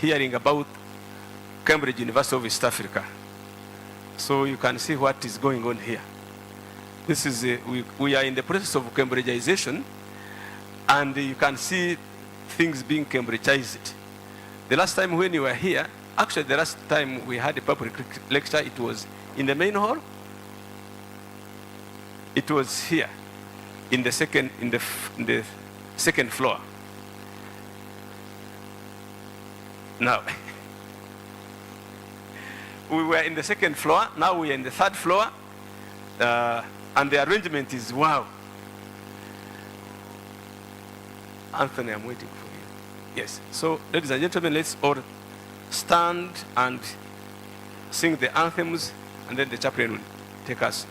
hearing about Cambridge University of East Africa. So you can see what is going on here. This is we are in the process of Cambridgeization, and you can see things being Cambridgeized. The last time when you were here, actually the last time we had a public lecture, it was in the main hall. It was here, in the second floor. Now, we were in the second floor. Now we are in the third floor, and the arrangement is wow. Anthony, I'm waiting for you. Yes. So, ladies and gentlemen, let's all stand and sing the anthems, and then the chaplain will take us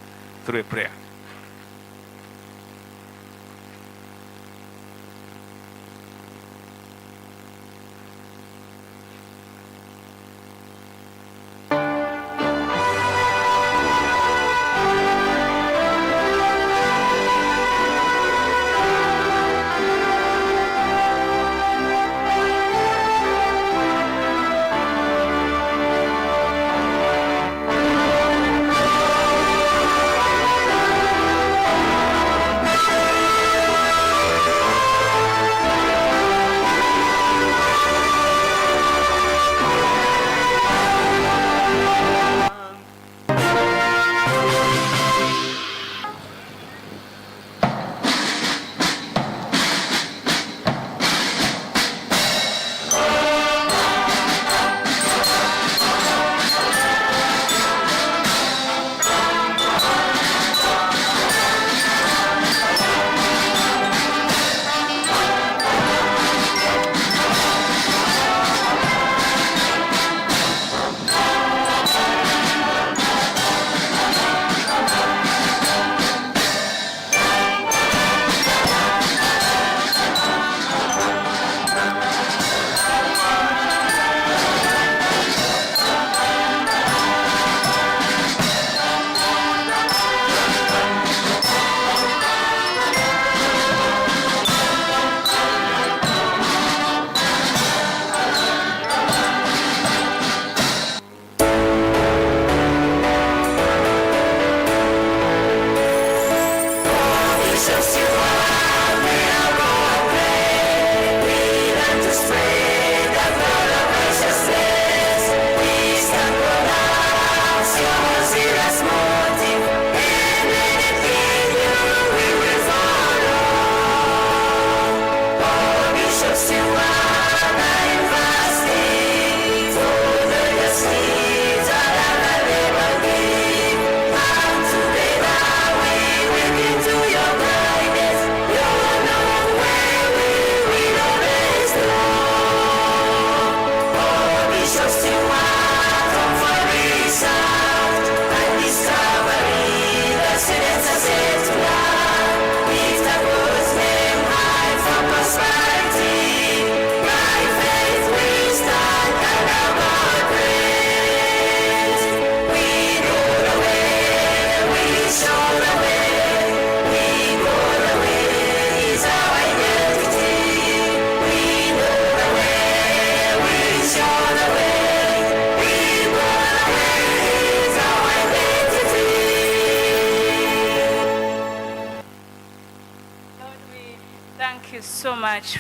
through a prayer.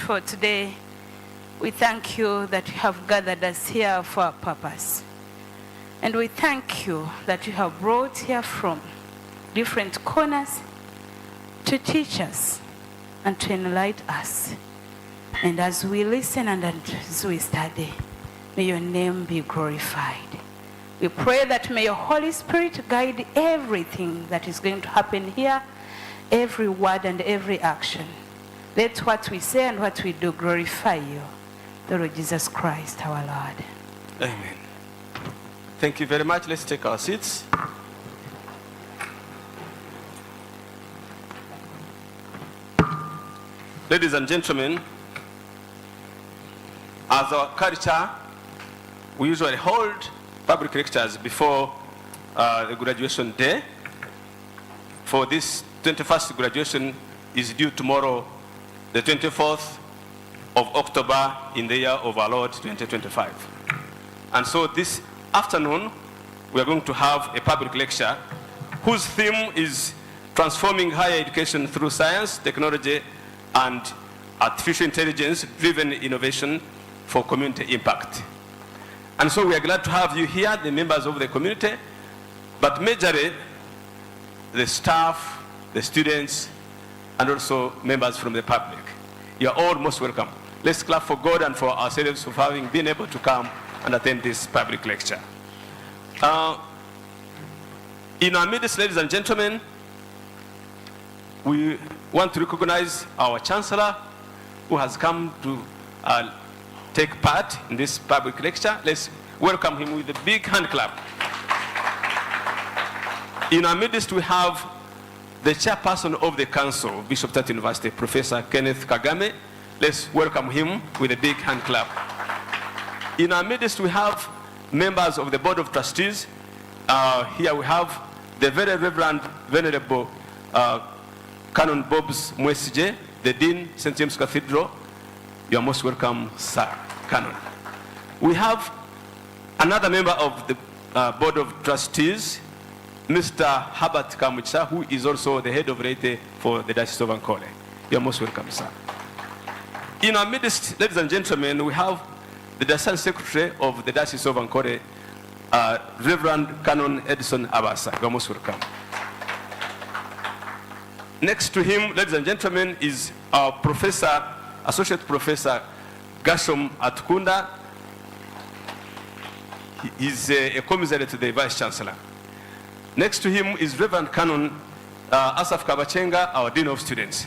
For today, we thank you that you have gathered us here for a purpose. And we thank you that you have brought here from different corners to teach us and to enlighten us. And as we listen and as we study, may your name be glorified. We pray that may your Holy Spirit guide everything that is going to happen here, every word and every action. Let what we say and what we do glorify you, the Lord Jesus Christ, our Lord. Amen. Thank you very much. Let's take our seats. Ladies and gentlemen, as our culture, we usually hold public lectures before the graduation day. For this 21st graduation is due tomorrow, the 24th of October in the year of our Lord 2025. And so this afternoon, we are going to have a public lecture whose theme is transforming higher education through science, technology, and artificial intelligence-driven innovation for community impact. And so we are glad to have you here, the members of the community, but majorly the staff, the students, and also members from the public. You are all most welcome. Let's clap for God and for ourselves for having been able to come and attend this public lecture. In our midst, ladies and gentlemen, we want to recognize our Chancellor who has come to take part in this public lecture. Let's welcome him with a big hand clap. In our midst, we have the chairperson of the council, Bishop Tutt University, Professor Kenneth Kagame. Let's welcome him with a big hand clap. In our midst, we have members of the Board of Trustees. Here we have the very Reverend Venerable Canon Bobs Mwesije, the Dean, St. James Cathedral. You are most welcome, Sir Canon. We have another member of the Board of Trustees, Mr. Herbert Kamucha, who is also the head of Rete for the Diocese of Ankole. You are most welcome, sir. In our midst, ladies and gentlemen, we have the Diocesan Secretary of the Diocese of Ankole, Reverend Canon Edison Abasa. You are most welcome. Next to him, ladies and gentlemen, is our Professor, Associate Professor Gashom Atkunda. He is a commissary to the Vice Chancellor. Next to him is Reverend Canon Asaf Kabachenga, our Dean of Students.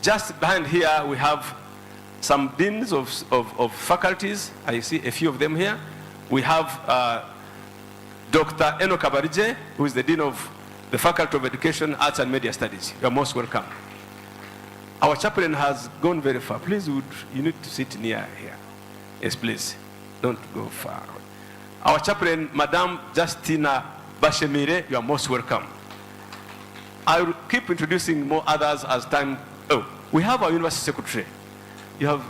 Just behind here, we have some deans of faculties. I see a few of them here. We have Dr. Eno Kabarije, who is the Dean of the Faculty of Education, Arts and Media Studies. You are most welcome. Our chaplain has gone very far. Please, you need to sit near here. Yes, please. Don't go far. Our chaplain, Madame Justina Bashemire, you are most welcome. I will keep introducing more others as time. Oh, we have our university secretary. You have,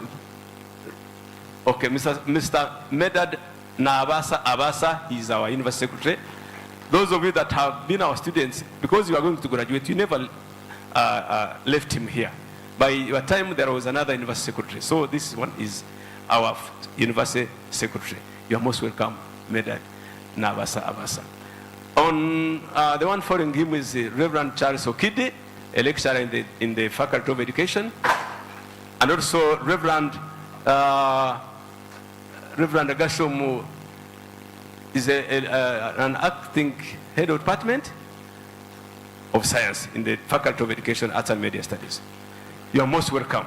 okay, Mr. Medad Abasa, he is our university secretary. Those of you that have been our students, because you are going to graduate, you never left him here. By your time, there was another university secretary. So this one is our university secretary. You are most welcome, Medad Abasa. On the one following him is Reverend Charles Okidi, a lecturer in the Faculty of Education, and also Reverend Agashomu is an acting head of department of science in the Faculty of Education, Arts and Media Studies. You are most welcome.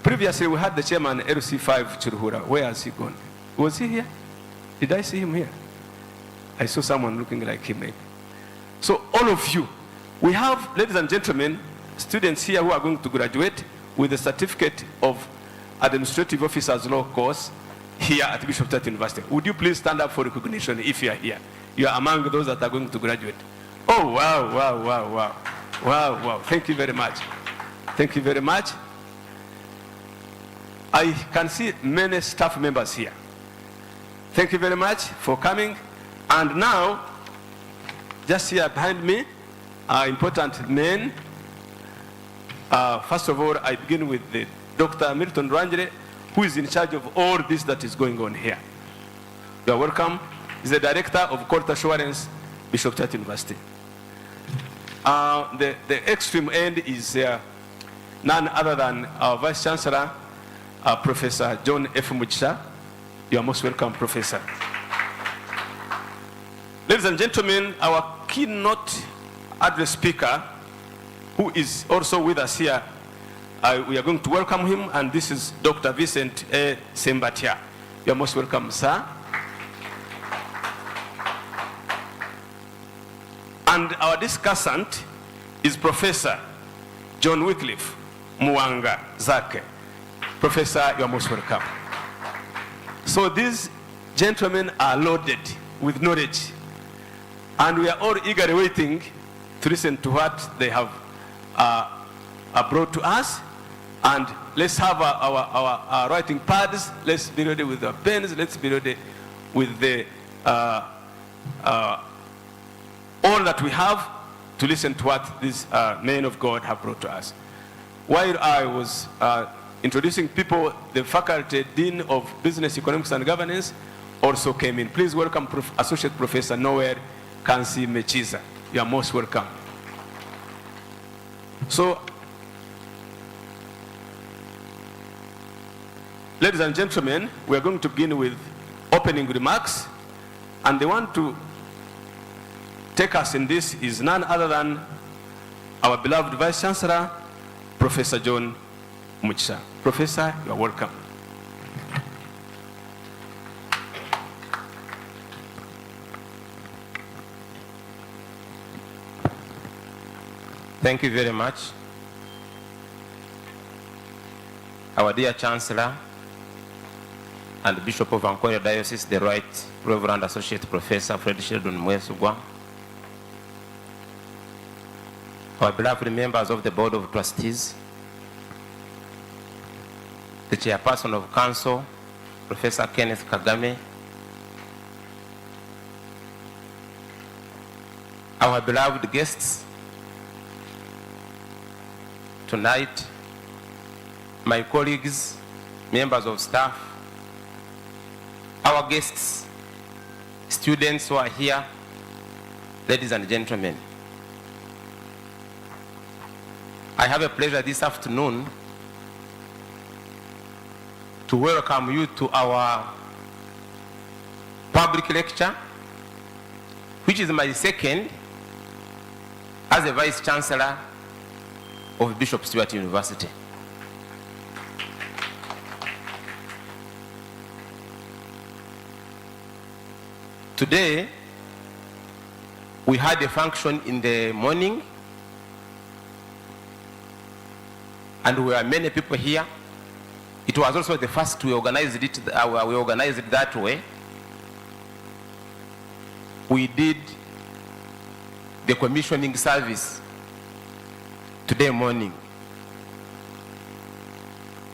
Previously, we had the chairman, LC5 Chiruhura. Where has he gone? Was he here? Did I see him here? I saw someone looking like him maybe. So all of you, we have, ladies and gentlemen, students here who are going to graduate with the certificate of administrative officers law course here at Bishop Tutt University. Would you please stand up for recognition if you are here? You are among those that are going to graduate. Oh, wow, wow, wow, wow. Wow, wow. Thank you very much. Thank you very much. I can see many staff members here. Thank you very much for coming. And now, just here behind me are important men. First of all, I begin with Dr. Milton Rangere, who is in charge of all this that is going on here. You are welcome. He's the director of quality assurance, Bishop Tutt University. The extreme end is none other than our Vice Chancellor, Professor John F. Mugisha. You are most welcome, Professor. Ladies and gentlemen, our keynote address speaker, who is also with us here, we are going to welcome him, and this is Dr. Vincent A. Sembatia. You are most welcome, sir. And our discussant is Professor John Wycliffe Mwanga Zake. Professor, you are most welcome. So these gentlemen are loaded with knowledge, and we are all eagerly waiting to listen to what they have brought to us. And let's have our writing pads. Let's be ready with our pens. Let's be ready with the all that we have to listen to what these men of God have brought to us. While I was introducing people, the faculty dean of business, economics, and governance also came in. Please welcome Associate Professor Noel Kansi Mechiza. You are most welcome. So, ladies and gentlemen, we are going to begin with opening remarks, and the one to take us in this is none other than our beloved Vice Chancellor, Professor John Mugisha. Professor, you are welcome. Thank you very much. Our dear Chancellor and Bishop of Ankoria Diocese, the Right Reverend Associate Professor Fred Sheldon Mwesugwa, our beloved members of the Board of Trustees, the Chairperson of Council, Professor Kenneth Kagame, our beloved guests tonight, my colleagues, members of staff, our guests, students who are here, ladies and gentlemen. I have a pleasure this afternoon to welcome you to our public lecture, which is my second as a Vice Chancellor of Bishop Stewart University. Today, we had a function in the morning, and we were many people here. It was also the first we organized it. We organized it that way. We did the commissioning service today morning,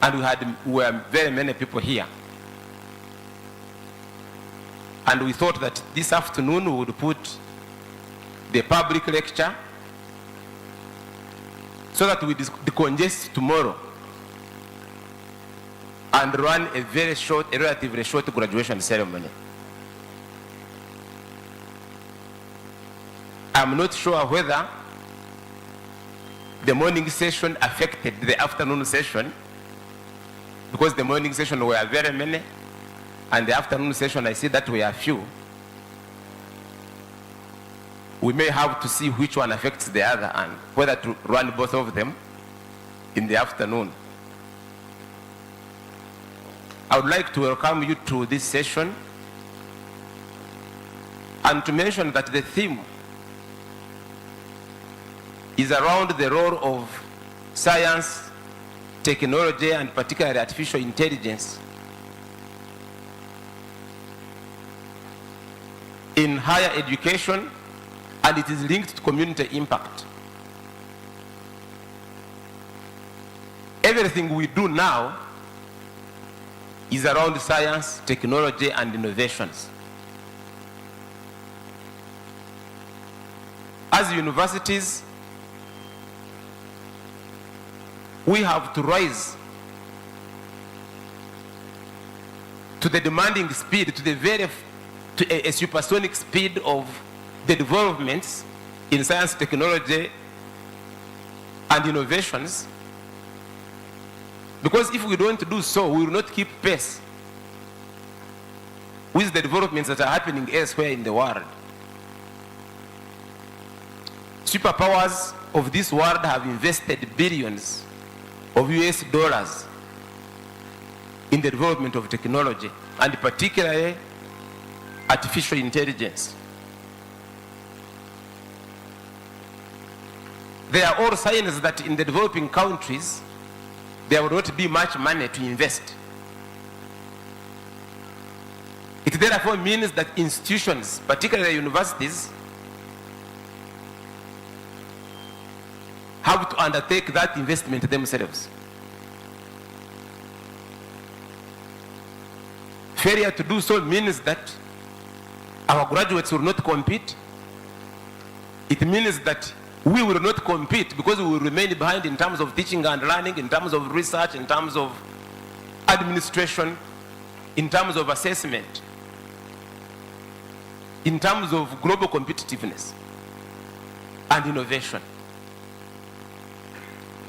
and we were very many people here. And we thought that this afternoon we would put the public lecture so that we decongest tomorrow and run a relatively short graduation ceremony. I'm not sure whether the morning session affected the afternoon session, because the morning session were very many, and the afternoon session I see that we are few. We may have to see which one affects the other and whether to run both of them in the afternoon. I would like to welcome you to this session and to mention that the theme is around the role of science, technology, and particularly artificial intelligence in higher education, and it is linked to community impact. Everything we do now is around science, technology, and innovations. As universities, we have to rise to the demanding speed, to a supersonic speed of the developments in science, technology, and innovations. Because if we don't do so, we will not keep pace with the developments that are happening elsewhere in the world. Superpowers of this world have invested billions of US dollars in the development of technology, and particularly artificial intelligence. There are all signs that in the developing countries, there will not be much money to invest. It therefore means that institutions, particularly universities, have to undertake that investment themselves. Failure to do so means that our graduates will not compete. It means that we will not compete because we will remain behind in terms of teaching and learning, in terms of research, in terms of administration, in terms of assessment, in terms of global competitiveness and innovation.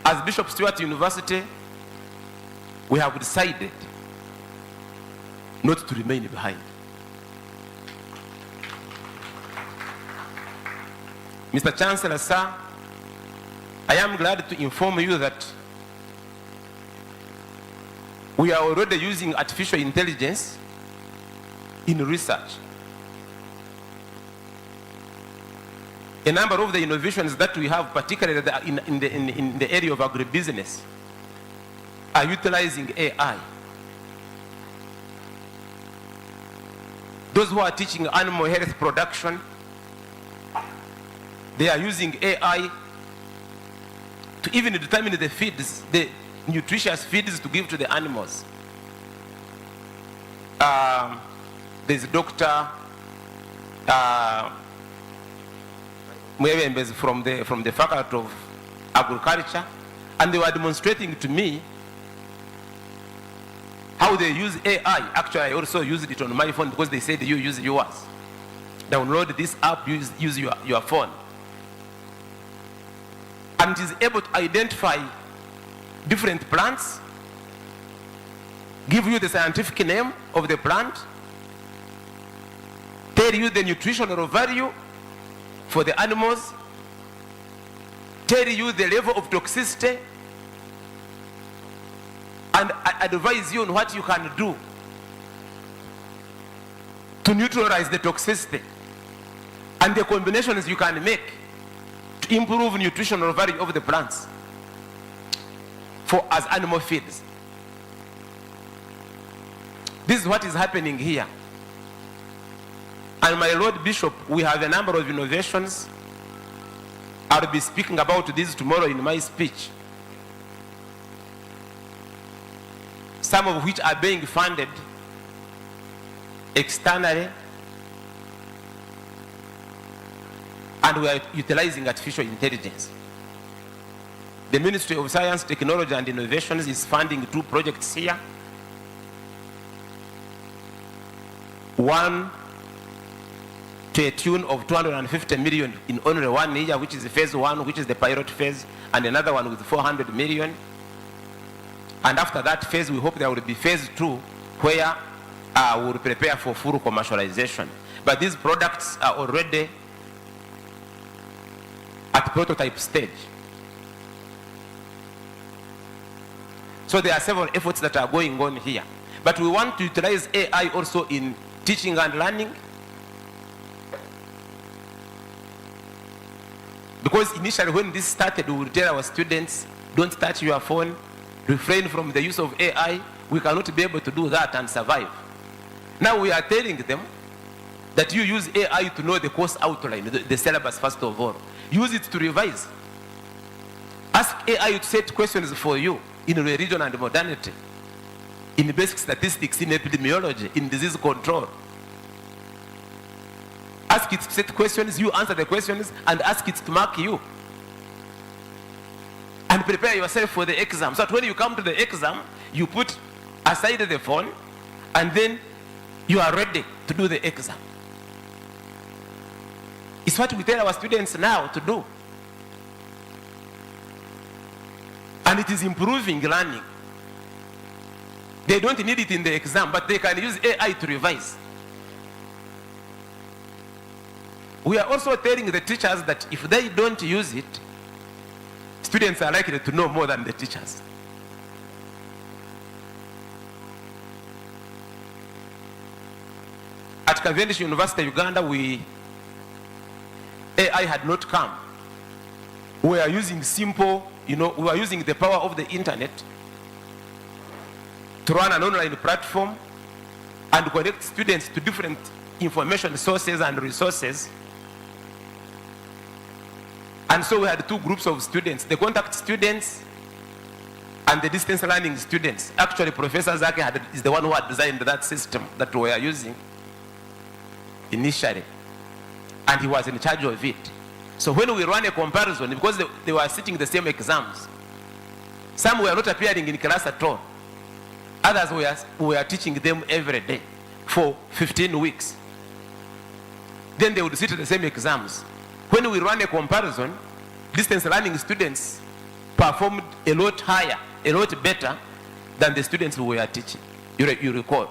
As Bishop Stewart University, we have decided not to remain behind. Mr. Chancellor, sir, I am glad to inform you that we are already using artificial intelligence in research. A number of the innovations that we have, particularly in the area of agribusiness, are utilizing AI. Those who are teaching animal health production, they are using AI to even determine the feeds, the nutritious feeds to give to the animals. There's a doctor from the Faculty of Agriculture, and they were demonstrating to me how they use AI. Actually, I also used it on my phone because they said you use yours. Download this app, use your phone. And it is able to identify different plants, give you the scientific name of the plant, tell you the nutritional value for the animals, tell you the level of toxicity, and advise you on what you can do to neutralize the toxicity and the combinations you can make to improve nutritional value of the plants as animal feeds. This is what is happening here. And my Lord Bishop, we have a number of innovations. I'll be speaking about this tomorrow in my speech. Some of which are being funded externally, and we are utilizing artificial intelligence. The Ministry of Science, Technology and Innovations is funding 2 projects here. One to a tune of 250 million in only 1 year, which is phase 1, which is the pilot phase, and another one with 400 million. And after that phase, we hope there will be phase 2, where we will prepare for full commercialization. But these products are already at prototype stage. So there are several efforts that are going on here. But we want to utilize AI also in teaching and learning. Because initially when this started, we would tell our students, don't touch your phone, refrain from the use of AI. We cannot be able to do that and survive. Now we are telling them that you use AI to know the course outline, the syllabus first of all. Use it to revise. Ask AI to set questions for you in religion and modernity, in basic statistics, in epidemiology, in disease control. Ask it to set questions, you answer the questions, and ask it to mark you. And prepare yourself for the exam. So that when you come to the exam, you put aside the phone, and then you are ready to do the exam. It's what we tell our students now to do. And it is improving learning. They don't need it in the exam, but they can use AI to revise. We are also telling the teachers that if they don't use it, students are likely to know more than the teachers. At Cavendish University, Uganda, AI had not come. We are using simple, we are using the power of the internet to run an online platform and connect students to different information sources and resources. And so we had 2 groups of students. The contact students And the distance learning students, actually Professor Zake is the one who had designed that system that we are using initially. And he was in charge of it. So when we run a comparison, because they were sitting the same exams, some were not appearing in class at all. Others we were teaching them every day for 15 weeks. Then they would sit the same exams. When we run a comparison, distance learning students performed a lot higher, a lot better than the students who were teaching. You recall.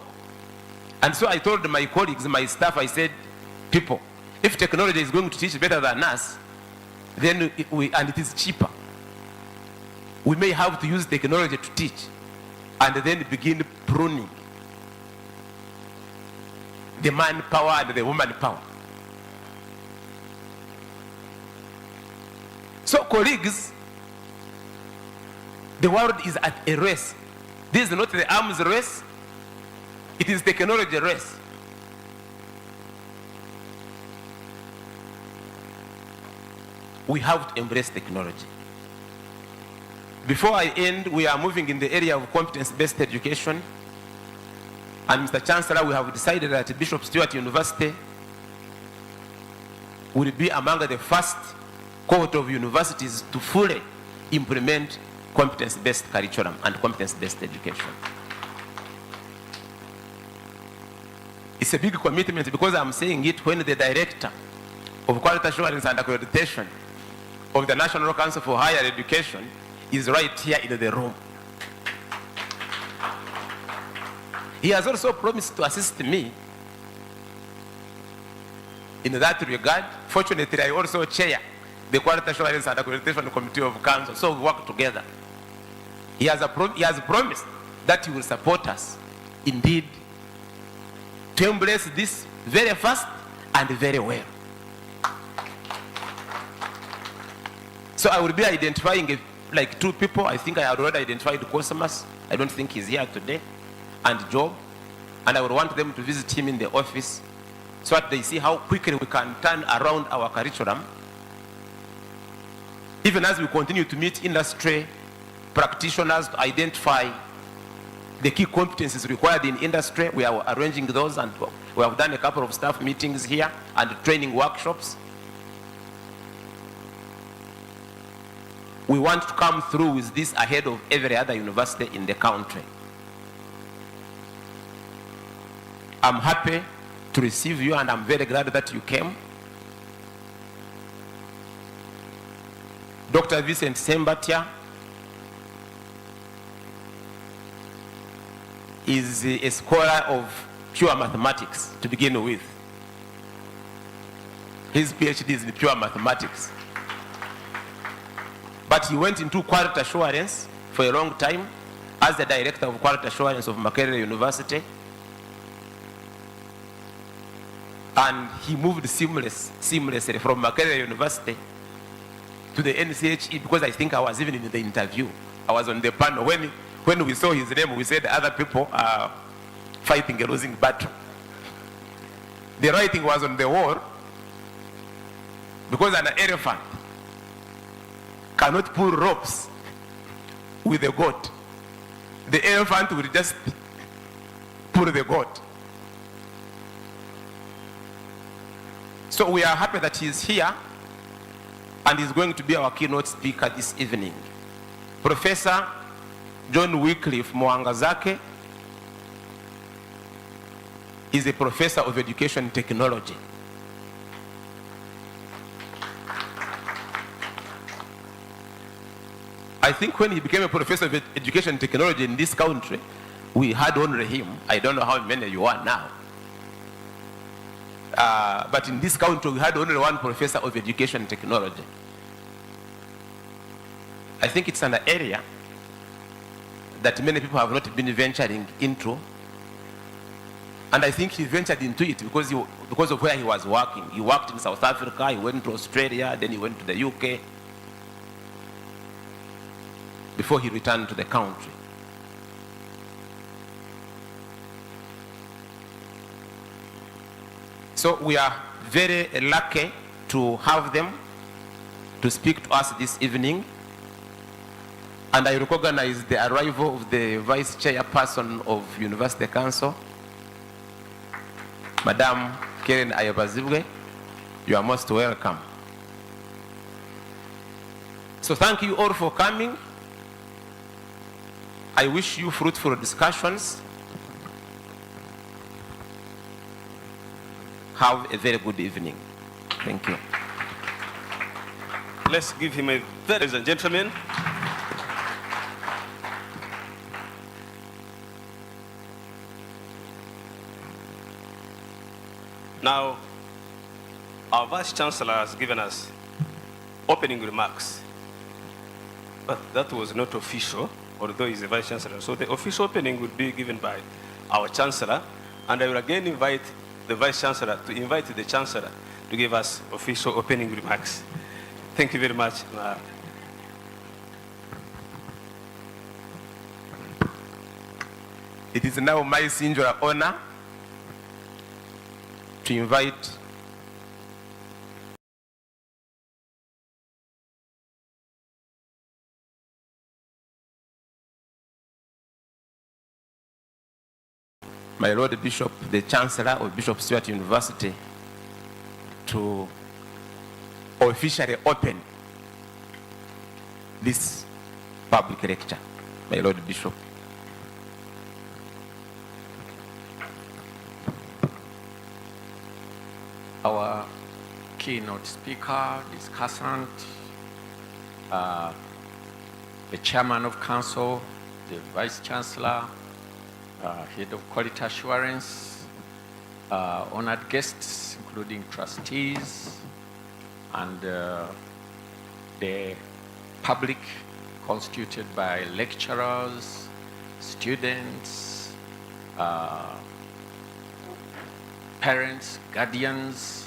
And so I told my colleagues, my staff, I said, people, if technology is going to teach better than us, then and it is cheaper, we may have to use technology to teach and then begin pruning the manpower and the woman power. So colleagues, the world is at a race. This is not the arms race, it is technology race. We have to embrace technology. Before I end, we are moving in the area of competence-based education. And Mr. Chancellor, we have decided that Bishop Stewart University will be among the first cohort of universities to fully implement competence-based curriculum and competence-based education. It's a big commitment because I'm saying it when the director of quality assurance and accreditation of the National Council for Higher Education is right here in the room. He has also promised to assist me in that regard. Fortunately, I also chair the Quality Assurance and Accreditation Committee of Council, so we work together. He has promised that he will support us, indeed, to embrace this very fast and very well. So I will be identifying like two people. I think I had already identified Cosmas. I don't think he's here today. And Job. And I would want them to visit him in the office so that they see how quickly we can turn around our curriculum. Even as we continue to meet industry practitioners to identify the key competencies required in industry, we are arranging those, and we have done a couple of staff meetings here and training workshops. We want to come through with this ahead of every other university in the country. I'm happy to receive you, and I'm very glad that you came. Dr. Vincent Sembatia is a scholar of pure mathematics to begin with. His PhD is in pure mathematics. But he went into quality assurance for a long time as the director of quality assurance of Makerere University. And he moved seamlessly from Makerere University to the NCHE, because I think I was even in the interview. I was on the panel. When we saw his name, we said other people are fighting a losing battle. The writing was on the wall because an elephant cannot pull ropes with a goat. The elephant will just pull the goat. So we are happy that he is here and is going to be our keynote speaker this evening. Professor John Wycliffe Mwangazake is a professor of education technology. I think when he became a professor of education technology in this country, we had only him. I don't know how many you are now. But in this country, we had only one professor of education technology. I think it's an area that many people have not been venturing into. And I think he ventured into it because of where he was working. He worked in South Africa, he went to Australia, then he went to the UK, before he returned to the country. So we are very lucky to have them to speak to us this evening. And I recognize the arrival of the Vice Chairperson of University Council, Madam Karen Ayabazibwe. You are most welcome. So thank you all for coming. I wish you fruitful discussions. Have a very good evening. Thank you. Let's give him a very, ladies and gentlemen. Now, our Vice Chancellor has given us opening remarks, but that was not official, although he's a Vice Chancellor. So the official opening would be given by our Chancellor, and I will again invite the Vice Chancellor to invite the Chancellor to give us official opening remarks. Thank you very much. It is now my singular honor to invite my Lord Bishop, the Chancellor of Bishop Stewart University, to officially open this public lecture. My Lord Bishop. Our keynote speaker, discussant, the chairman of council, the vice chancellor, head of quality assurance, honored guests, including trustees, and the public constituted by lecturers, students, parents, guardians,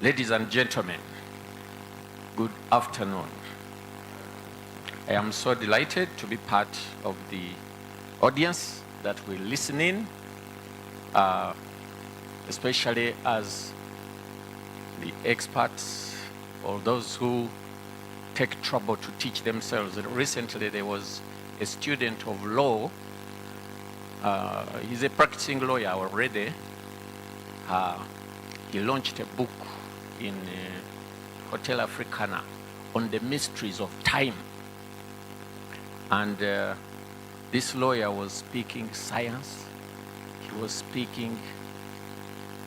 ladies and gentlemen, good afternoon. I am so delighted to be part of the audience that will listen in, especially as the experts or those who take trouble to teach themselves. Recently, there was a student of law. He's a practicing lawyer already. He launched a book in Hotel Africana on the mysteries of time. And this lawyer was speaking science. He was speaking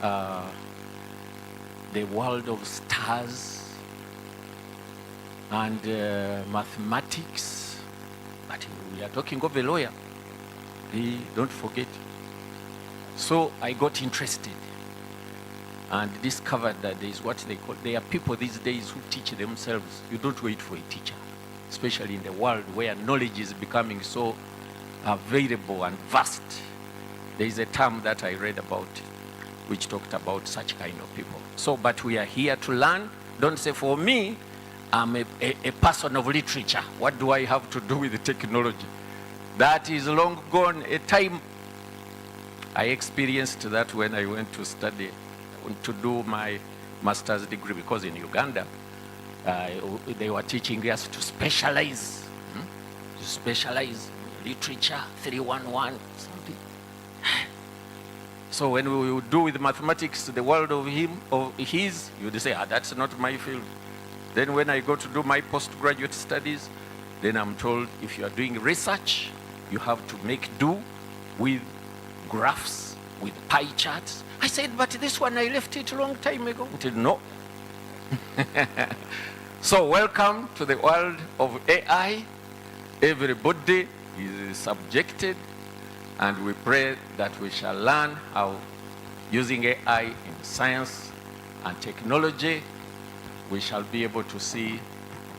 the world of stars and mathematics. But we are talking of a lawyer. Don't forget. So I got interested and discovered that there is what they call, there are people these days who teach themselves. You don't wait for a teacher, especially in the world where knowledge is becoming so available and vast. There is a term that I read about which talked about such kind of people. So, but we are here to learn. Don't say, for me, I'm a person of literature. What do I have to do with the technology? That is long gone. A time I experienced that when I went to study, to do my master's degree, because in Uganda, they were teaching us to specialize, literature, 311, something. So when we would do with mathematics, the world of his, you would say, that's not my field. Then when I go to do my postgraduate studies, then I'm told, if you are doing research, you have to make do with graphs, with pie charts. I said, but this one, I left it a long time ago. I said, no. So welcome to the world of AI. Everybody is subjected, and we pray that we shall learn how, using AI in science and technology, we shall be able to see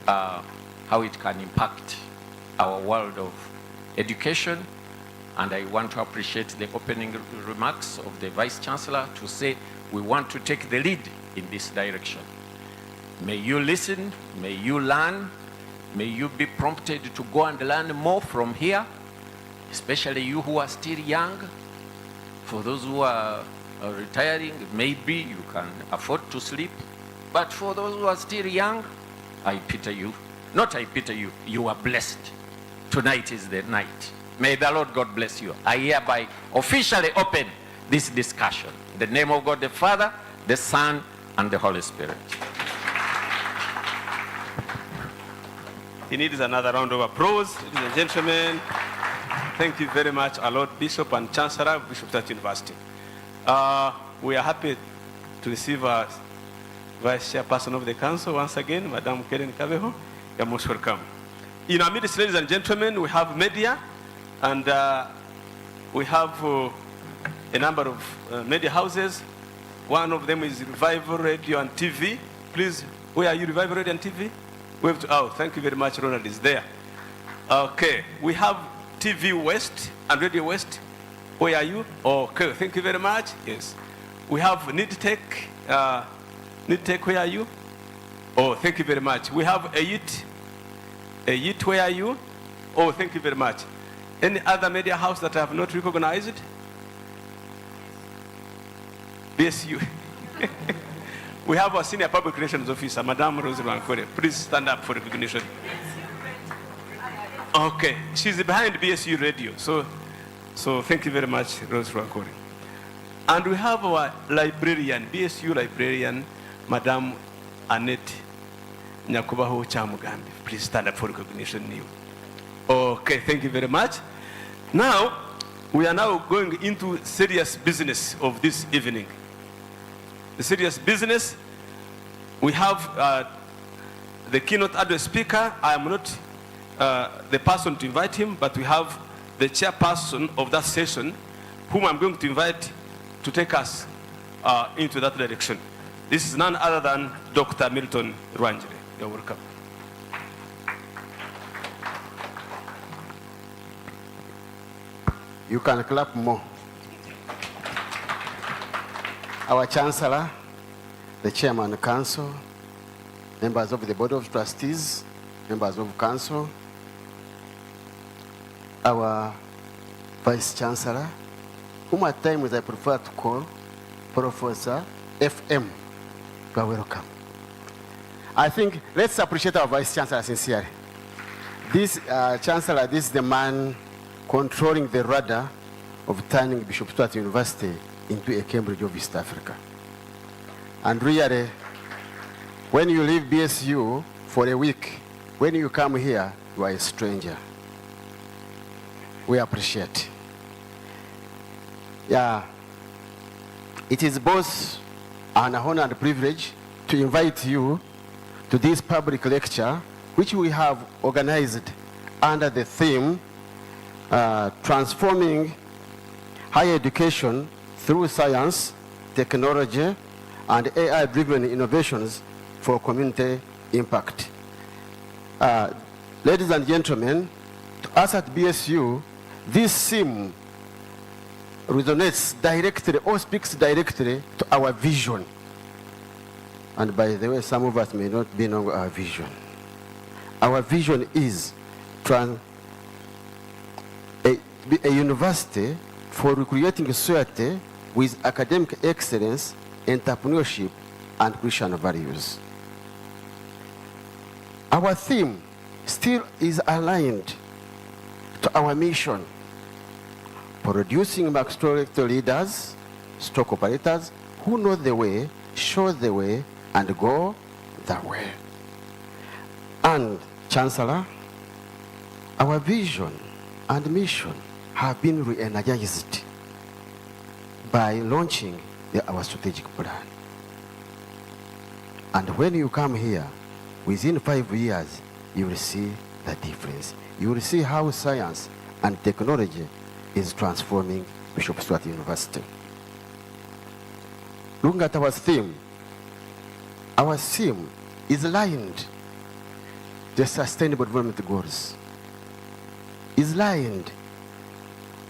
how it can impact our world of education. And I want to appreciate the opening remarks of the Vice Chancellor to say we want to take the lead in this direction. May you listen, may you learn, may you be prompted to go and learn more from here, especially you who are still young. For those who are retiring, maybe you can afford to sleep. But for those who are still young, I pity you. Not I pity you, you are blessed. tonight is the night. May the Lord God bless you. I hereby officially open this discussion. In the name of God the Father, the Son, and the Holy Spirit. He needs another round of applause, ladies and gentlemen. Thank you very much, our Lord Bishop and Chancellor of Bishop Tutt University. We are happy to receive our Vice Chairperson of the Council once again, Madam Karen Kabeho. You're most welcome. In our midst, ladies and gentlemen, we have media, and we have a number of media houses. One of them is Revival Radio and TV. Please, where are you, Revival Radio and TV? We have to, oh, thank you very much, Ronald is there. Okay, we have TV West and Radio West. Where are you? Okay, thank you very much. Yes. We have NIDTech. NIDTech, where are you? Oh, thank you very much. We have AYIT. AYIT, where are you? Oh, thank you very much. Any other media house that I have not recognized? BSU. We have our Senior Public Relations Officer, Madame Rose Rwankore. Please stand up for recognition. Okay, she's behind BSU Radio. So thank you very much, Rose Rwankore. And we have our librarian, BSU librarian, Madame Annette Nyakubaho Chamugambi. Please stand up for recognition. Okay, thank you very much. Now, we are now going into serious business of this evening. The serious business, we have the keynote address speaker. I am not the person to invite him, but we have the chairperson of that session, whom I'm going to invite to take us into that direction. This is none other than Dr. Milton Rwanjire. You're welcome. You can clap more. Our Chancellor, the Chairman of the Council, members of the Board of Trustees, members of Council, our Vice Chancellor, whom at times I prefer to call Professor FM. You are welcome. I think let's appreciate our Vice Chancellor sincerely. This Chancellor, this is the man controlling the rudder of turning Bishop Tutt University into a Cambridge of East Africa. And really, when you leave BSU for a week, when you come here, you are a stranger. We appreciate. Yeah, it is both an honor and privilege to invite you to this public lecture, which we have organized under the theme Transforming Higher Education through Science, Technology, and AI-driven innovations for community impact. Ladies and gentlemen, to us at BSU, this theme resonates directly or speaks directly to our vision. And by the way, some of us may not be knowing our vision. Our vision is a university for recreating a society with academic excellence, entrepreneurship, and Christian values. Our theme still is aligned to our mission, producing magisterial leaders, stock operators who know the way, show the way, and go the way. And Chancellor, our vision and mission have been re-energized by launching our strategic plan. And when you come here, within 5 years, you will see the difference. You will see how science and technology is transforming Bishop Tutt University. Looking at our theme is aligned to the Sustainable Development Goals, is aligned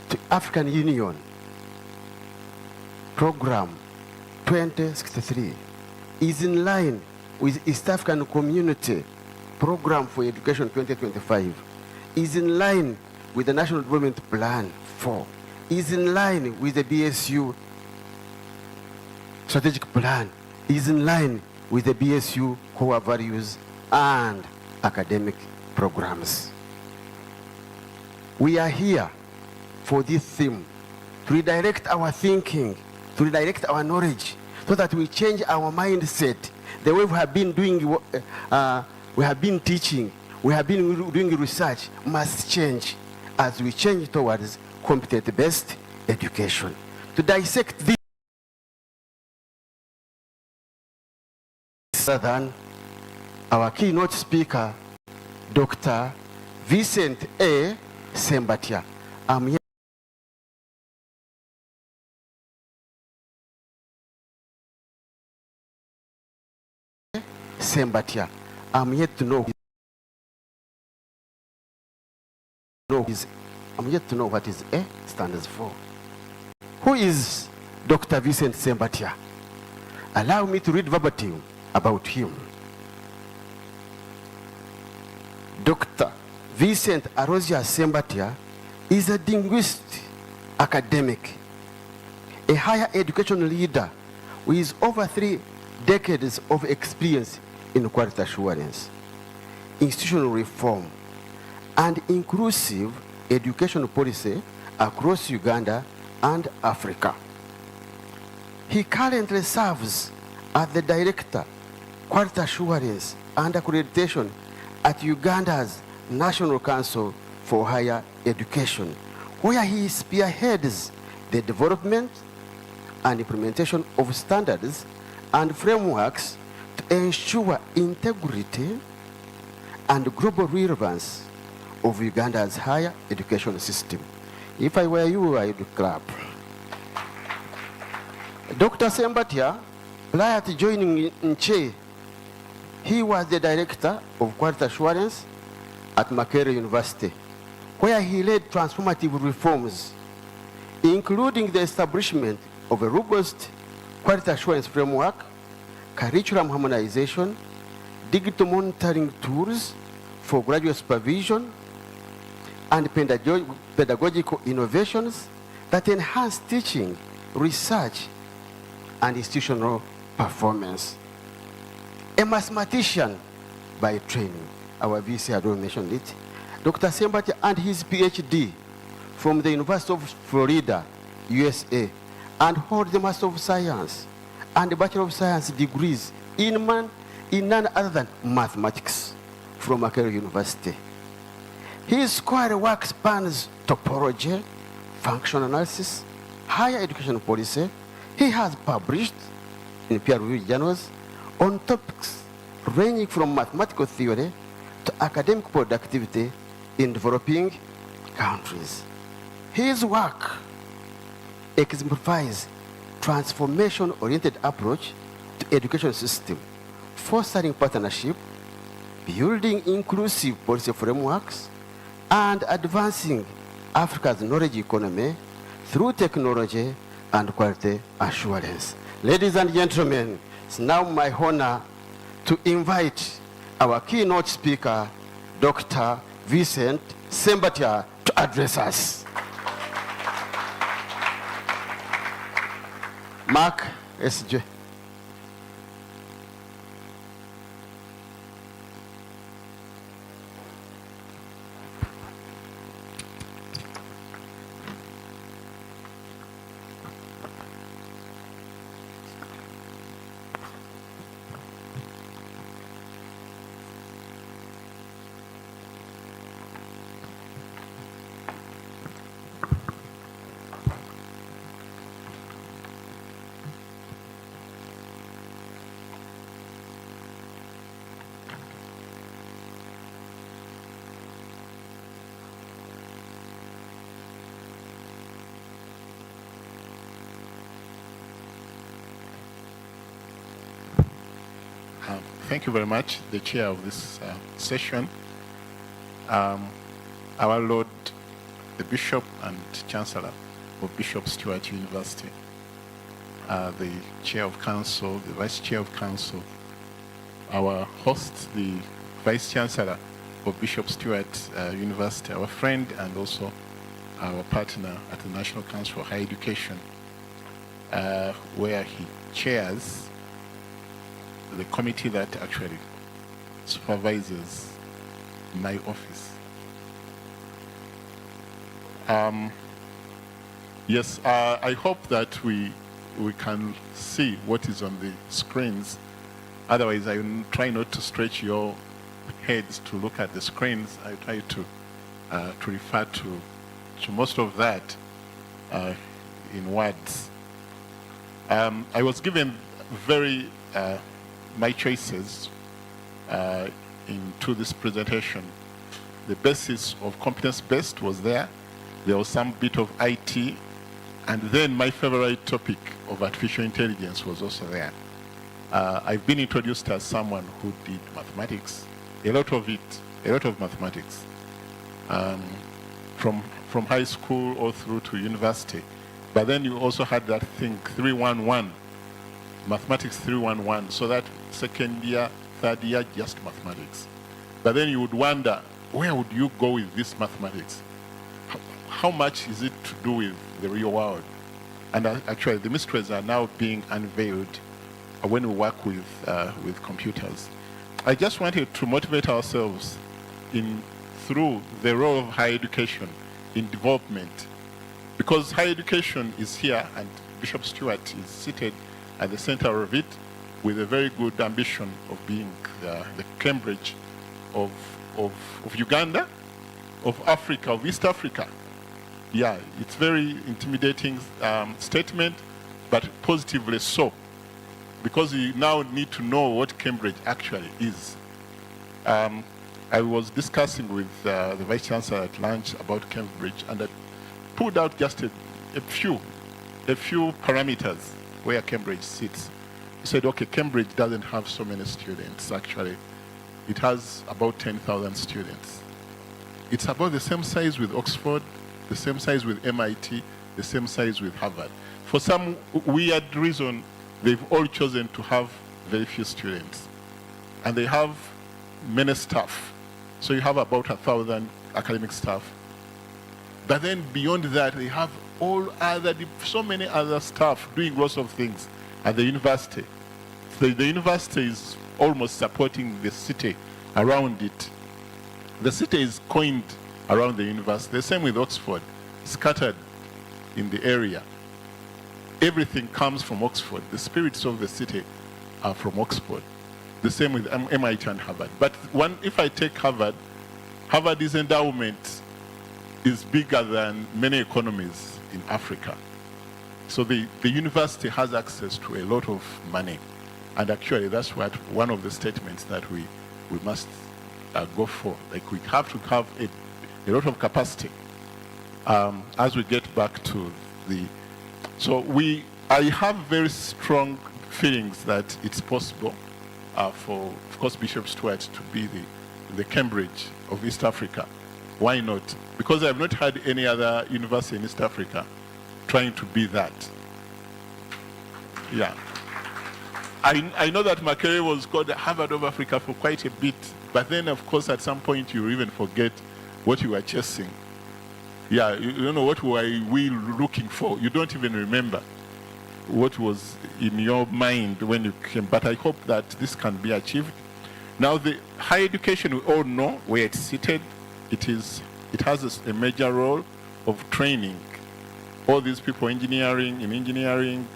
to African Union Program 2063, is in line with East African Community Program for Education 2025, is in line with the National Development Plan 4, is in line with the BSU strategic plan, is in line with the BSU core values and academic programs. We are here for this theme, to redirect our thinking, to redirect our knowledge, so that we change our mindset. The way we have been doing, we have been teaching, we have been doing research must change as we change towards competent-based education. To dissect this, other than our keynote speaker, Dr. Vincent A. Sembatia. I'm here Sembatia. I'm yet to know what is A stands for. Who is Dr. Vincent Sembatia? Allow me to read verbatim about him. Dr. Vincent Arosia Sembatia is a linguist, academic, a higher education leader with over 3 decades of experience in quality assurance, institutional reform, and inclusive education policy across Uganda and Africa. He currently serves as the Director, Quality Assurance and Accreditation at Uganda's National Council for Higher Education, where he spearheads the development and implementation of standards and frameworks to ensure integrity and global relevance of Uganda's higher education system. If I were you, I would clap. Dr. Sembatia, prior to joining Nche, he was the Director of Quality Assurance at Makerere University, where he led transformative reforms, including the establishment of a robust quality assurance framework, curriculum harmonization, digital monitoring tools for graduate supervision, and pedagogical innovations that enhance teaching, research, and institutional performance. A mathematician by training, our VC had mentioned it, Dr. Sembatia and his PhD from the University of Florida, USA, and hold the Master of Science and the Bachelor of Science degrees in none other than mathematics from Makerere University. His scholarly work spans topology, functional analysis, higher education policy. He has published in peer-reviewed journals on topics ranging from mathematical theory to academic productivity in developing countries. His work exemplifies transformation-oriented approach to education system, fostering partnership, building inclusive policy frameworks, and advancing Africa's knowledge economy through technology and quality assurance. Ladies and gentlemen, it's now my honor to invite our keynote speaker, Dr. Vincent Sembatia, to address us. Mark S.J. Thank you very much, the chair of this session. Our Lord, the Bishop and Chancellor of Bishop Stewart University, the Chair of Council, the Vice Chair of Council, our host, the Vice Chancellor of Bishop Stewart University, our friend and also our partner at the National Council for Higher Education, where he chairs the committee that actually supervises my office. Yes, I hope that we can see what is on the screens. Otherwise, I will try not to stretch your heads to look at the screens. I try to refer to most of that in words. I was given very my choices into this presentation. The basis of competence-based was there. There was some bit of IT, and then my favorite topic of artificial intelligence was also there. I've been introduced as someone who did mathematics, a lot of mathematics, from high school all through to university. But then you also had that thing 311, mathematics 311, so that second year, third year, just mathematics. But then you would wonder, where would you go with this mathematics? How much is it to do with the real world? And actually, the mysteries are now being unveiled when we work with computers. I just wanted to motivate ourselves through the role of higher education in development, because higher education is here, and Bishop Stewart is seated at the center of it with a very good ambition of being the Cambridge of Uganda, of Africa, of East Africa. Yeah, it's very intimidating statement, but positively so, because you now need to know what Cambridge actually is. I was discussing with the Vice Chancellor at lunch about Cambridge, and I pulled out just a few parameters where Cambridge sits. He said, okay, Cambridge doesn't have so many students, actually. It has about 10,000 students. It's about the same size with Oxford, the same size with MIT, the same size with Harvard. For some weird reason, they've all chosen to have very few students. And they have many staff. So you have about 1,000 academic staff. But then beyond that, they have so many other staff doing lots of things at the university. So the university is almost supporting the city around it. The city is coined around the university. The same with Oxford, scattered in the area. Everything comes from Oxford. The spirits of the city are from Oxford. The same with MIT and Harvard. But if I take Harvard, Harvard's endowment is bigger than many economies in Africa. So the university has access to a lot of money. And actually, that's one of the statements that we must go for. Like, we have to have a lot of capacity as we get back to the... So I have very strong feelings that it's possible for, of course, Bishop Stewart to be the Cambridge of East Africa. Why not? Because I've not had any other university in East Africa trying to be that. Yeah. I know that Makerere was called the Harvard of Africa for quite a bit, but then, of course, at some point you even forget what you were chasing. Yeah, you don't know what were we looking for. You don't even remember what was in your mind when you came. But I hope that this can be achieved. Now, the higher education, we all know where it's seated. It has a major role of training all these people in engineering,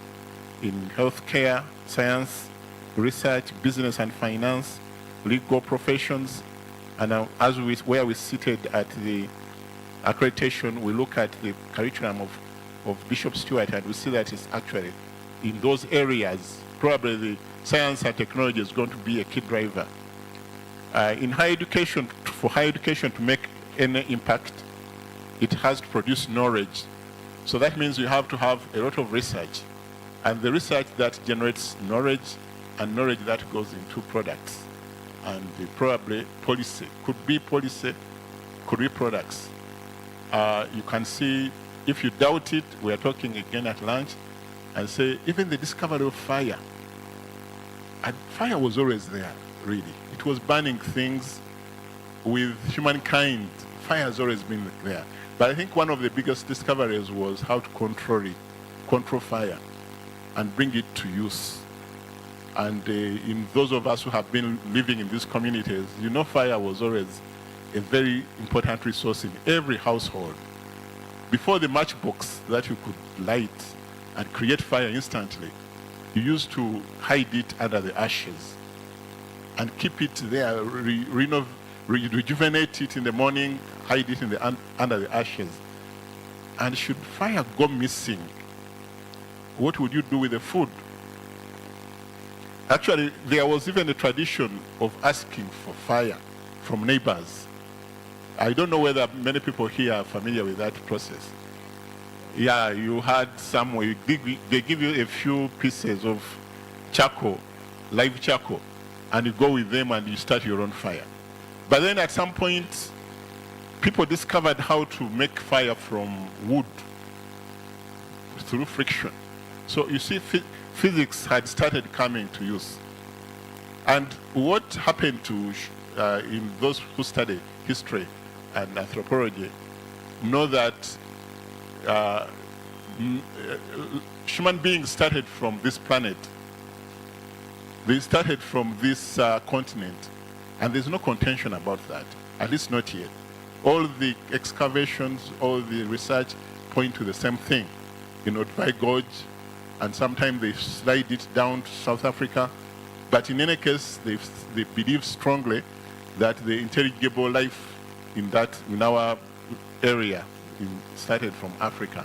in healthcare, science, research, business and finance, legal professions. And where we seated at the accreditation, we look at the curriculum of Bishop Stewart, and we see that it's actually in those areas. Probably the science and technology is going to be a key driver. In higher education, for higher education to make any impact, it has to produce knowledge. So that means you have to have a lot of research. And the research that generates knowledge, and knowledge that goes into products. And probably policy. Could be products. You can see, if you doubt it, we are talking again at lunch, and say, even the discovery of fire. And fire was always there, really. It was burning things with humankind. Fire has always been there. But I think one of the biggest discoveries was how to control fire and bring it to use. And in those of us who have been living in these communities, fire was always a very important resource in every household. before the matchbox that you could light and create fire instantly, you used to hide it under the ashes and keep it there, rejuvenate it in the morning, hide it in the under the ashes. And should fire go missing, what would you do with the food? Actually, there was even a tradition of asking for fire from neighbors. I don't know whether many people here are familiar with that process. Yeah, you had somewhere, they give you a few pieces of charcoal, live charcoal, and you go with them and you start your own fire. But then at some point, people discovered how to make fire from wood through friction. So you see, physics had started coming to use. And what happened to, in those who study history and anthropology, know that human beings started from this planet. They started from this continent. And there's no contention about that, at least not yet. All the excavations, all the research point to the same thing. You know, Odwai Gorge, and sometimes they slide it down to South Africa. But in any case, they believe strongly that the intelligible life in our area started from Africa.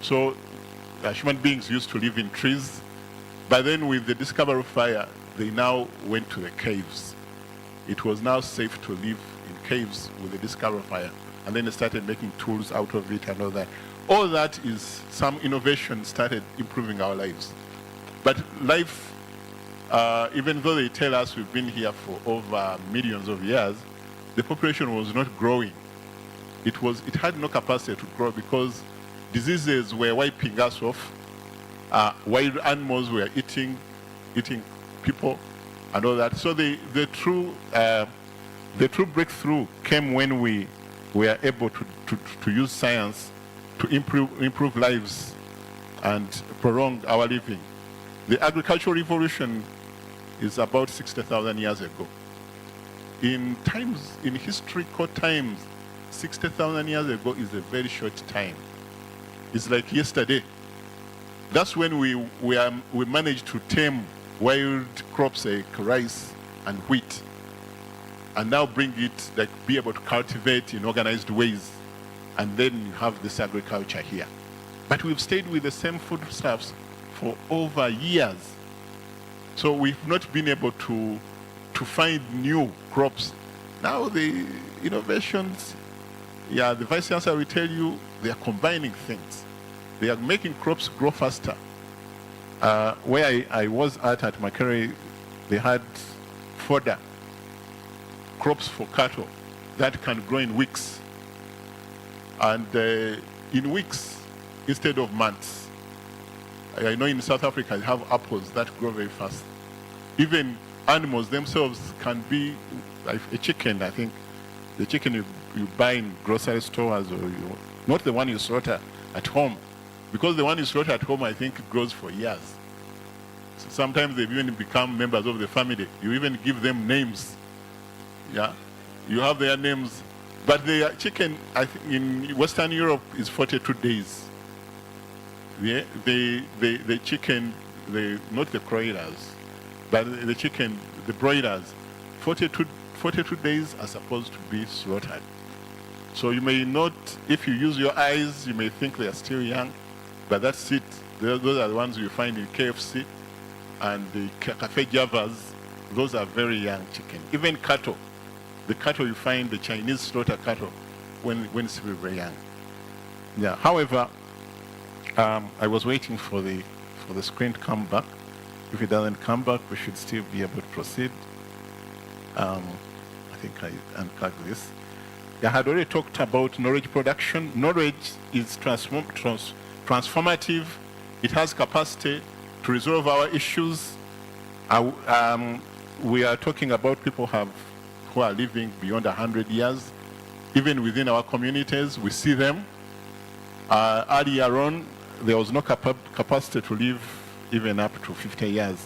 So human beings used to live in trees, but then with the discovery of fire, they now went to the caves. It was now safe to live in caves with the discovery of fire, and then they started making tools out of it and all that. All that is some innovation started improving our lives. But life, even though they tell us we've been here for over millions of years, the population was not growing. It had no capacity to grow because diseases were wiping us off. Wild animals were eating people and all that. So the true breakthrough came when we were able to use science to improve lives and prolong our living. The agricultural revolution is about 60,000 years ago. In historical times, 60,000 years ago is a very short time. It's like yesterday. That's when we managed to tame wild crops like rice and wheat, and now bring it, like, be able to cultivate in organized ways, and then you have this agriculture here. But we've stayed with the same foodstuffs for over years. So we've not been able to find new crops. Now the innovations, the Vice Chancellor will tell you, they are combining things. They are making crops grow faster. Where I was at Makerere, they had fodder, crops for cattle that can grow in weeks. And in weeks instead of months. I know in South Africa they have apples that grow very fast. Even animals themselves can be, like a chicken, I think. The chicken you buy in grocery stores, or not the one you slaughter at home. Because the one you slaughter at home, I think, grows for years. So sometimes they even become members of the family. You even give them names. Yeah, you have their names. But the chicken, I think, in Western Europe is 42 days. The chicken, not the broilers, but the chicken, the broilers, 42 days are supposed to be slaughtered. So you may not, if you use your eyes, you may think they are still young, but that's it. Those are the ones you find in KFC and the Cafe Javas. Those are very young chicken. Even cattle, the cattle you find, the Chinese slaughter cattle, when it's very young. Yeah. However, I was waiting for the screen to come back. If it doesn't come back, we should still be able to proceed. I think I unplugged this. I had already talked about knowledge production. Knowledge is transformative. It has capacity to resolve our issues. We are talking about people who are living beyond 100 years. Even within our communities, we see them. Earlier on, there was no capacity to live even up to 50 years.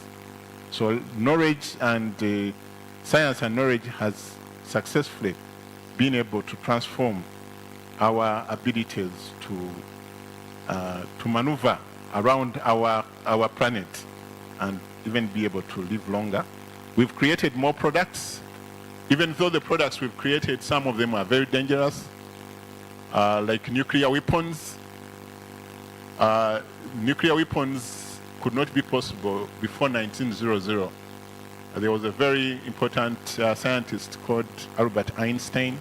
So knowledge and science and knowledge has successfully been able to transform our abilities to maneuver around our planet and even be able to live longer. We've created more products, even though the products we've created, some of them are very dangerous, like nuclear weapons. Nuclear weapons could not be possible before 1900. There was a very important scientist called Albert Einstein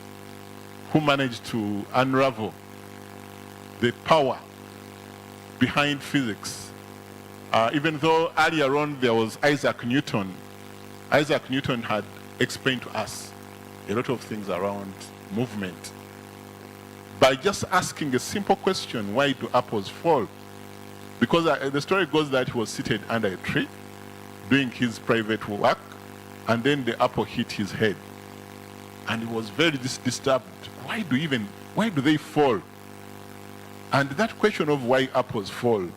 who managed to unravel the power behind physics. Even though earlier on there was Isaac Newton. Isaac Newton had explained to us a lot of things around movement. By just asking a simple question, why do apples fall? Because the story goes that he was seated under a tree doing his private work, and then the apple hit his head. And he was very disturbed. Why do they fall? And that question of why apples fall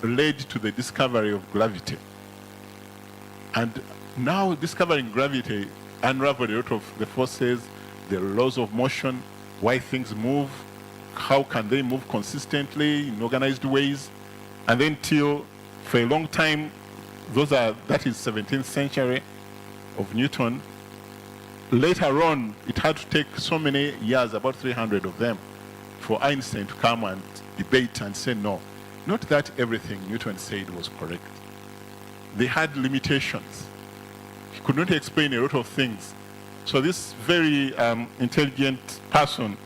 led to the discovery of gravity. And now discovering gravity unraveled a lot of the forces, the laws of motion, why things move, how can they move consistently in organized ways. And then till, for a long time, that is 17th century of Newton. Later on, it had to take so many years, about 300 of them, for Einstein to come and debate and say no. Not that everything Newton said was correct. They had limitations. He could not explain a lot of things. So this very intelligent person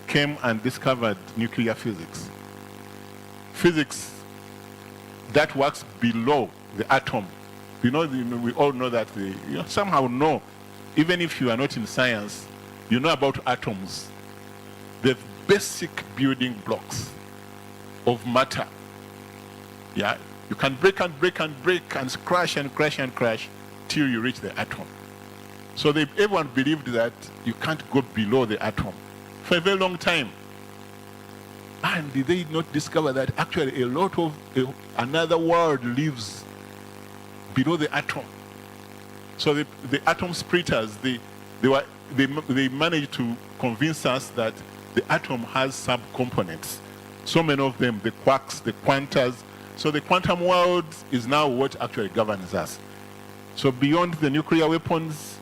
came and discovered nuclear physics. Physics that works below the atom. We all know that somehow know, even if you are not in science, you know about atoms, the basic building blocks of matter. Yeah, you can break and break and break and crash and crash and crash till you reach the atom. So everyone believed that you can't go below the atom for a very long time. And did they not discover that actually a lot of another world lives below the atom? So the atom splitters, they managed to convince us that the atom has subcomponents. So many of them, the quarks, the quantas. So the quantum world is now what actually governs us. So beyond the nuclear weapons,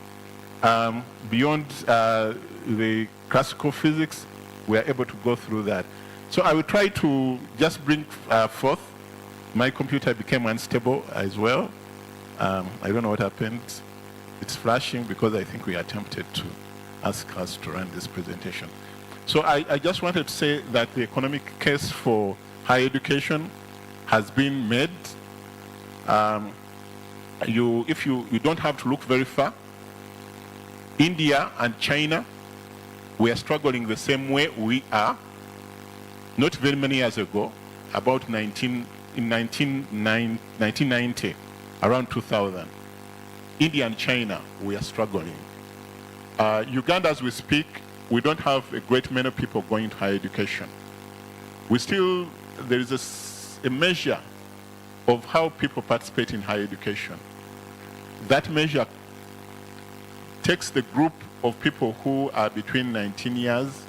beyond the classical physics, we are able to go through that. So I will try to just bring forth. My computer became unstable as well. I don't know what happened. It's flashing because I think we attempted to ask us to run this presentation. So I just wanted to say that the economic case for higher education has been made. If you don't have to look very far. India and China, we are struggling the same way we are. Not very many years ago, about 1990, around 2000, India and China, we are struggling. Uganda, as we speak, we don't have a great many people going to higher education. There is a measure of how people participate in higher education. That measure takes the group of people who are between 19 years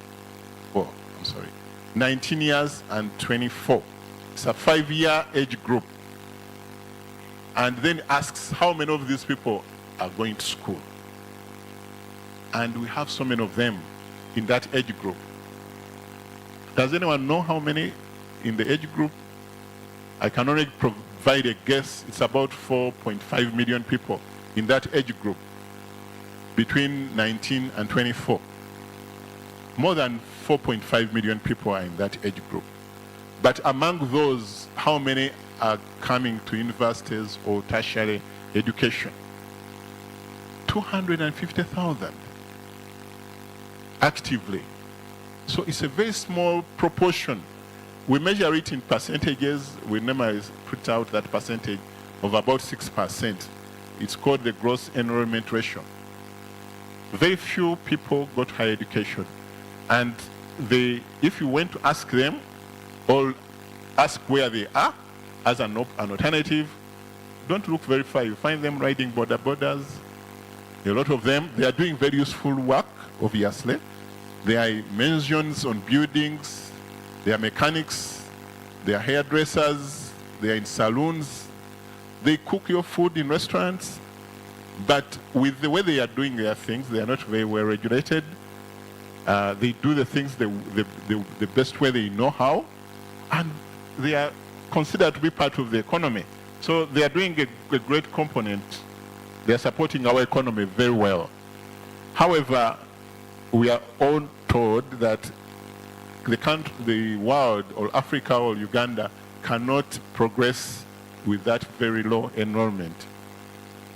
and 24. It's a 5-year age group. And then asks how many of these people are going to school. And we have so many of them in that age group. Does anyone know how many in the age group? I can only provide a guess. It's about 4.5 million people in that age group between 19 and 24. More than 4.5 million people are in that age group. But among those, how many are coming to universities or tertiary education? 250,000 actively. So it's a very small proportion. We measure it in percentages. We never put out that percentage of about 6%. It's called the gross enrollment ratio. Very few people go to higher education. And if you went to ask them, or ask where they are as an alternative, don't look very far. You find them riding border borders. A lot of them, they are doing very useful work, obviously. There are mansions on buildings, there are mechanics, there are hairdressers, they are in saloons. They cook your food in restaurants, but with the way they are doing their things, they are not very well regulated. They do the things the best way they know how, and they are considered to be part of the economy. So they are doing a great component. They are supporting our economy very well. However, we are all told that the country, the world, or Africa or Uganda cannot progress with that very low enrollment.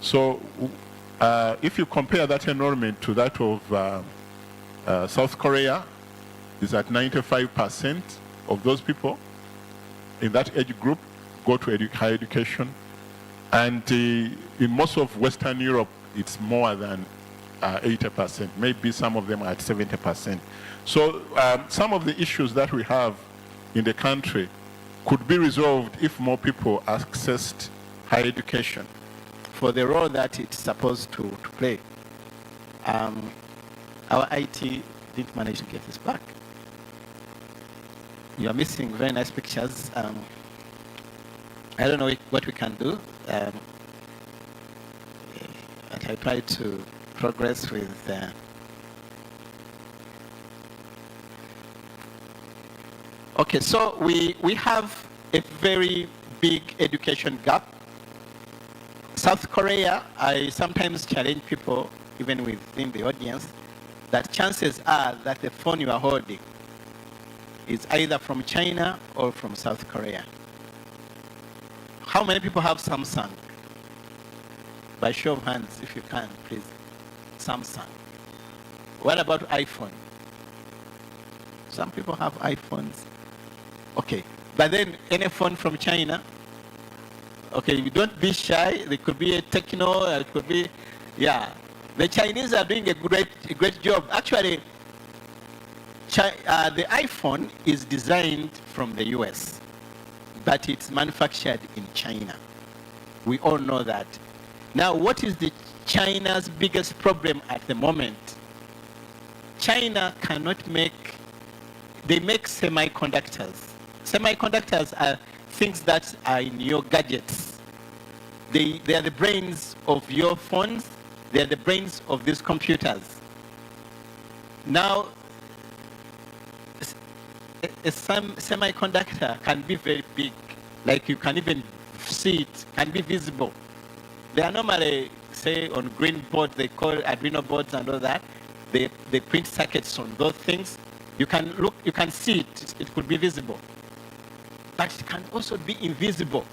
So if you compare that enrollment to that of South Korea, is at 95% of those people in that age group go to higher education. And in most of Western Europe, it's more than 80%. Maybe some of them are at 70%. So some of the issues that we have in the country could be resolved if more people accessed higher education. For the role that it's supposed to play, our IT didn't manage to get this back. You are missing very nice pictures. I don't know what we can do. And I try to progress with okay, so we have a very big education gap. South Korea, I sometimes challenge people, even within the audience, that chances are that the phone you are holding is either from China or from South Korea. How many people have Samsung? By show of hands, if you can, please. Samsung. What about iPhone? Some people have iPhones. Okay, but then any phone from China? Okay, you don't be shy. There could be a Techno, it could be, yeah. The Chinese are doing a great job. Actually, the iPhone is designed from the US, but it's manufactured in China. We all know that. Now, what is China's biggest problem at the moment? China cannot make, they make semiconductors. Semiconductors are things that are in your gadgets. They are the brains of your phones. They are the brains of these computers. Now, a semiconductor can be very big, like you can even see it, can be visible. They are normally, say, on green boards, they call Arduino boards and all that. They print circuits on those things. You can look, you can see it, it could be visible. But it can also be invisible.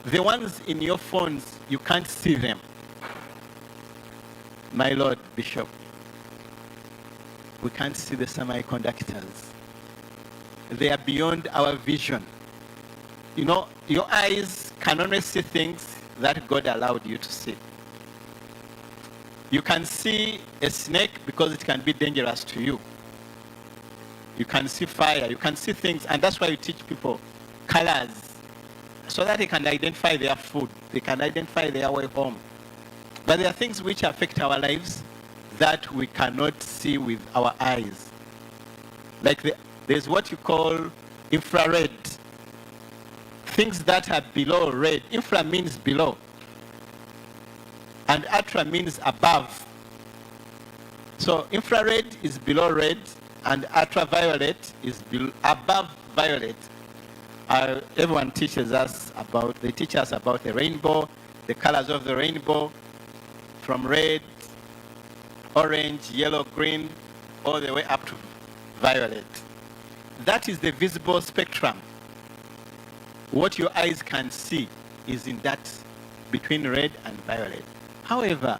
The ones in your phones, you can't see them. My Lord Bishop, we can't see the semiconductors. They are beyond our vision. You know, your eyes can only see things that God allowed you to see. You can see a snake because it can be dangerous to you. You can see fire, you can see things, and that's why you teach people colors, so that they can identify their food, they can identify their way home. But there are things which affect our lives that we cannot see with our eyes. Like there's what you call infrared. Things that are below red. Infra means below. And ultra means above. So infrared is below red, and ultraviolet is above violet. Everyone teaches us about, they teach us about the rainbow, the colors of the rainbow, from red, orange, yellow, green, all the way up to violet. That is the visible spectrum. What your eyes can see is in that between red and violet. However,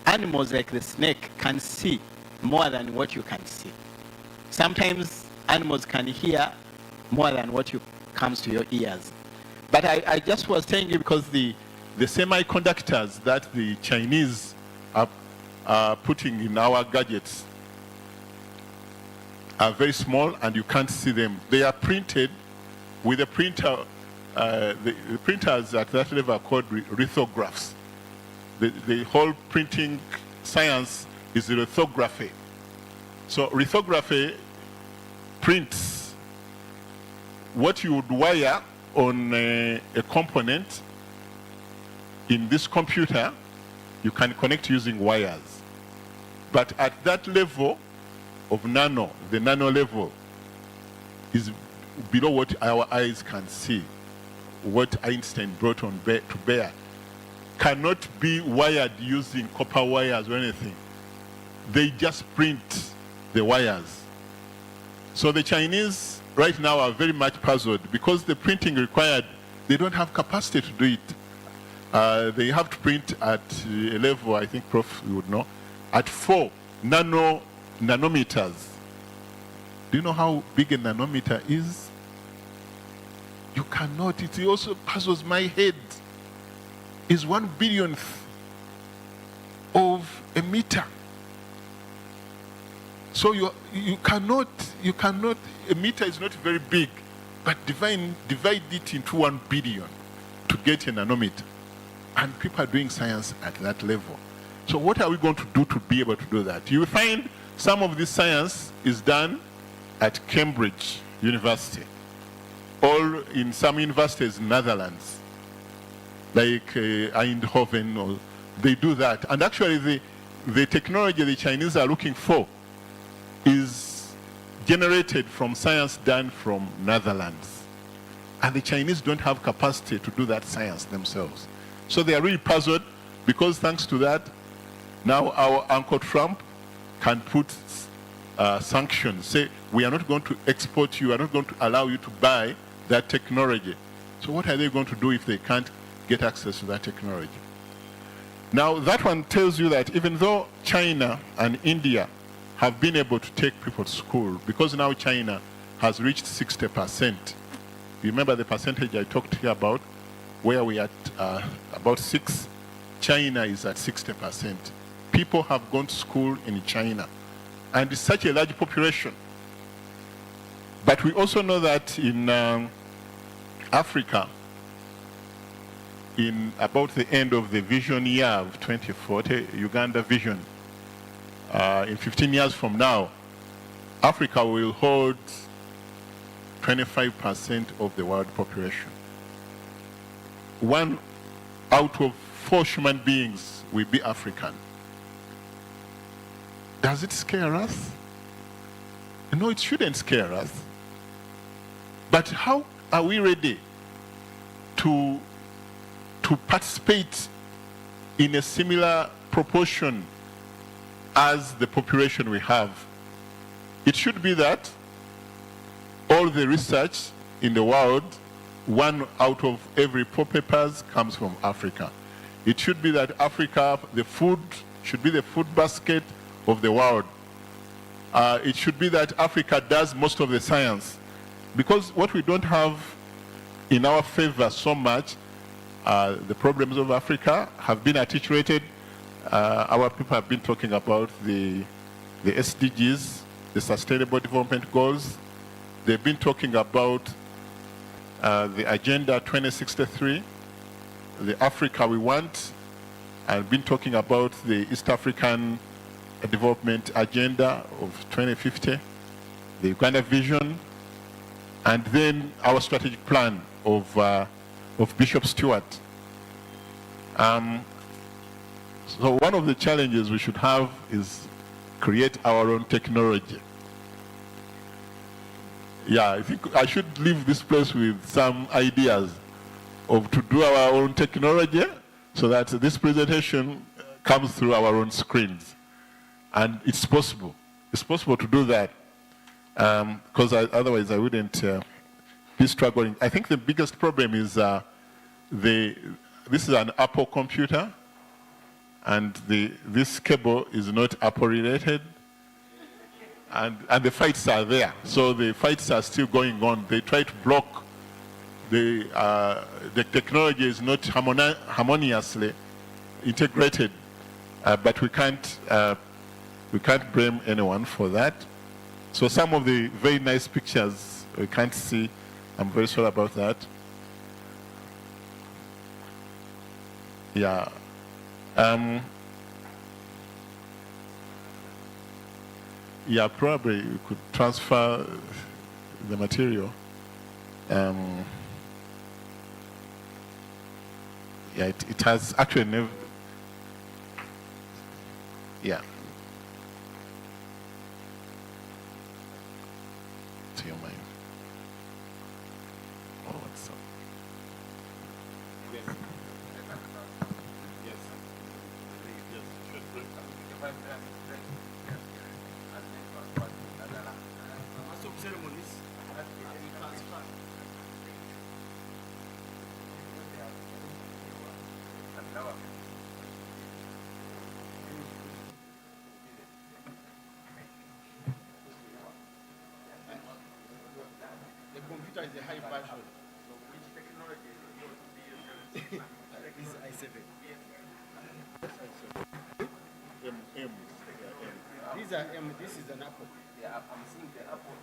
animals like the snake can see more than what you can see. Sometimes animals can hear more than what comes to your ears. But I just was telling you because the semiconductors that the Chinese are putting in our gadgets are very small and you can't see them. They are printed with a printer. The printers at that level are called lithographs. The whole printing science is lithography. So lithography prints what you would wire on a component in this computer, you can connect using wires. But at that level of nano, the nano level is below what our eyes can see, what Einstein brought to bear. Cannot be wired using copper wires or anything. They just print the wires. So the Chinese right now are very much puzzled because the printing required, they don't have capacity to do it. They have to print at a level, I think Prof you would know, at 4 nanometers. Do you know how big a nanometer is? You cannot, it also puzzles my head. Is 1/1000th of a meter. So you cannot, a meter is not very big, but divide it into 1 billion to get a nanometer. And people are doing science at that level. So what are we going to do to be able to do that? You will find some of this science is done at Cambridge University, or in some universities in Netherlands, like Eindhoven, or they do that. And actually the technology the Chinese are looking for is generated from science done from Netherlands. And the Chinese don't have capacity to do that science themselves. So they are really puzzled because thanks to that, now our Uncle Trump can put sanctions, say, we are not going to export you, we are not going to allow you to buy that technology. So what are they going to do if they can't get access to that technology? Now that one tells you that even though China and India have been able to take people to school, because now China has reached 60%. Remember the percentage I talked here about, where we are at about 6, China is at 60%. People have gone to school in China, and it's such a large population. But we also know that in Africa, in about the end of the vision year of 2040, Uganda vision, in 15 years from now, Africa will hold 25% of the world population. 1 out of 4 human beings will be African. Does it scare us? No, it shouldn't scare us. But how are we ready to participate in a similar proportion as the population we have? It should be that all the research in the world, 1 out of every 4 papers comes from Africa. It should be that Africa, the food, should be the food basket of the world. It should be that Africa does most of the science. Because what we don't have in our favor so much, the problems of Africa have been articulated. Our people have been talking about the SDGs, the Sustainable Development Goals. They've been talking about the Agenda 2063, the Africa we want, and been talking about the East African Development Agenda of 2050, the Uganda Vision, and then our strategic plan of Bishop Stewart. So one of the challenges we should have is create our own technology. Yeah, I think I should leave this place with some ideas of to do our own technology so that this presentation comes through our own screens. And it's possible. It's possible to do that because otherwise I wouldn't be struggling. I think the biggest problem is this is an Apple computer, and this cable is not Apple related. And the fights are there. So the fights are still going on. They try to block. The technology is not harmoniously integrated, but we can't blame anyone for that. So some of the very nice pictures we can't see. I'm very sorry about that. Yeah. Yeah, probably you could transfer the material. Yeah, it has actually never. Yeah. To your mind. Oh, what's up? The computer is a high version. This is i7. These are M. This is an Apple. Yeah, I'm seeing the Apple.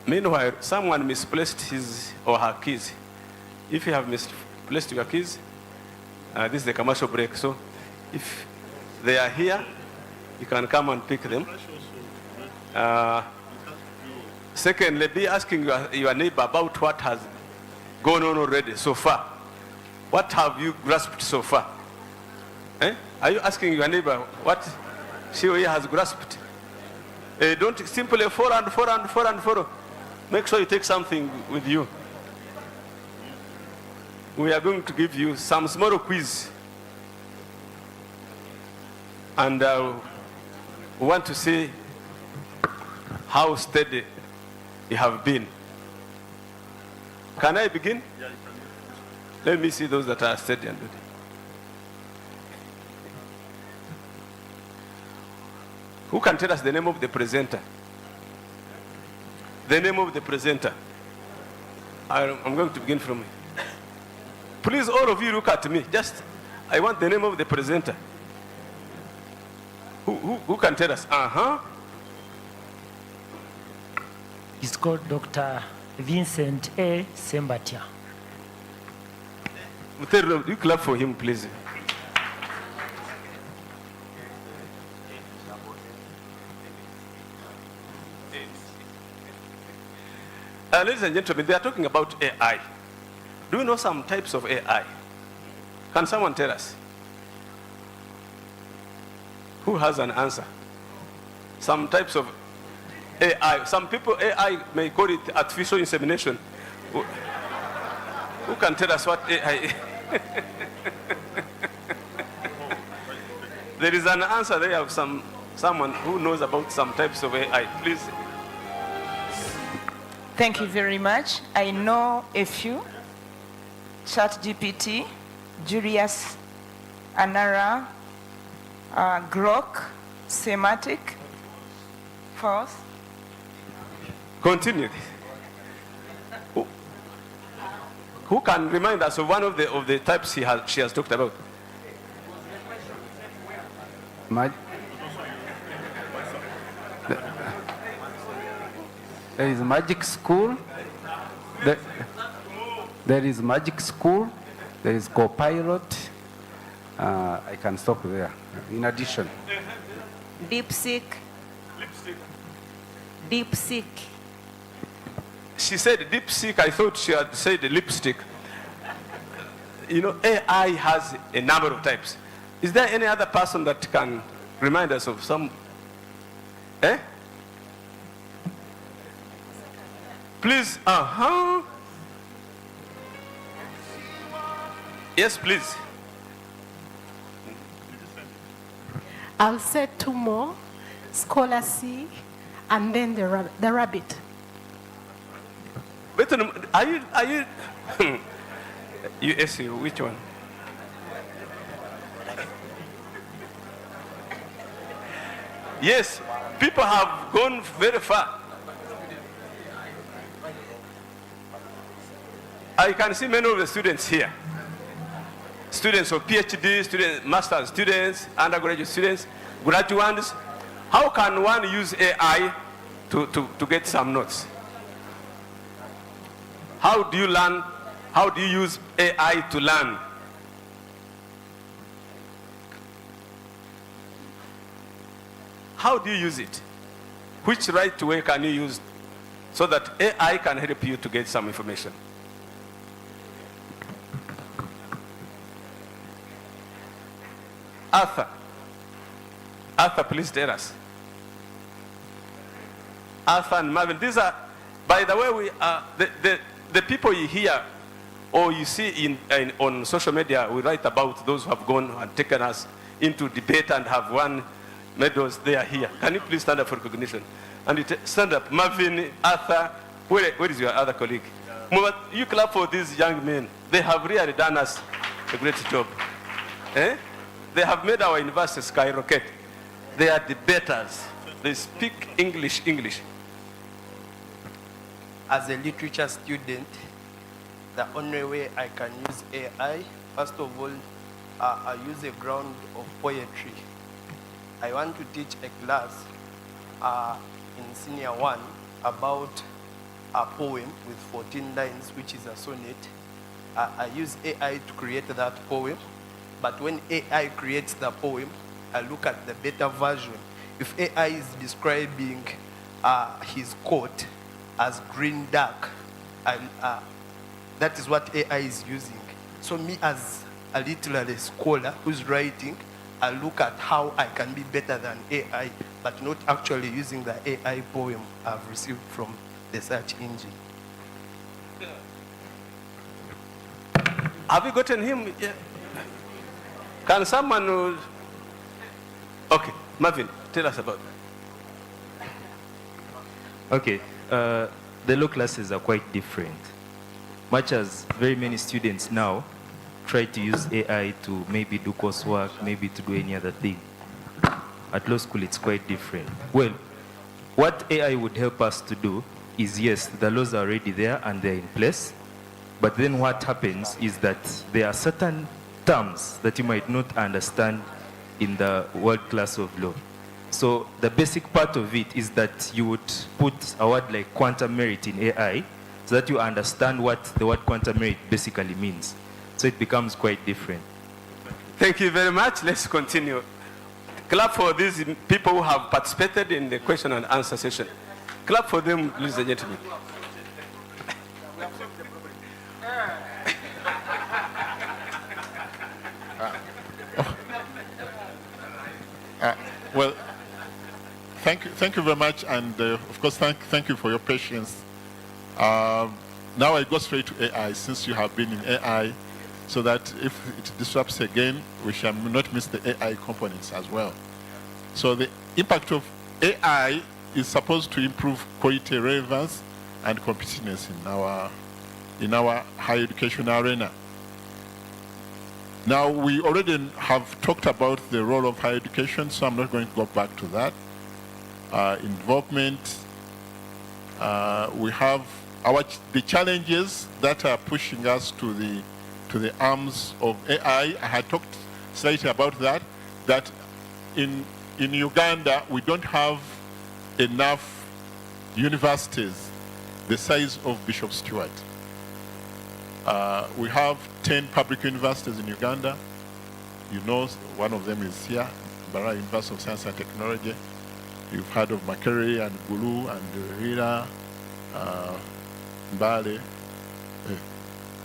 Meanwhile, someone misplaced his or her keys. If you have misplaced your keys, this is the commercial break. So if they are here, you can come and pick them. Secondly, be asking your neighbor about what has gone on already so far. What have you grasped so far? Are you asking your neighbor what she or he has grasped? Don't simply follow. Make sure you take something with you. We are going to give you some small quiz. And we want to see how steady you have been. Can I begin? Yeah, you can. Let me see those that are steady and ready. Who can tell us the name of the presenter? The name of the presenter. I'm going to begin from here. Please, all of you look at me. I want the name of the presenter. Who can tell us? He's called Dr. Vincent A. Sembatia. You clap for him, please. Ladies and gentlemen, they are talking about AI. Do you know some types of AI? Can someone tell us? Who has an answer? Some types of AI. Some people, AI may call it artificial insemination. Who can tell us what AI is? There is an answer there of someone who knows about some types of AI. Please. Thank you very much. I know a few. ChatGPT, Julius, Anara, Grok, Semantic, False. Continue. Who can remind us of one of the types she has talked about? There is magic school. There is magic school. There is Copilot. I can stop there. In addition, DeepSeek. DeepSeek. She said DeepSeek. I thought she had said lipstick. You know, AI has a number of types. Is there any other person that can remind us of some? Eh? Please, Yes, please. I'll say two more, Scholar C, and then the rabbit. Wait, are you, USU, which one? Yes, people have gone very far. I can see many of the students here. Students of PhD, students, master's students, undergraduate students, graduates. How can one use AI to get some notes? How do you learn? How do you use AI to learn? How do you use it? Which right way can you use so that AI can help you to get some information? Arthur, please tell us. Arthur and Marvin, these are, by the way, we are the people you hear or you see on social media. We write about those who have gone and taken us into debate and have won medals. They are here. Can you please stand up for recognition? And stand up, Marvin, Arthur. Where is your other colleague? You clap for these young men. They have really done us a great job. Eh? They have made our university skyrocket. They are debaters. They speak English. As a literature student, the only way I can use AI, first of all, I use a ground of poetry. I want to teach a class in senior 1 about a poem with 14 lines, which is a sonnet. I use AI to create that poem. But when AI creates the poem, I look at the beta version. If AI is describing his coat as green dark, that is what AI is using. So me as a literary scholar who's writing, I look at how I can be better than AI, but not actually using the AI poem I've received from the search engine. Have you gotten him? Yeah. Can someone... Okay, Marvin, tell us about that. Okay, the law classes are quite different. Much as very many students now try to use AI to maybe do coursework, maybe to do any other thing. At law school, it's quite different. Well, what AI would help us to do is, yes, the laws are already there and they're in place. But then what happens is that there are certain terms that you might not understand in the world class of law. So the basic part of it is that you would put a word like quantum merit in AI so that you understand what the word quantum merit basically means. So it becomes quite different. Thank you very much. Let's continue. Clap for these people who have participated in the question and answer session. Clap for them, ladies and gentlemen. Well, thank you very much, and of course, thank you for your patience. Now I go straight to AI, since you have been in AI, so that if it disrupts again, we shall not miss the AI components as well. So the impact of AI is supposed to improve quality, relevance, and competitiveness in our higher education arena. Now, we already have talked about the role of higher education, so I'm not going to go back to that. Involvement, we have the challenges that are pushing us to the arms of AI. I had talked slightly about that in Uganda, we don't have enough universities the size of Bishop Stewart. We have 10 public universities in Uganda. You know, one of them is here, Mbarara University of Science and Technology. You've heard of Makerere and Gulu and Rira, Mbale.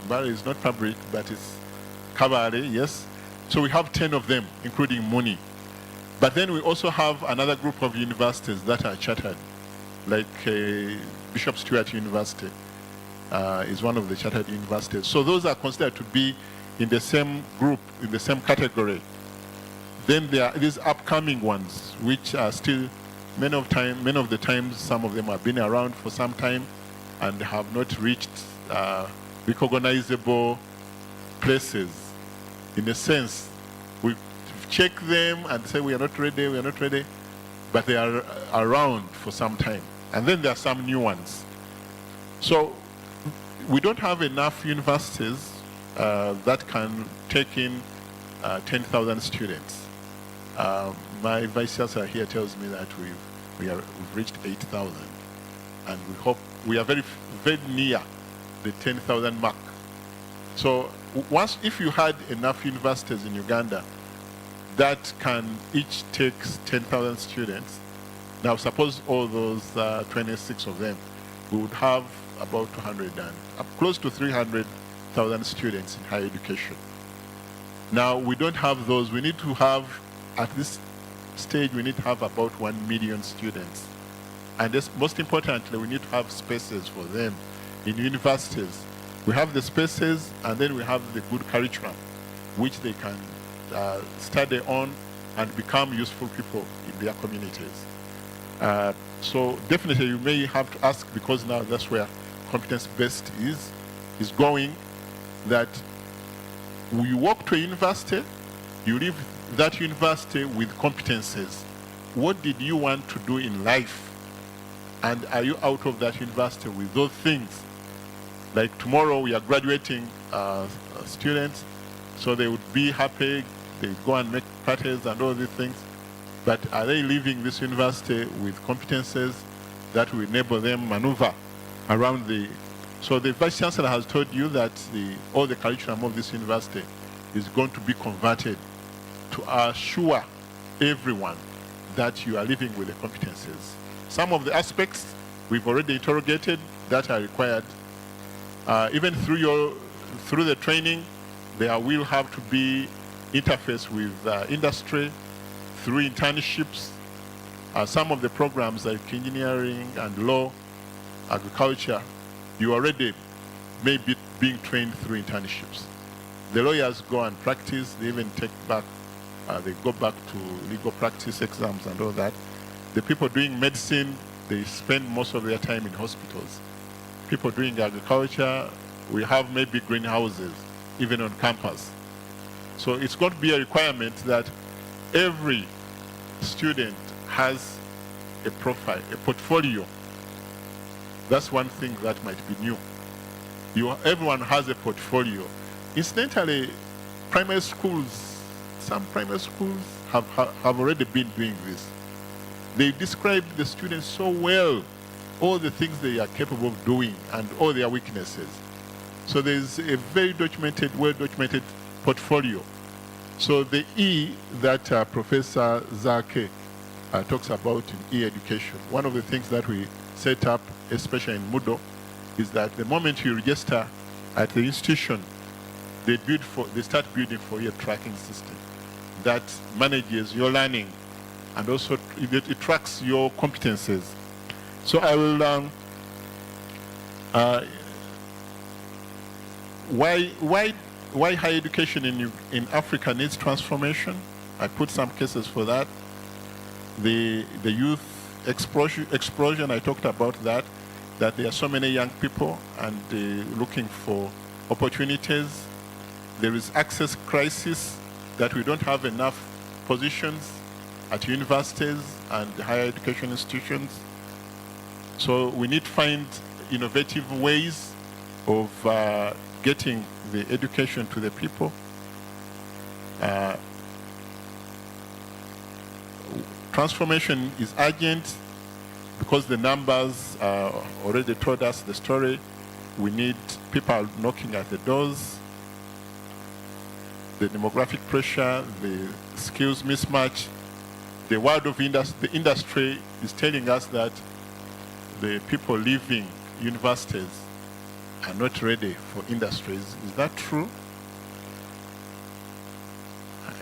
Mbale is not public, but it's Kabale, yes. So we have 10 of them, including Muni. But then we also have another group of universities that are chartered, like Bishop Stewart University is one of the chartered universities. So those are considered to be in the same group, in the same category. Then there are these upcoming ones, which are still, many of the times, some of them have been around for some time and have not reached recognizable places. In a sense, we check them and say we are not ready, but they are around for some time. And then there are some new ones. So we don't have enough universities that can take in 10,000 students. My vice chancellor here tells me that we've reached 8,000, and we hope we are very near the 10,000 mark. So if you had enough universities in Uganda that can each take 10,000 students, now suppose all those 26 of them, we would have about 200 and close to 300,000 students in higher education. Now we don't have those. We need to have, at this stage, we need to have about 1 million students. And this, most importantly, we need to have spaces for them in universities. We have the spaces, and then we have the good curriculum, which they can study on and become useful people in their communities. So definitely you may have to ask, because now that's where competence-based is going, that you walk to a university, you leave that university with competences. What did you want to do in life? And are you out of that university with those things? Like tomorrow we are graduating students, so they would be happy, they go and make parties and all these things. But are they leaving this university with competences that will enable them maneuver around the... So the Vice Chancellor has told you that all the curriculum of this university is going to be converted to assure everyone that you are living with the competences. Some of the aspects we've already interrogated that are required. Even through the training, there will have to be interface with industry, through internships. Some of the programs like engineering and law, agriculture, you already may be being trained through internships. The lawyers go and practice, they even take back, they go back to legal practice exams and all that. The people doing medicine, they spend most of their time in hospitals. People doing agriculture, we have maybe greenhouses, even on campus. So it's going to be a requirement that every student has a profile, a portfolio. That's one thing that might be new. Everyone has a portfolio. Incidentally, primary schools, some primary schools have already been doing this. They describe the students so well, all the things they are capable of doing and all their weaknesses. So there's a very documented, well-documented portfolio. So the E that Professor Zake talks about in e-education, one of the things that we set up, especially in Moodle, is that the moment you register at the institution, they start building for you a tracking system that manages your learning and also it tracks your competences. So I will, why higher education in Africa needs transformation? I put some cases for that. The youth explosion, I talked about that there are so many young people and looking for opportunities. There is access crisis, that we don't have enough positions at universities and higher education institutions. So we need to find innovative ways of getting the education to the people. transformation is urgent because the numbers already told us the story. We need people knocking at the doors. The demographic pressure, the skills mismatch, the world of the industry is telling us that the people leaving universities are not ready for industries. Is that true?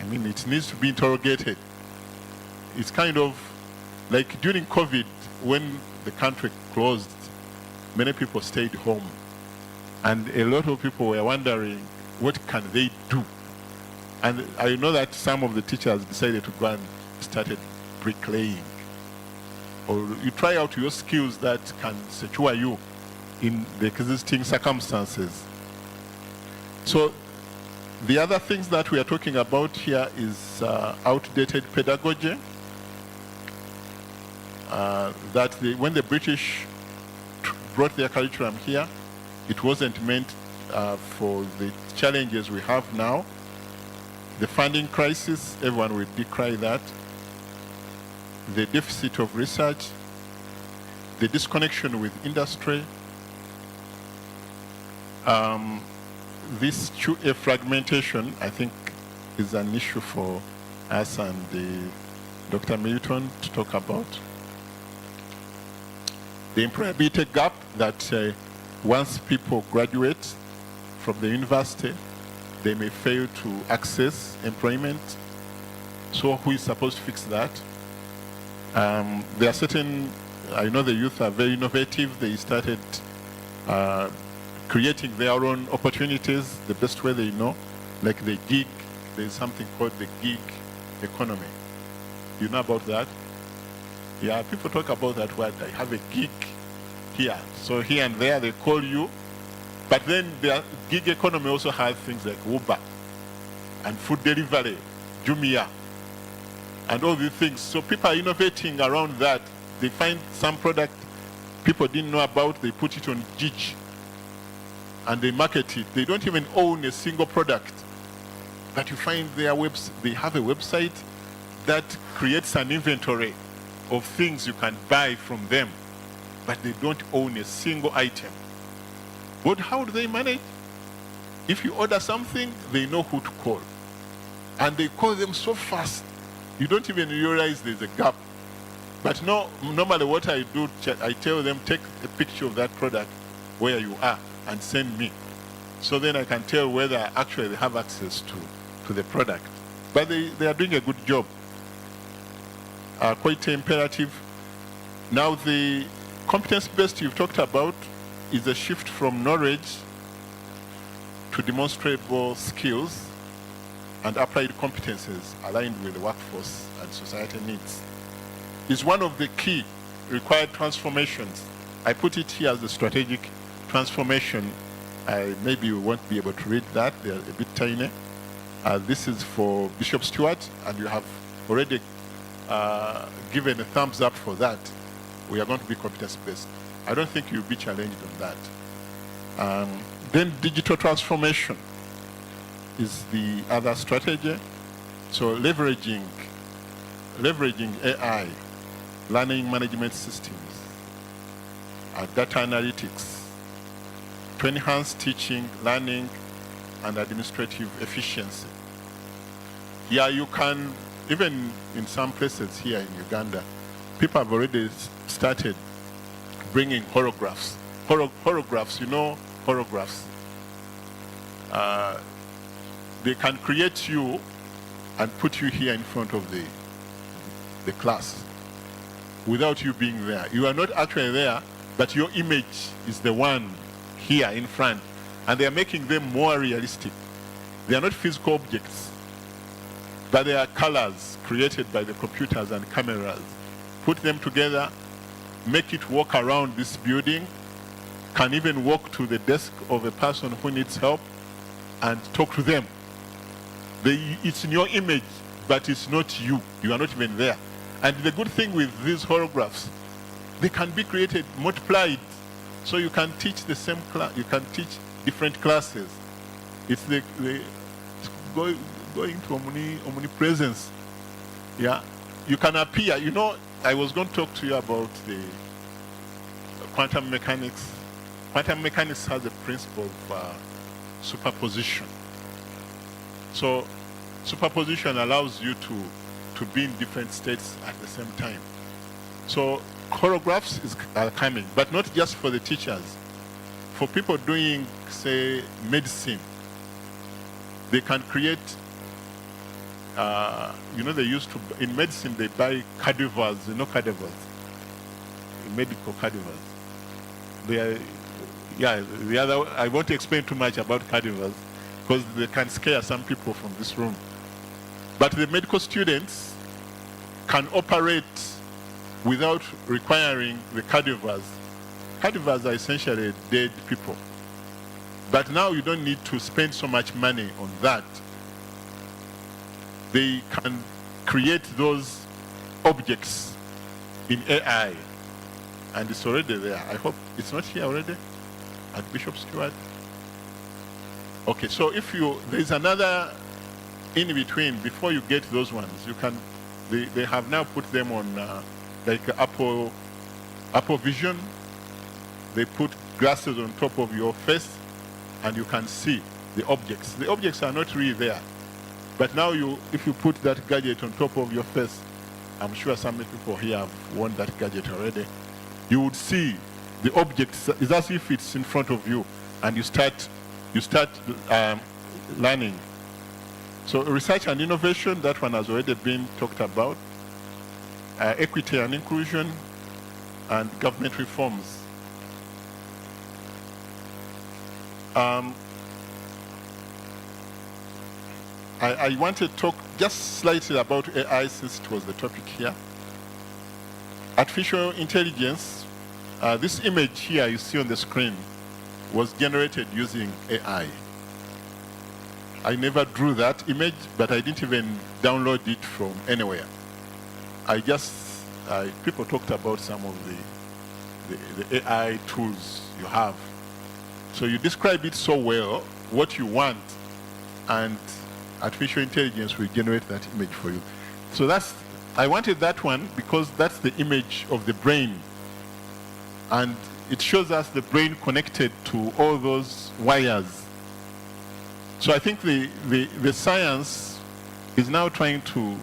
I mean, it needs to be interrogated. It's kind of like during COVID, when the country closed, many people stayed home. And a lot of people were wondering, what can they do? And I know that some of the teachers decided to go and started bricklaying. Or you try out your skills that can secure you in the existing circumstances. So the other things that we are talking about here is outdated pedagogy. When the British brought their curriculum here, it wasn't meant for the challenges we have now. The funding crisis, everyone will decry that. The deficit of research, the disconnection with industry, this QA fragmentation, I think, is an issue for us and Dr. Milton to talk about. The employability gap that once people graduate from the university, they may fail to access employment. So who is supposed to fix that? There are certain, I know the youth are very innovative. They started creating their own opportunities the best way they know, like the gig. There's something called the gig economy. You know about that? Yeah, people talk about that word. I have a gig here. So here and there they call you. But then the gig economy also has things like Uber and food delivery, Jumia, and all these things. So people are innovating around that. They find some product people didn't know about, they put it on Gigi, and they market it. They don't even own a single product. But you find they have a website that creates an inventory of things you can buy from them, but they don't own a single item. But how do they manage? If you order something, they know who to call. And they call them so fast, you don't even realize there's a gap. But no, normally what I do, I tell them, take a picture of that product where you are and send me. So then I can tell whether actually they have access to the product. But they are doing a good job. Quite imperative. Now the competence-based you've talked about is a shift from knowledge to demonstrable skills and applied competences aligned with the workforce and society needs. Is one of the key required transformations. I put it here as a strategic transformation. Maybe you won't be able to read that, they're a bit tiny. This is for Bishop Stewart, and you have already given a thumbs up for that. We are going to be competence-based. I don't think you'll be challenged on that. Then digital transformation is the other strategy. So leveraging AI, learning management systems, data analytics, to enhance teaching, learning, and administrative efficiency. Yeah, you can, even in some places here in Uganda, people have already started bringing holographs. Holographs, you know holographs. They can create you and put you here in front of the class without you being there. You are not actually there, but your image is the one here in front. And they are making them more realistic. They are not physical objects, but they are colors created by the computers and cameras. Put them together, make it walk around this building, can even walk to the desk of a person who needs help and talk to them. It's in your image, but it's not you. You are not even there. And the good thing with these holographs, they can be created, multiplied, so you can teach the same class, you can teach different classes. It's going to omnipresence. Yeah, you can appear. You know, I was going to talk to you about the quantum mechanics. Quantum mechanics has a principle of superposition. So superposition allows you to be in different states at the same time. So choreographs are coming, but not just for the teachers. For people doing, say, medicine, they can create, you know, they used to, in medicine, they buy cadavers, you know, cadavers, medical cadavers. They are, yeah, the other, I won't explain too much about cadavers because they can scare some people from this room. But the medical students can operate without requiring the cadavers. Cadavers are essentially dead people. But now you don't need to spend so much money on that. They can create those objects in AI, and it's already there. I hope it's not here already at Bishop Stewart. Okay, so if you, there's another in between before you get those ones. You can, they have now put them on like Apple Vision. They put glasses on top of your face, and you can see the objects. The objects are not really there. But now if you put that gadget on top of your face, I'm sure some people here have worn that gadget already, you would see the objects. It's as if it's in front of you, and you start learning. So research and innovation, that one has already been talked about. Equity and inclusion, and government reforms. I want to talk just slightly about AI since it was the topic here. Artificial intelligence, this image here you see on the screen was generated using AI. I never drew that image, but I didn't even download it from anywhere. I just, people talked about some of the AI tools you have. So you describe it so well, what you want, and artificial intelligence will generate that image for you. So that's, I wanted that one because that's the image of the brain. And it shows us the brain connected to all those wires. So I think the science is now trying to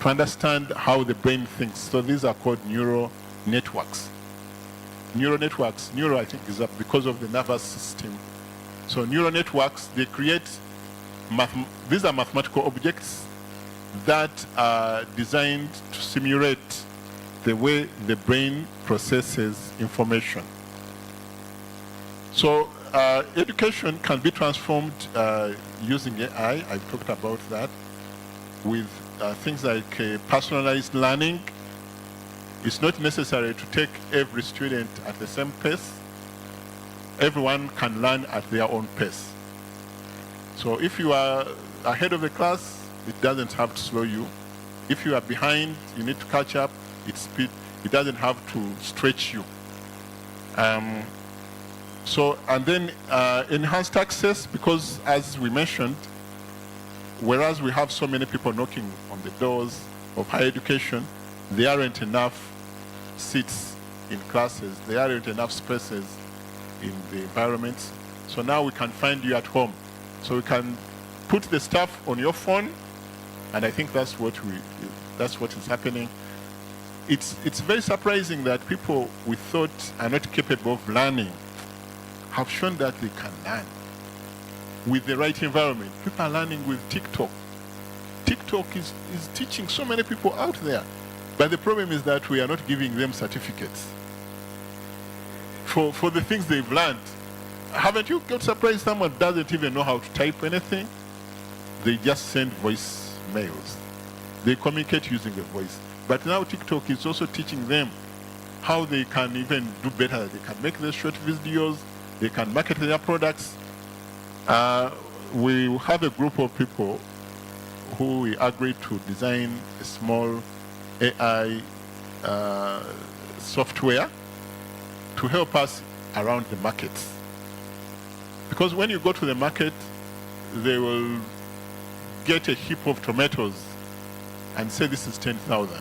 understand how the brain thinks. So these are called neural networks. Neural networks, neuro I think is up because of the nervous system. So neural networks, they create, these are mathematical objects that are designed to simulate the way the brain processes information. So education can be transformed using AI. I've talked about that with things like personalized learning. It's not necessary to take every student at the same pace. Everyone can learn at their own pace. So if you are ahead of the class, it doesn't have to slow you. If you are behind, you need to catch up. It doesn't have to stretch you. So, and then enhanced access, because as we mentioned, whereas we have so many people knocking on the doors of higher education, there aren't enough seats in classes, there aren't enough spaces in the environments. So now we can find you at home. So we can put the stuff on your phone, and I think that's what is happening. It's very surprising that people we thought are not capable of learning have shown that they can learn with the right environment. People are learning with TikTok. TikTok is teaching so many people out there. But the problem is that we are not giving them certificates for the things they've learned. Haven't you got surprised someone doesn't even know how to type anything? They just send voice mails. They communicate using a voice. But now TikTok is also teaching them how they can even do better. They can make their short videos. They can market their products. We have a group of people who we agreed to design a small AI software to help us around the markets. Because when you go to the market, they will get a heap of tomatoes and say this is 10,000.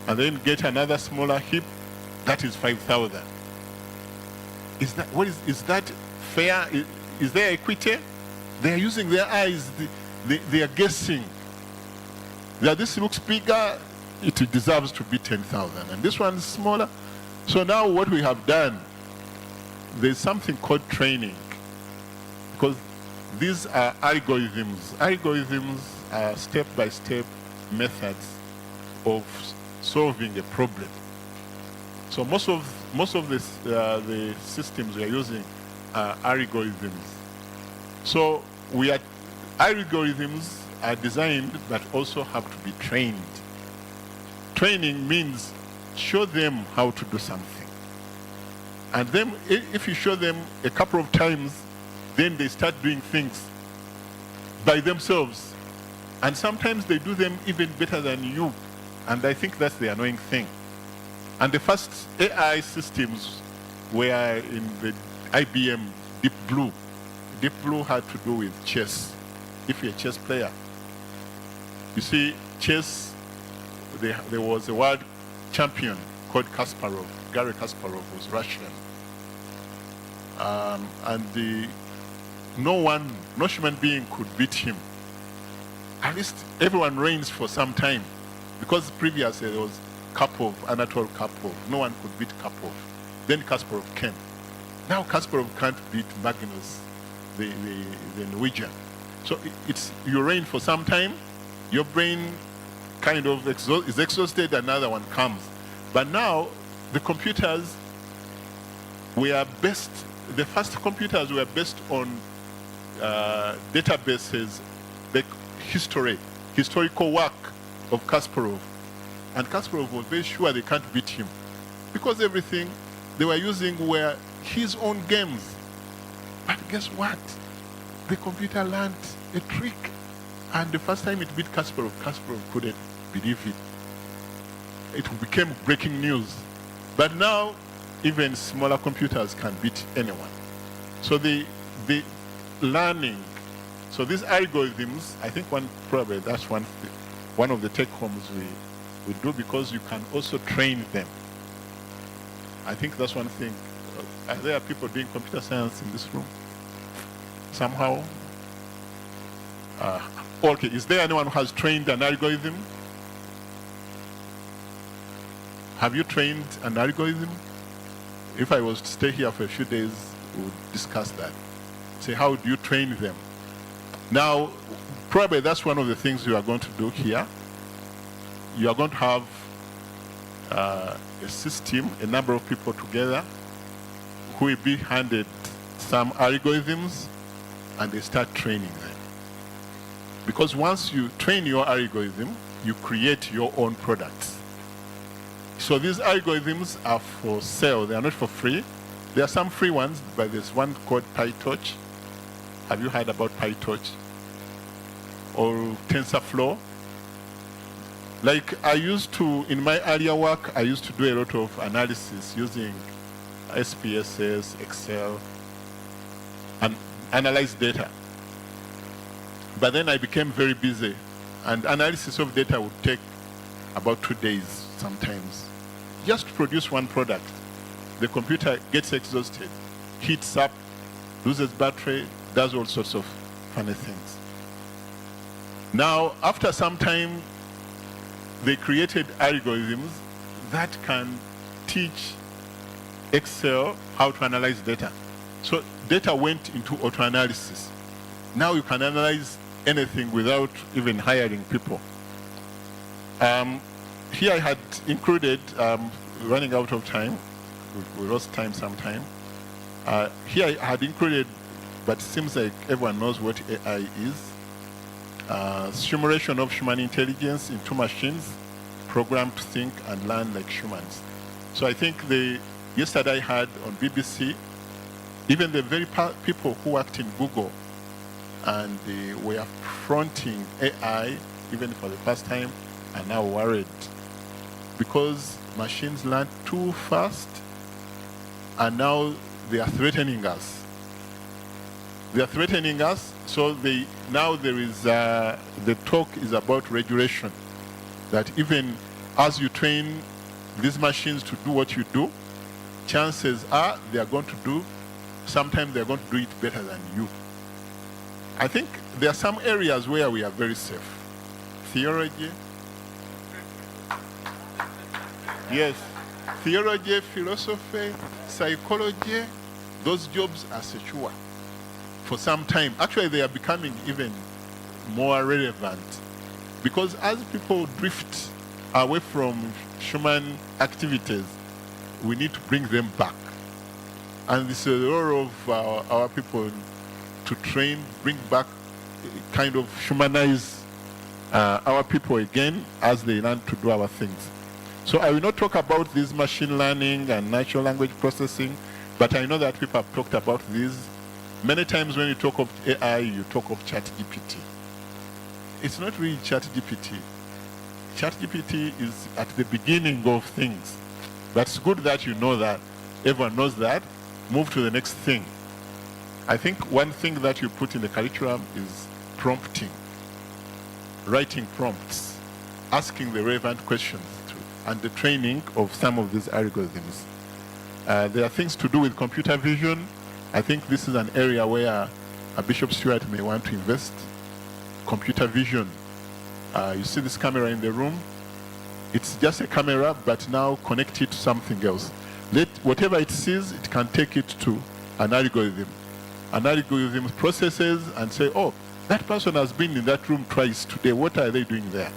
and then get another smaller heap, that is 5,000. Is that fair? Is there equity? They are using their eyes, they are guessing that this looks bigger, it deserves to be 10,000, and this one is smaller. So now what we have done, there's something called training, because these are algorithms. Algorithms are step-by-step methods of solving a problem. So most of the systems we are using are algorithms. So algorithms are designed but also have to be trained. Training means show them how to do something. And then if you show them a couple of times, then they start doing things by themselves. And sometimes they do them even better than you. And I think that's the annoying thing. And the first AI systems were in the IBM Deep Blue. Deep Blue had to do with chess. If you're a chess player, you see, chess, there was a world champion called Kasparov. Garry Kasparov was Russian. And no human being could beat him. At least everyone reigns for some time, because previously there was Karpov, Anatol Karpov. No one could beat Karpov. Then Kasparov came. Now Kasparov can't beat Magnus, the Norwegian. So you reign for some time, your brain kind of is exhausted, another one comes. But now the computers the first computers were based on databases, like historical work of Kasparov. And Kasparov was very sure they can't beat him, because everything they were using were his own games. But guess what? The computer learned a trick, and the first time it beat Kasparov, Kasparov couldn't believe it. It became breaking news. But now, even smaller computers can beat anyone. So the learning, so these algorithms, I think that's one of the take homes we do, because you can also train them. I think that's one thing. Are there people doing computer science in this room? Somehow? Okay, is there anyone who has trained an algorithm? Have you trained an algorithm? If I was to stay here for a few days, we would discuss that. Say, how do you train them? Now, probably that's one of the things you are going to do here. You are going to have a system, a number of people together, who will be handed some algorithms, and they start training them. Because once you train your algorithm, you create your own products. So these algorithms are for sale. They are not for free. There are some free ones, but there's one called PyTorch. Have you heard about PyTorch? Or TensorFlow? Like in my earlier work, I used to do a lot of analysis using SPSS, Excel, and analyze data. But then I became very busy, and analysis of data would take about 2 days sometimes. Just to produce one product, the computer gets exhausted, heats up, loses battery, does all sorts of funny things. Now, after some time, they created algorithms that can teach Excel how to analyze data. So data went into auto-analysis. Now you can analyze anything without even hiring people. Here I had included, running out of time, we lost time sometime. Here I had included, but it seems like everyone knows what AI is. Simulation of human intelligence into machines, programmed to think and learn like humans. So I think yesterday I had on BBC, even the very people who worked in Google and they were fronting AI, even for the first time, are now worried because machines learn too fast, and now they are threatening us. They are threatening us, so now there is, the talk is about regulation, that even as you train these machines to do what you do, chances are they are going to do, sometimes they are going to do it better than you. I think there are some areas where we are very safe. Theology. Yes. Theology, philosophy, psychology, those jobs are secure for some time. Actually, they are becoming even more relevant because as people drift away from human activities, we need to bring them back. And this is the role of our people to train, bring back, kind of humanize our people again as they learn to do our things. So I will not talk about this machine learning and natural language processing, but I know that people have talked about these. Many times when you talk of AI, you talk of ChatGPT. It's not really ChatGPT. ChatGPT is at the beginning of things. But it's good that you know that. Everyone knows that. Move to the next thing. I think one thing that you put in the curriculum is prompting. Writing prompts. Asking the relevant questions. And the training of some of these algorithms. There are things to do with computer vision. I think this is an area where Bishop Stewart may want to invest. Computer vision. You see this camera in the room? It's just a camera, but now connected to something else. Whatever it sees, it can take it to an algorithm. An algorithm processes and say, oh, that person has been in that room twice today. What are they doing there?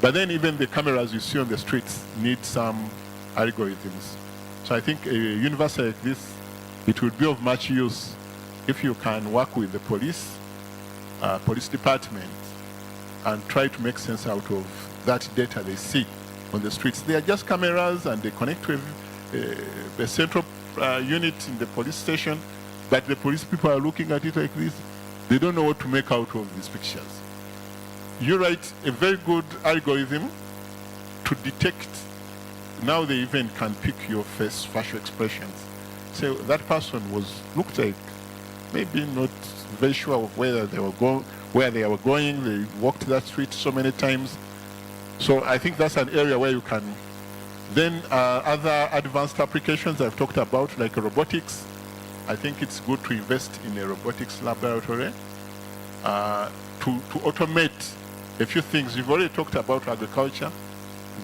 But then even the cameras you see on the streets need some algorithms. So I think a university like this, it would be of much use if you can work with the police department, and try to make sense out of that data they see on the streets. They are just cameras and they connect to a central unit in the police station, but the police people are looking at it like this. They don't know what to make out of these pictures. You write a very good algorithm to detect, now they even can pick your facial expressions. So that person looked like maybe not very sure of where they were going. They walked that street so many times. So I think that's an area where you can. Then other advanced applications I've talked about, like robotics. I think it's good to invest in a robotics laboratory to automate a few things. We've already talked about agriculture,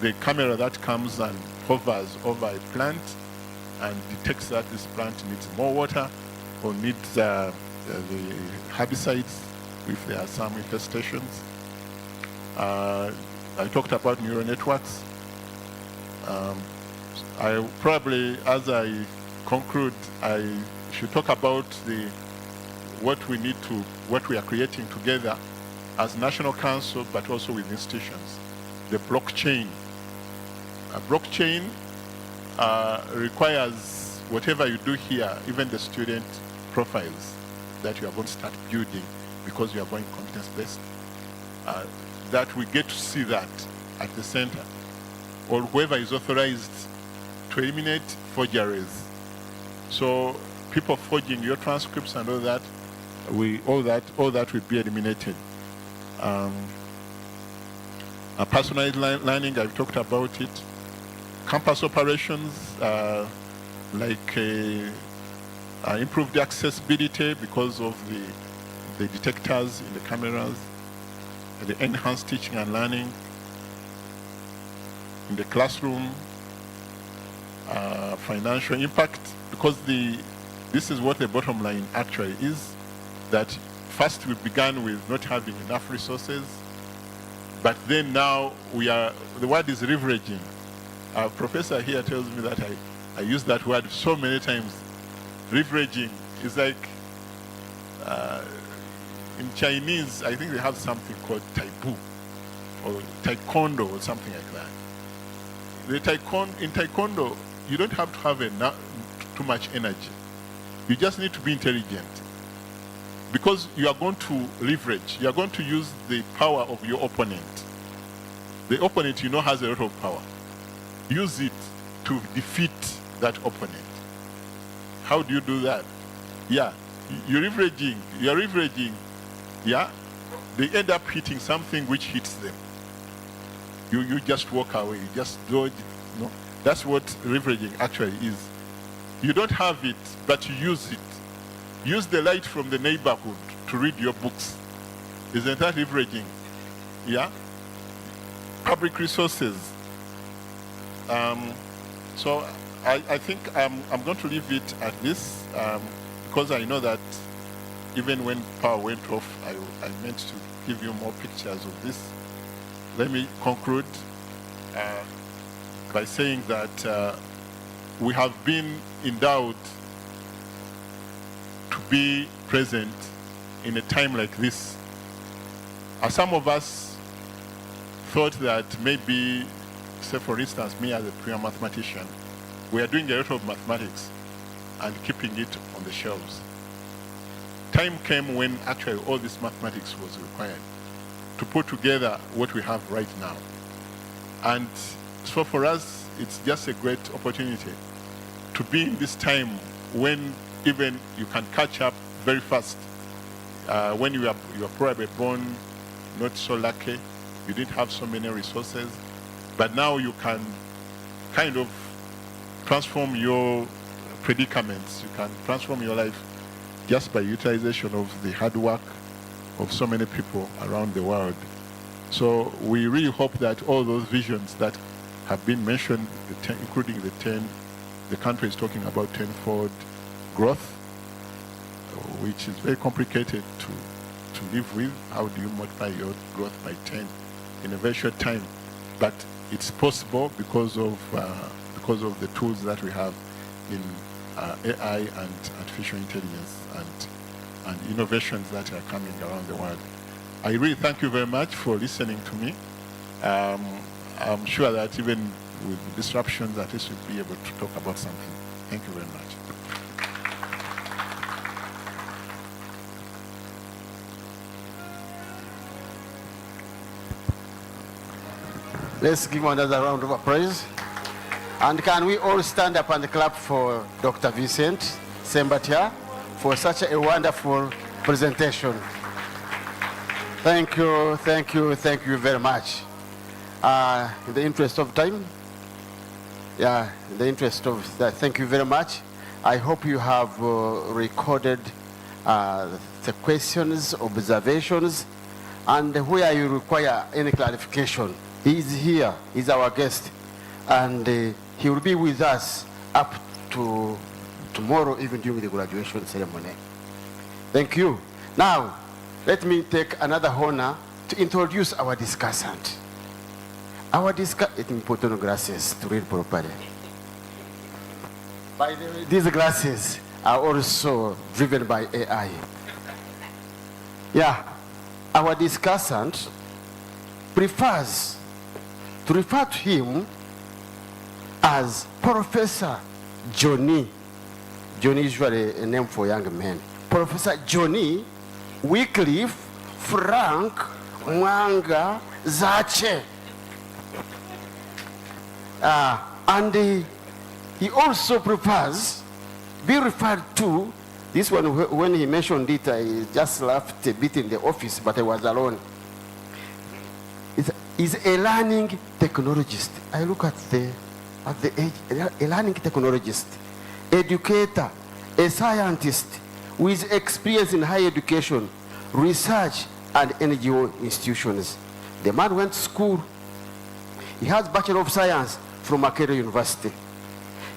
the camera that comes and hovers over a plant and detects that this plant needs more water or needs the herbicides if there are some infestations. I talked about neural networks. I probably, as I conclude, I should talk about what we are creating together as National Council, but also with institutions. The blockchain. A blockchain requires whatever you do here, even the student profiles that you are going to start building because you are going competence-based, that we get to see that at the center, or whoever is authorized to eliminate forgeries. So people forging your transcripts and all that will be eliminated. Personalized learning, I've talked about it. Campus operations, like improved accessibility because of the detectors in the cameras, the enhanced teaching and learning in the classroom, financial impact, because this is what the bottom line actually is, that first we began with not having enough resources, but then now the word is leveraging. Our professor here tells me that I use that word so many times. Leveraging is like, in Chinese, I think they have something called taibu, or taekwondo, or something like that. In taekwondo, you don't have to have too much energy. You just need to be intelligent. Because you are going to leverage, you are going to use the power of your opponent. The opponent, has a lot of power. Use it to defeat that opponent. How do you do that? Yeah, you're leveraging, yeah, they end up hitting something which hits them. you just walk away, you just dodge. No, that's what leveraging actually is. You don't have it, but you use it. Use the light from the neighborhood to read your books. Isn't that leveraging? Yeah? Public resources. So I think I'm going to leave it at this because I know that even when power went off, I meant to give you more pictures of this. Let me conclude by saying that we have been endowed to be present in a time like this. Some of us thought that maybe, say for instance, me as a pure mathematician, we are doing a lot of mathematics and keeping it on the shelves. Time came when actually all this mathematics was required to put together what we have right now. And so for us, it's just a great opportunity to be in this time when even you can catch up very fast. When you are probably born not so lucky, you didn't have so many resources, but now you can kind of transform your predicaments. You can transform your life just by utilization of the hard work of so many people around the world. So we really hope that all those visions that have been mentioned, including the country is talking about tenfold growth, which is very complicated to live with. How do you multiply your growth by 10 in a very short time? But it's possible because of the tools that we have in AI and artificial intelligence and innovations that are coming around the world. I really thank you very much for listening to me. I'm sure that even with disruptions, at least we'll be able to talk about something. Thank you very much. Let's give another round of applause. And can we all stand up and clap for Dr. Vincent Sembatia for such a wonderful presentation. Thank you very much. In the interest of time, thank you very much. I hope you have recorded the questions, observations, and where you require any clarification. He is here, he's our guest, and he will be with us up to tomorrow, even during the graduation ceremony. Thank you. Now, let me take another honor to introduce our discussant. Let me put on glasses to read properly. By the way, these glasses are also driven by AI. Yeah, our discussant prefers to refer to him as Professor Johnny. Johnny is usually a name for young men. Professor Johnny Wycliffe Frank Mwanga Zache. And he also prefers be referred to, this one when he mentioned it, I just laughed a bit in the office, but I was alone. Is a learning technologist. I look at the age, a learning technologist, educator, a scientist with experience in higher education, research, and NGO institutions. The man went to school. He has Bachelor of Science from Makerere University.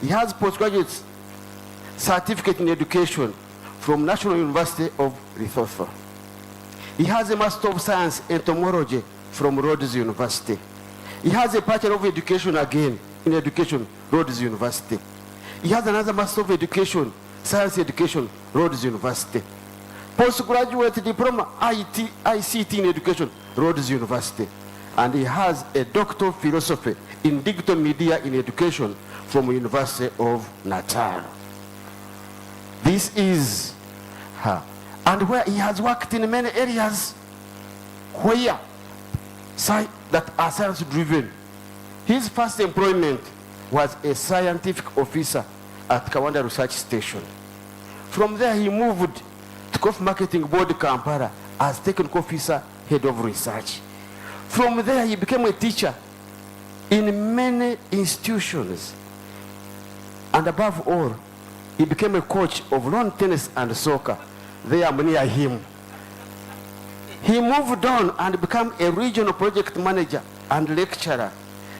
He has postgraduate certificate in education from National University of Lesotho. He has a Master of Science in Entomology from Rhodes University. He has a Bachelor of Education again in Education, Rhodes University. He has another Master of Education, Science Education, Rhodes University. Postgraduate Diploma, ICT in Education, Rhodes University. And he has a Doctor of Philosophy in Digital Media in Education from University of Natal. This is her. And where he has worked in many areas where that are science-driven. His first employment was a scientific officer at Kawanda Research Station. From there, he moved to Coffee Marketing Board, Kampala, as technical officer, head of research. From there, he became a teacher in many institutions. And above all, he became a coach of lawn tennis and soccer. They are near him. He moved on and became a regional project manager and lecturer,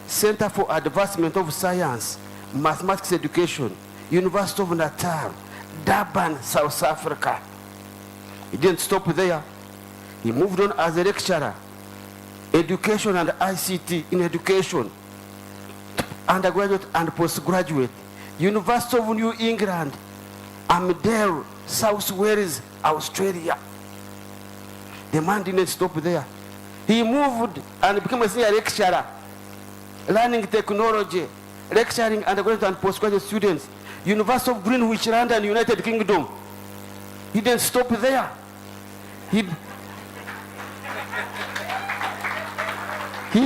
Center for Advancement of Science, Mathematics Education, University of Natal, Durban, South Africa. He didn't stop there. He moved on as a lecturer, education and ICT in education, undergraduate and postgraduate, University of New England, Armidale, South Wales, Australia. The man didn't stop there. He moved and became a senior lecturer, learning technology, lecturing undergraduate and postgraduate students, University of Greenwich, London, United Kingdom. He didn't stop there. He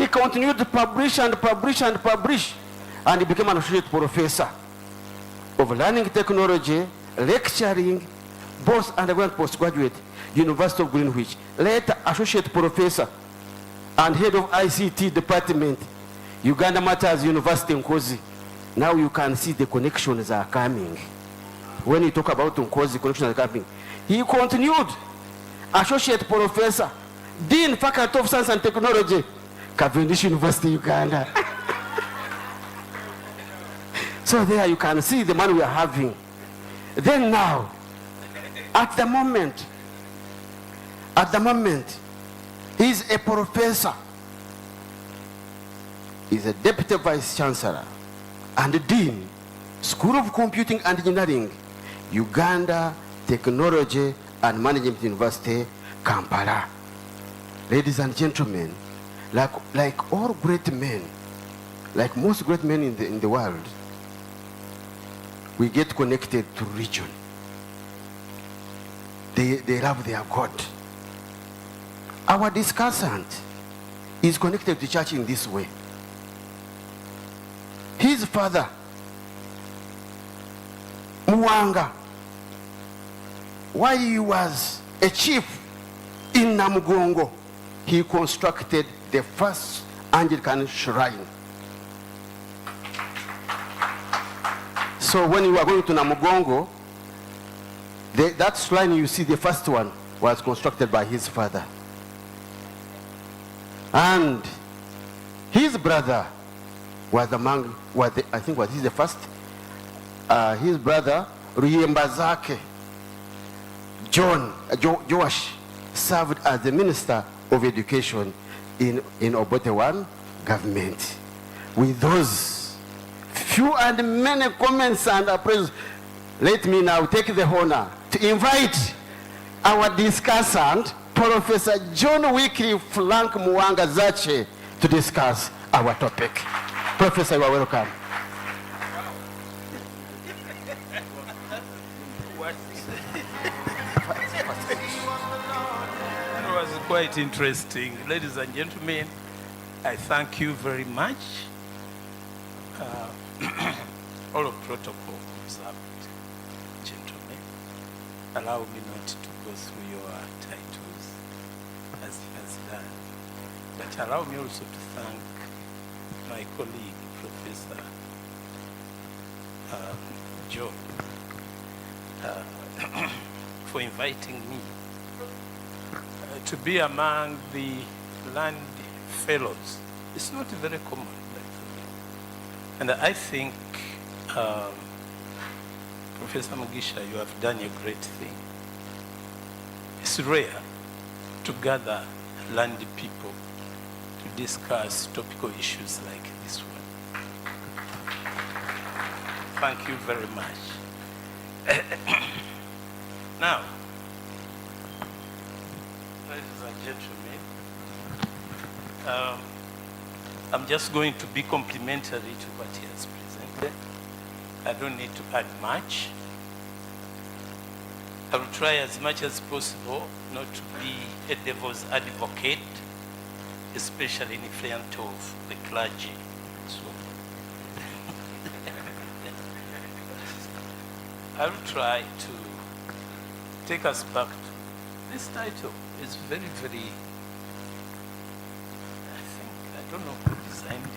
continued to publish and publish and publish, and he became an associate professor of learning technology, lecturing, both undergraduate and postgraduate, University of Greenwich, later associate professor and head of ICT department, Uganda Matters University Nkozi. Now you can see the connections are coming. When you talk about Nkozi, connections are coming. He continued, associate professor, dean faculty of science and technology, Cavendish University, Uganda. So there you can see the man we are having. Then now, at the moment, he's a professor. He's a deputy vice chancellor and dean, School of Computing and Engineering, Uganda Technology and Management University, Kampala. Ladies and gentlemen, like all great men, like most great men in the world, we get connected to religion. They love their God. Our discussant is connected to church in this way. His father, Muwanga, while he was a chief in Namugongo, he constructed the first Anglican shrine. So when you are going to Namugongo, that shrine you see, the first one, was constructed by his father. And his brother was he's the first. His brother, Ruyembazake, Joash, served as the Minister of Education in Obote I government. With those few and many comments and appraisals, let me now take the honor to invite our discussant, Professor John Wycliffe Frank Muwanga Zache, to discuss our topic. Professor, you are welcome. It was quite interesting. Ladies and gentlemen, I thank you very much. All of protocol observed. Gentlemen, allow me not to go through your titles as he has done, but allow me also to thank my colleague, Professor Joe, for inviting me to be among the land fellows. It's not very common. And I think, Professor Mugisha, you have done a great thing. It's rare to gather land people to discuss topical issues like this one. Thank you very much. Now, ladies and gentlemen, I'm just going to be complimentary to what he has presented. I don't need to add much. I will try as much as possible not to be a devil's advocate, especially in front of the clergy. So, I will try to take us back to this title. It's very, very, I don't know who designed it.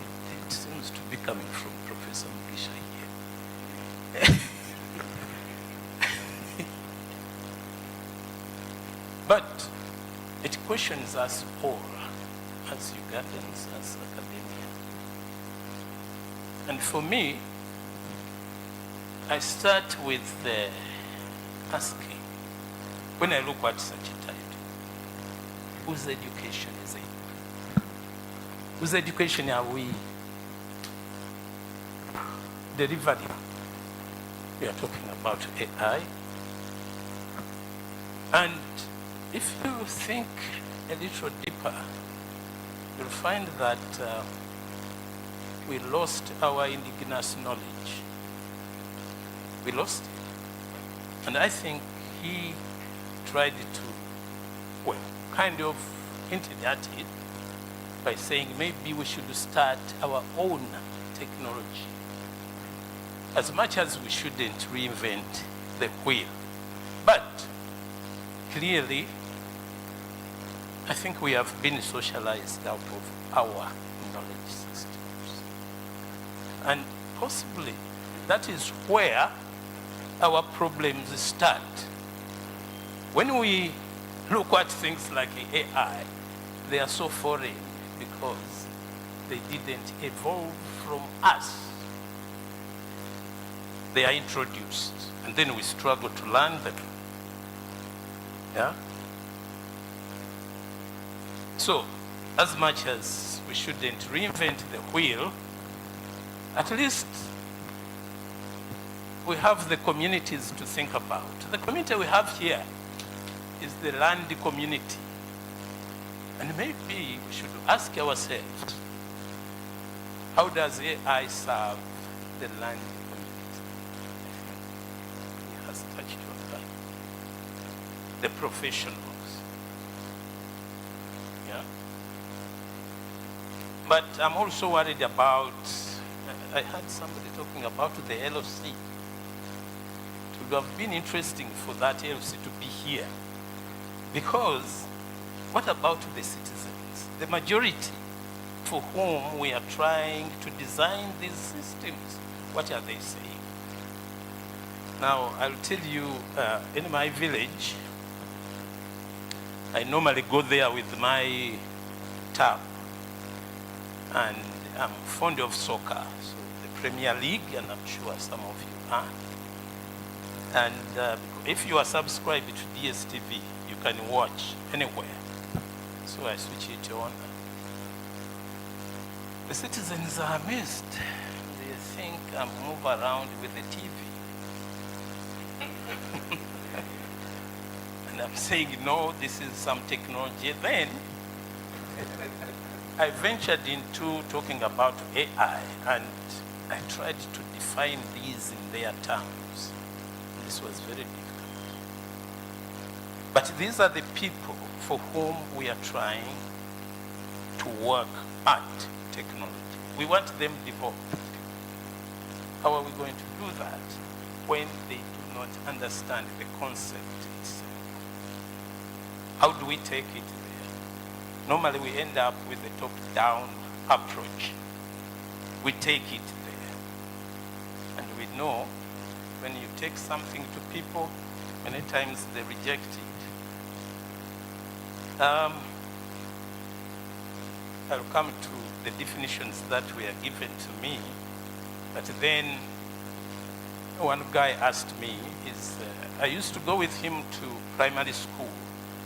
It seems to be coming from Professor Mugisha here. But it questions us all, as Ugandans, as academians. And for me, I start with asking, when I look at such a title, whose education is it? Whose education are we delivering? We are talking about AI. And if you think a little deeper, you'll find that we lost our indigenous knowledge. We lost it. And I think he tried to, well, kind of hinted at it by saying maybe we should start our own technology. As much as we shouldn't reinvent the wheel. But clearly, I think we have been socialized out of our knowledge systems. And possibly that is where our problems start. When we look at things like AI, they are so foreign because they didn't evolve from us. They are introduced, and then we struggle to learn them. Yeah? So, as much as we shouldn't reinvent the wheel, at least we have the communities to think about. The community we have here is the land community. And maybe we should ask ourselves, how does AI serve the land community? He has touched on that. The professionals. Yeah. But I'm also worried about, I heard somebody talking about the LOC. It would have been interesting for that LOC to be here. Because what about the citizens? The majority for whom we are trying to design these systems, what are they saying? Now, I'll tell you, in my village, I normally go there with my tab, and I'm fond of soccer, so the Premier League, and I'm sure some of you are. And if you are subscribed to DSTV, you can watch anywhere. So I switch it on. The citizens are amazed. They think I move around with the TV. And I'm saying, no, this is some technology. Then I ventured into talking about AI, and I tried to define these in their terms. This was very difficult. But these are the people for whom we are trying to work at technology. We want them developed. How are we going to do that when they do not understand the concept itself? How do we take it there? Normally we end up with a top-down approach. We take it there. And we know when you take something to people, many times they reject it. I'll come to the definitions that were given to me, but then one guy asked me, I used to go with him to primary school.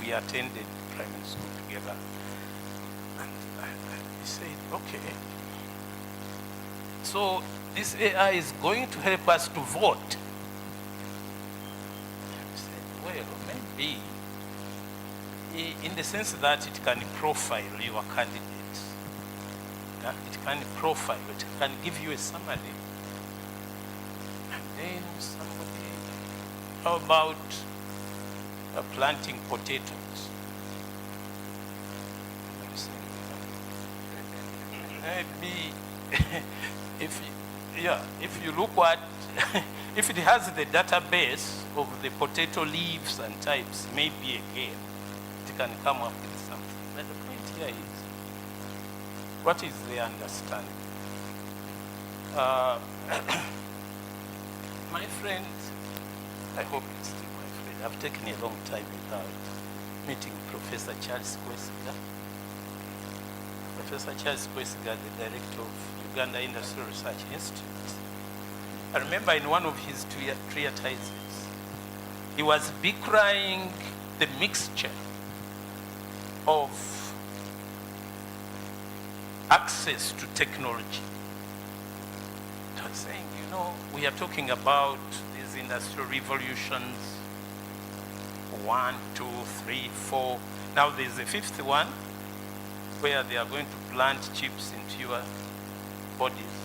We attended primary school together. And he said, okay, so this AI is going to help us to vote. I said, well, maybe in the sense that it can profile your candidate. Yeah? It can profile, it can give you a summary. And then somebody, how about planting potatoes? Maybe if you look at, if it has the database of the potato leaves and types, maybe again, it can come up with something. But the point here is, what is the understanding? My friend, I hope it's still my friend. I've taken a long time without meeting Professor Charles Kwesiga. Professor Charles Kwesiga, the director of Uganda Industrial Research Institute. I remember in one of his treatises, he was decrying the mixture of access to technology. He was saying, you know, we are talking about these industrial revolutions, 1, 2, 3, 4. Now there's a fifth one where they are going to plant chips into your bodies.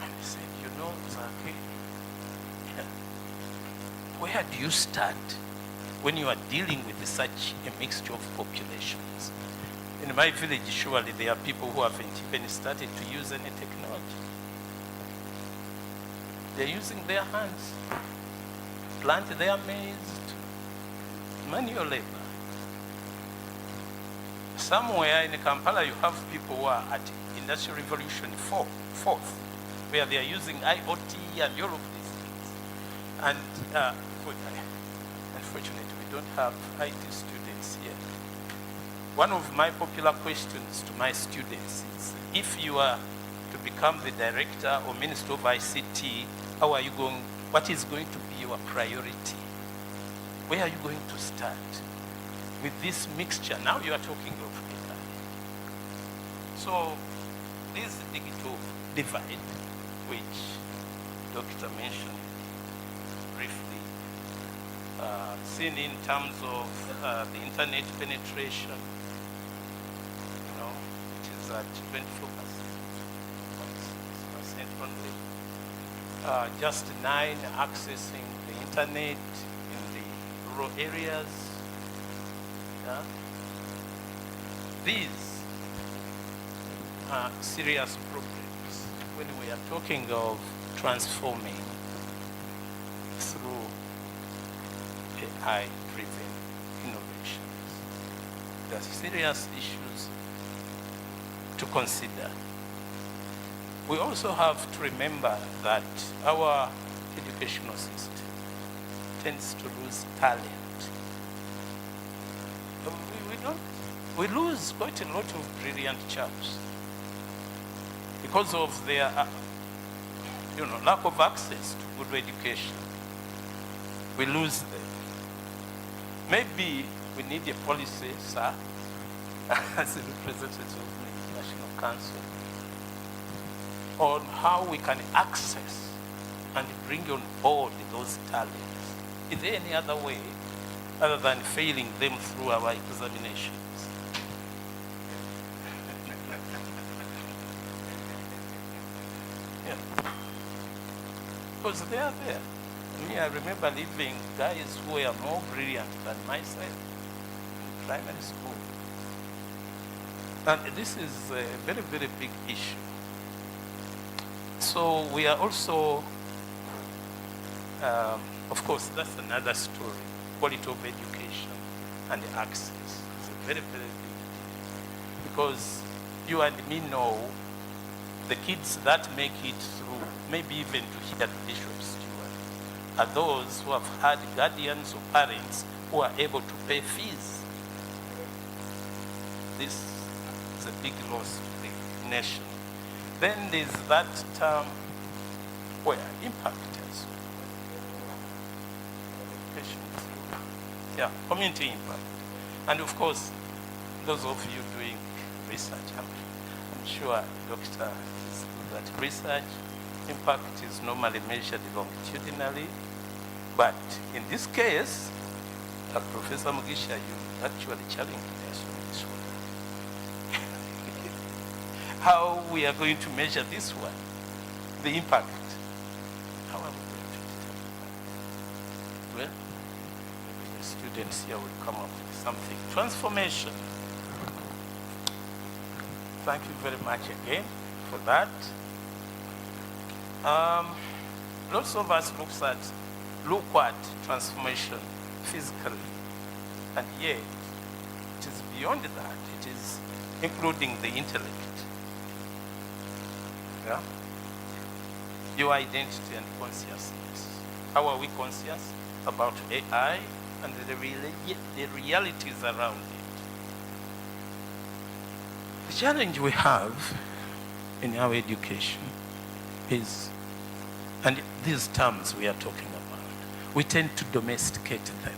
And he said, you know, Zaki, where do you start when you are dealing with such a mixture of populations? In my village, surely there are people who haven't even started to use any technology. They're using their hands, plant their maize, manual labor. Somewhere in Kampala, you have people who are at Industrial Revolution 4th, where they are using IoT and all of these things. And unfortunately, we don't have IT students here. One of my popular questions to my students is, if you are to become the director or minister of ICT, how are you going, what is going to be your priority? Where are you going to start with this mixture? Now you are talking of AI. So this digital divide, which Dr. mentioned briefly, seen in terms of the internet penetration, you know, it is at 24% only. Just 9 accessing the internet in the rural areas. Yeah. These are serious problems when we are talking of transforming through AI-driven innovations. There are serious issues to consider. We also have to remember that our educational system tends to lose talent. We lose quite a lot of brilliant chaps because of their lack of access to good education. We lose them. Maybe we need a policy, sir, as a representative of the National Council, on how we can access and bring on board those talents. Is there any other way other than failing them through our examinations? Yeah. Because they are there. Me, I remember leaving guys who were more brilliant than myself in primary school. And this is a very, very big issue. So we are also, of course, that's another story. Quality of education and access. It's very, very big. Because you and me know the kids that make it through, maybe even to hear the Bishop's steward, are those who have had guardians or parents who are able to pay fees. This is a big loss to the nation. Then there's that term where impact is. Yeah, community impact. And of course, those of you doing research, I'm sure Dr. is good at research. Impact is normally measured longitudinally. But in this case, Professor Mugisha, you actually challenged us on this one. How we are going to measure this one, the impact. How are we going to determine that? Well, maybe the students here will come up with something. Transformation. Thank you very much again for that. Lots of us look at transformation physically, and yet it is beyond that. It is including the intellect. Yeah? Your identity and consciousness. How are we conscious about AI and the realities around it? The challenge we have in our education is, and these terms we are talking about, we tend to domesticate them.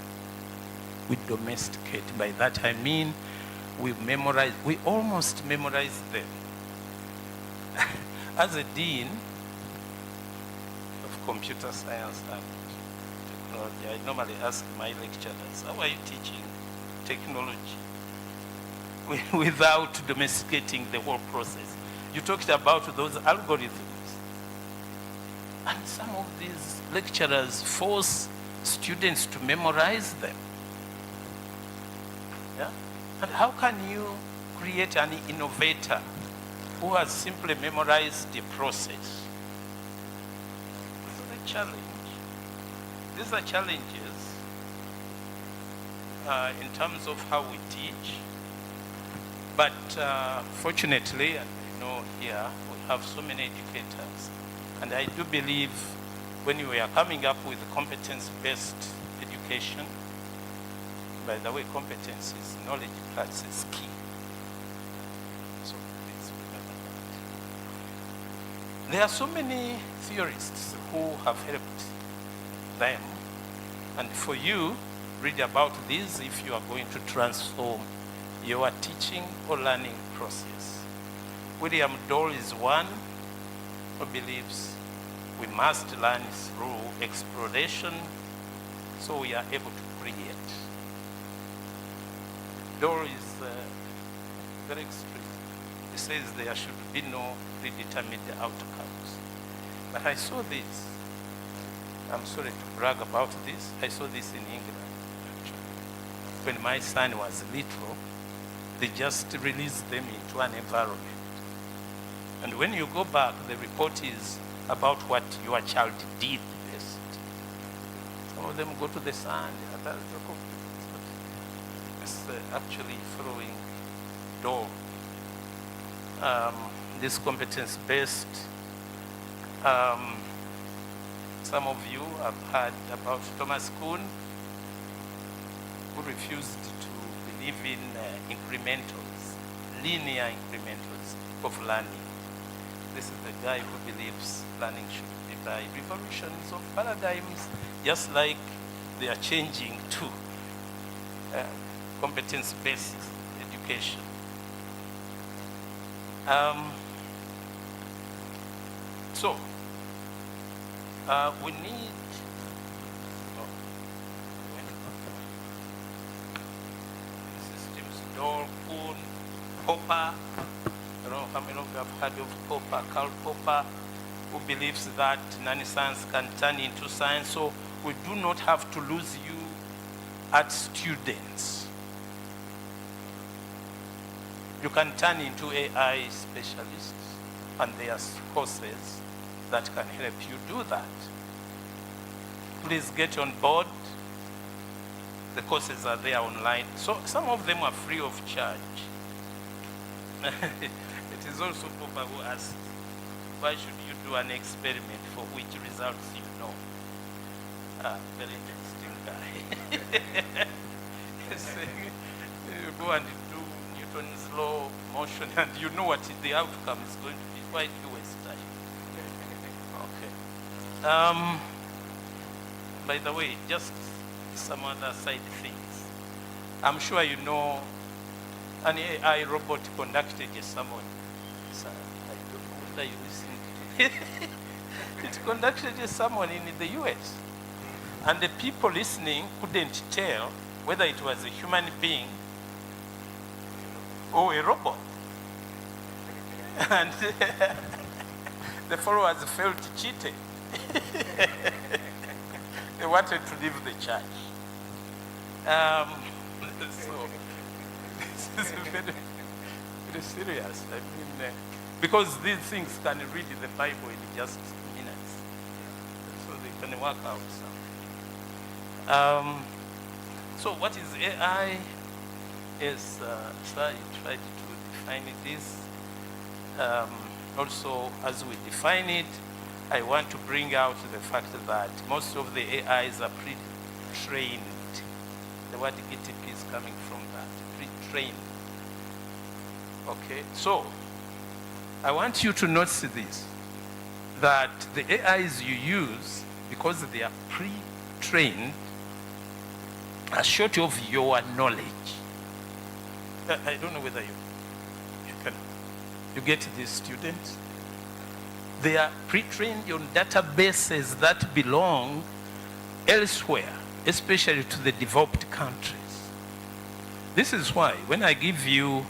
We domesticate. By that I mean we almost memorize them. As a dean of computer science and technology, I normally ask my lecturers, how are you teaching technology without domesticating the whole process? You talked about those algorithms. And some of these lecturers force students to memorize them. Yeah? And how can you create an innovator who has simply memorized the process? This is a challenge. These are challenges in terms of how we teach. But fortunately, and I know here, we have so many educators. And I do believe when we are coming up with competence-based education, by the way, competence is knowledge plus is key. So please remember that. There are so many theorists who have helped them. And for you, read about this if you are going to transform your teaching or learning process. William Dole is one who believes we must learn through exploration so we are able to create. Dole is very extreme. He says there should be no predetermined outcomes. But I saw this. I'm sorry to brag about this. I saw this in England, actually. When my son was little, they just released them into an environment. And when you go back, the report is about what your child did best. Some of them go to the sun, others go. It's actually following Dole. This competence-based. Some of you have heard about Thomas Kuhn, who refused to believe in incrementals, linear incrementals of learning. This is the guy who believes learning should be by revolutions of paradigms, just like they are changing to competence-based education. We need systems, Dole, Kuhn, Popper. I don't know how many of you have heard of Popper, Karl Popper, who believes that non-science can turn into science, so we do not have to lose you as students. You can turn into AI specialists, and there are courses that can help you do that. Please get on board. The courses are there online. So some of them are free of charge. It is also Popper who asked, why should you do an experiment for which results you know? Very interesting guy. You go and do Newton's law of motion and you know what the outcome is going to be. Why do you waste time? Okay. By the way, just some other side things. I'm sure you know an AI robot conducted a sermon. So I don't know whether you listened to it. It conducted a sermon in the US. And the people listening couldn't tell whether it was a human being or a robot. And the followers felt cheated. They wanted to leave the church. So this is very, very serious. I mean, because these things can read the Bible in just minutes, so they can work out some. So what is AI? Is I tried to define this. also as we define it, I want to bring out the fact that most of the AIs are pre-trained. The word GTP is coming from that, pre-trained. Okay, so I want you to notice this, that the AIs you use, because they are pre-trained, are short of your knowledge. I don't know whether you get these students. They are pre-trained on databases that belong elsewhere, especially to the developed countries. This is why when I give you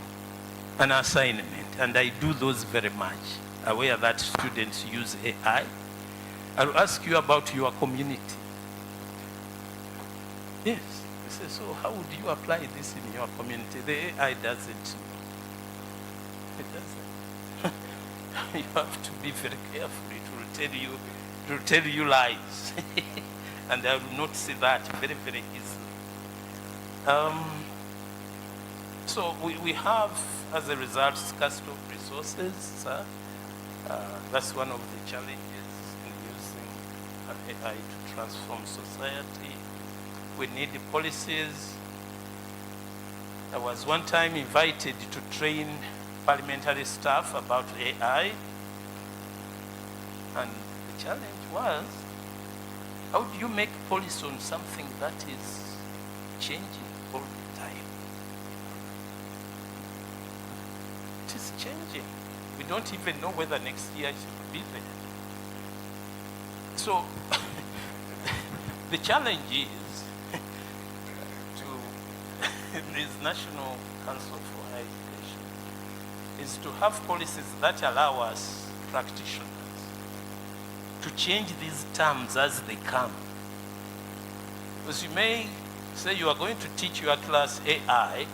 an assignment, and I do those very much, aware that students use AI, I'll ask you about your community. Yes, I say, so how would you apply this in your community? The AI doesn't know. It doesn't. You have to be very careful. It will tell you lies. And I will not see that very, very easily. So we have, as a result, scarcity of resources. That's one of the challenges in using AI to transform society. We need policies. I was one time invited to train parliamentary staff about AI. And the challenge was, how do you make policy on something that is changing all the time? It is changing. We don't even know whether next year it will be there. So the challenge is to this National Council for Higher Education is to have policies that allow us practitioners to change these terms as they come. Because you may say you are going to teach your class AI,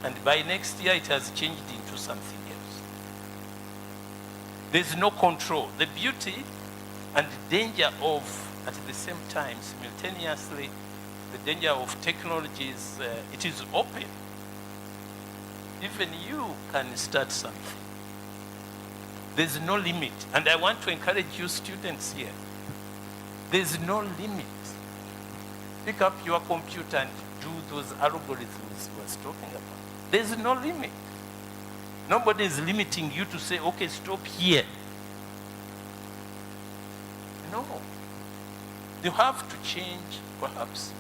and by next year it has changed into something else. There's no control. The beauty and danger of, at the same time, simultaneously, the danger of technology is it is open. Even you can start something. There's no limit. And I want to encourage you students here. There's no limit. Pick up your computer and do those algorithms we was talking about. There's no limit. Nobody is limiting you to say, okay, stop here. No. You have to change, perhaps,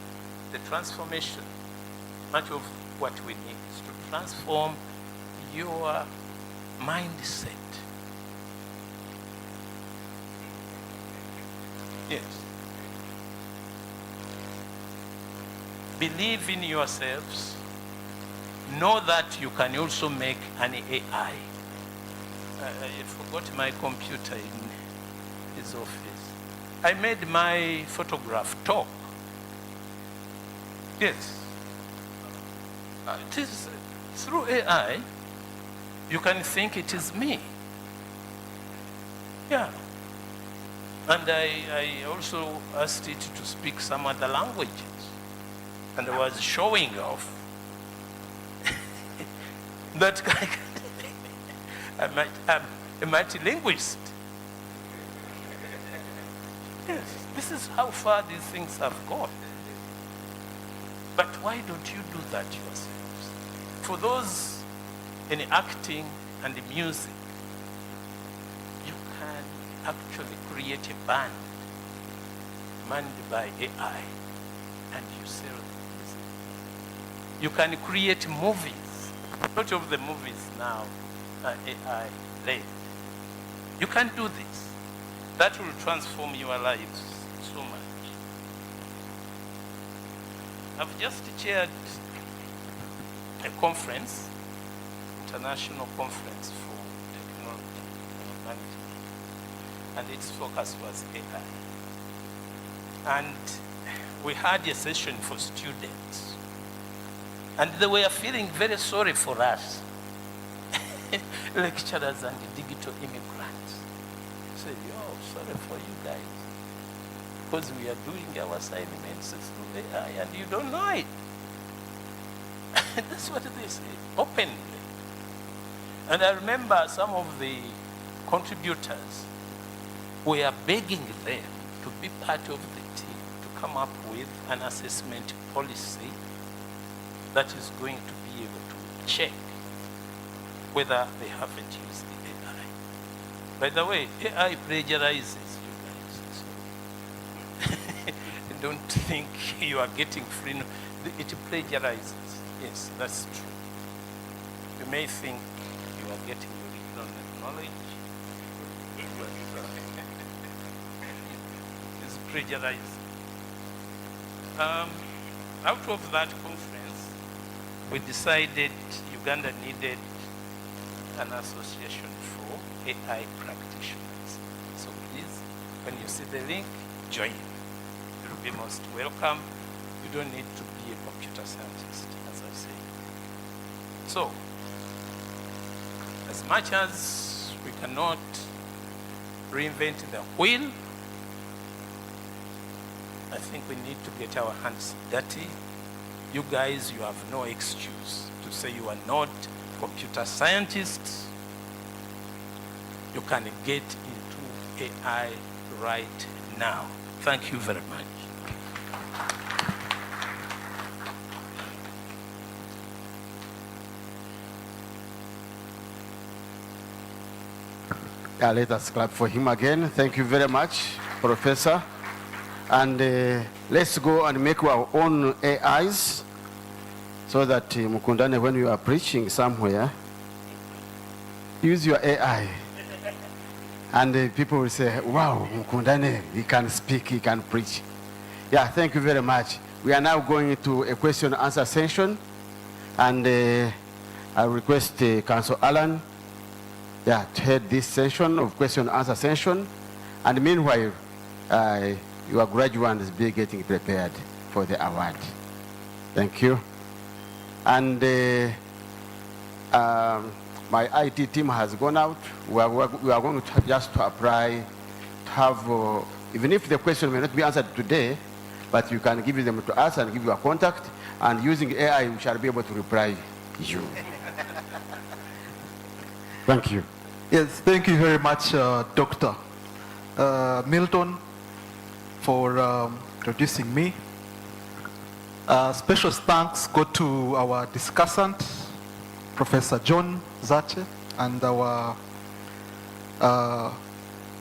the transformation. Much of what we need is to transform your mindset. Yes. Believe in yourselves. Know that you can also make an AI. I forgot my computer in his office. I made my photograph talk. Yes. It is through AI, you can think it is me. Yeah. And I also asked it to speak some other languages. And I was showing off that I'm a multilingualist. Yes, this is how far these things have gone. But why don't you do that yourselves? For those in acting and music, you can actually create a band manned by AI and you sell the music. You can create movies. A lot of the movies now are AI-led. You can do this. That will transform your lives so much. I've just chaired a conference, international conference for technology and humanity, and its focus was AI. And we had a session for students, and they were feeling very sorry for us, lecturers and digital immigrants. Say, sorry for you guys, because we are doing our assignments through AI and you don't know it. That's what they say, openly. And I remember some of the contributors, we are begging them to be part of the team to come up with an assessment policy that is going to be able to check whether they haven't used the AI. By the way, AI plagiarizes you guys. So don't think you are getting free. No, it plagiarizes. Yes, that's true. You may think you are getting your original knowledge. It's plagiarized. Out of that conference, we decided Uganda needed an association for AI practitioners. So please, when you see the link, join. You will be most welcome. You don't need to be a computer scientist, as I say. So, as much as we cannot reinvent the wheel, I think we need to get our hands dirty. You guys, you have no excuse to say you are not computer scientists. You can get into AI right now. Thank you very much. Let us clap for him again. Thank you very much, Professor. And let's go and make our own AIs so that Mukundane, when you are preaching somewhere, use your AI. And people will say, wow, Mukundane, he can speak, he can preach. Yeah, thank you very much. We are now going to a question and answer session. And I request Councillor Alan to head this session of question and answer session. And meanwhile, your graduates be getting prepared for the award. Thank you. And my IT team has gone out. We are going to just to apply to have, even if the question may not be answered today, but you can give them to us and give your contact, and using AI, we shall be able to reply you. Thank you. Yes, thank you very much, Dr. Milton, for introducing me. Special thanks go to our discussant, Professor John Zache, and our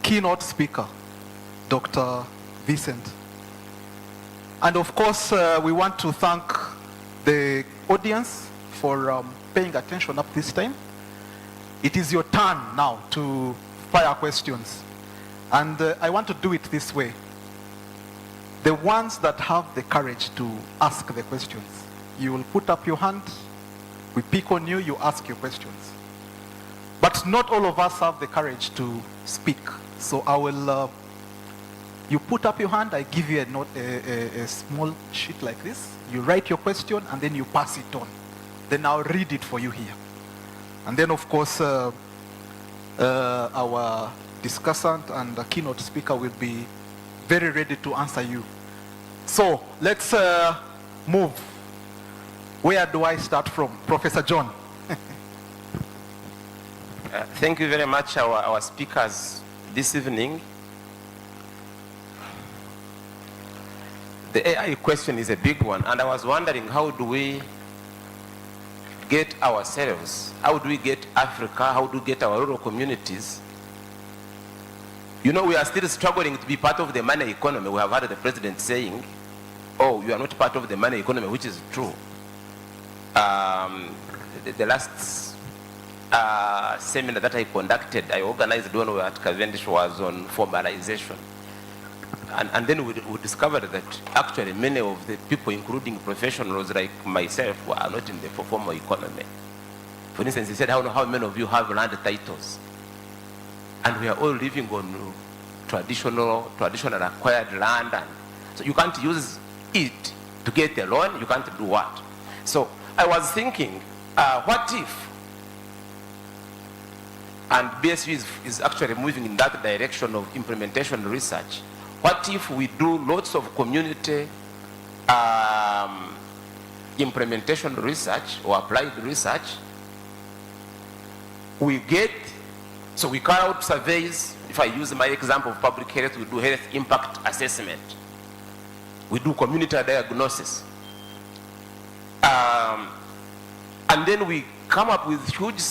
keynote speaker, Dr. Vincent. And of course, we want to thank the audience for paying attention up this time. It is your turn now to fire questions. And I want to do it this way. The ones that have the courage to ask the questions, you will put up your hand, we pick on you, you ask your questions. But not all of us have the courage to speak. So I will, you put up your hand, I give you a small sheet like this, you write your question and then you pass it on. Then I'll read it for you here. And then of course, our discussant and the keynote speaker will be very ready to answer you. So let's move. Where do I start from? Professor John. Thank you very much, our speakers this evening. The AI question is a big one, and I was wondering, how do we get ourselves, how do we get Africa, how do we get our rural communities? You know, we are still struggling to be part of the money economy. We have heard the president saying, oh, you are not part of the money economy, which is true. The last seminar that I conducted, I organized one at Cavendish, was on formalization. And then we discovered that actually many of the people, including professionals like myself, are not in the formal economy. For instance, he said, how many of you have land titles? And we are all living on traditional acquired land. And so you can't use it to get a loan, you can't do what? So I was thinking, what if, and BSU is actually moving in that direction of implementation research, what if we do lots of community implementation research or applied research? We get So we carry out surveys. If I use my example of public health, we do health impact assessment. We do community diagnosis. And then we come up with huge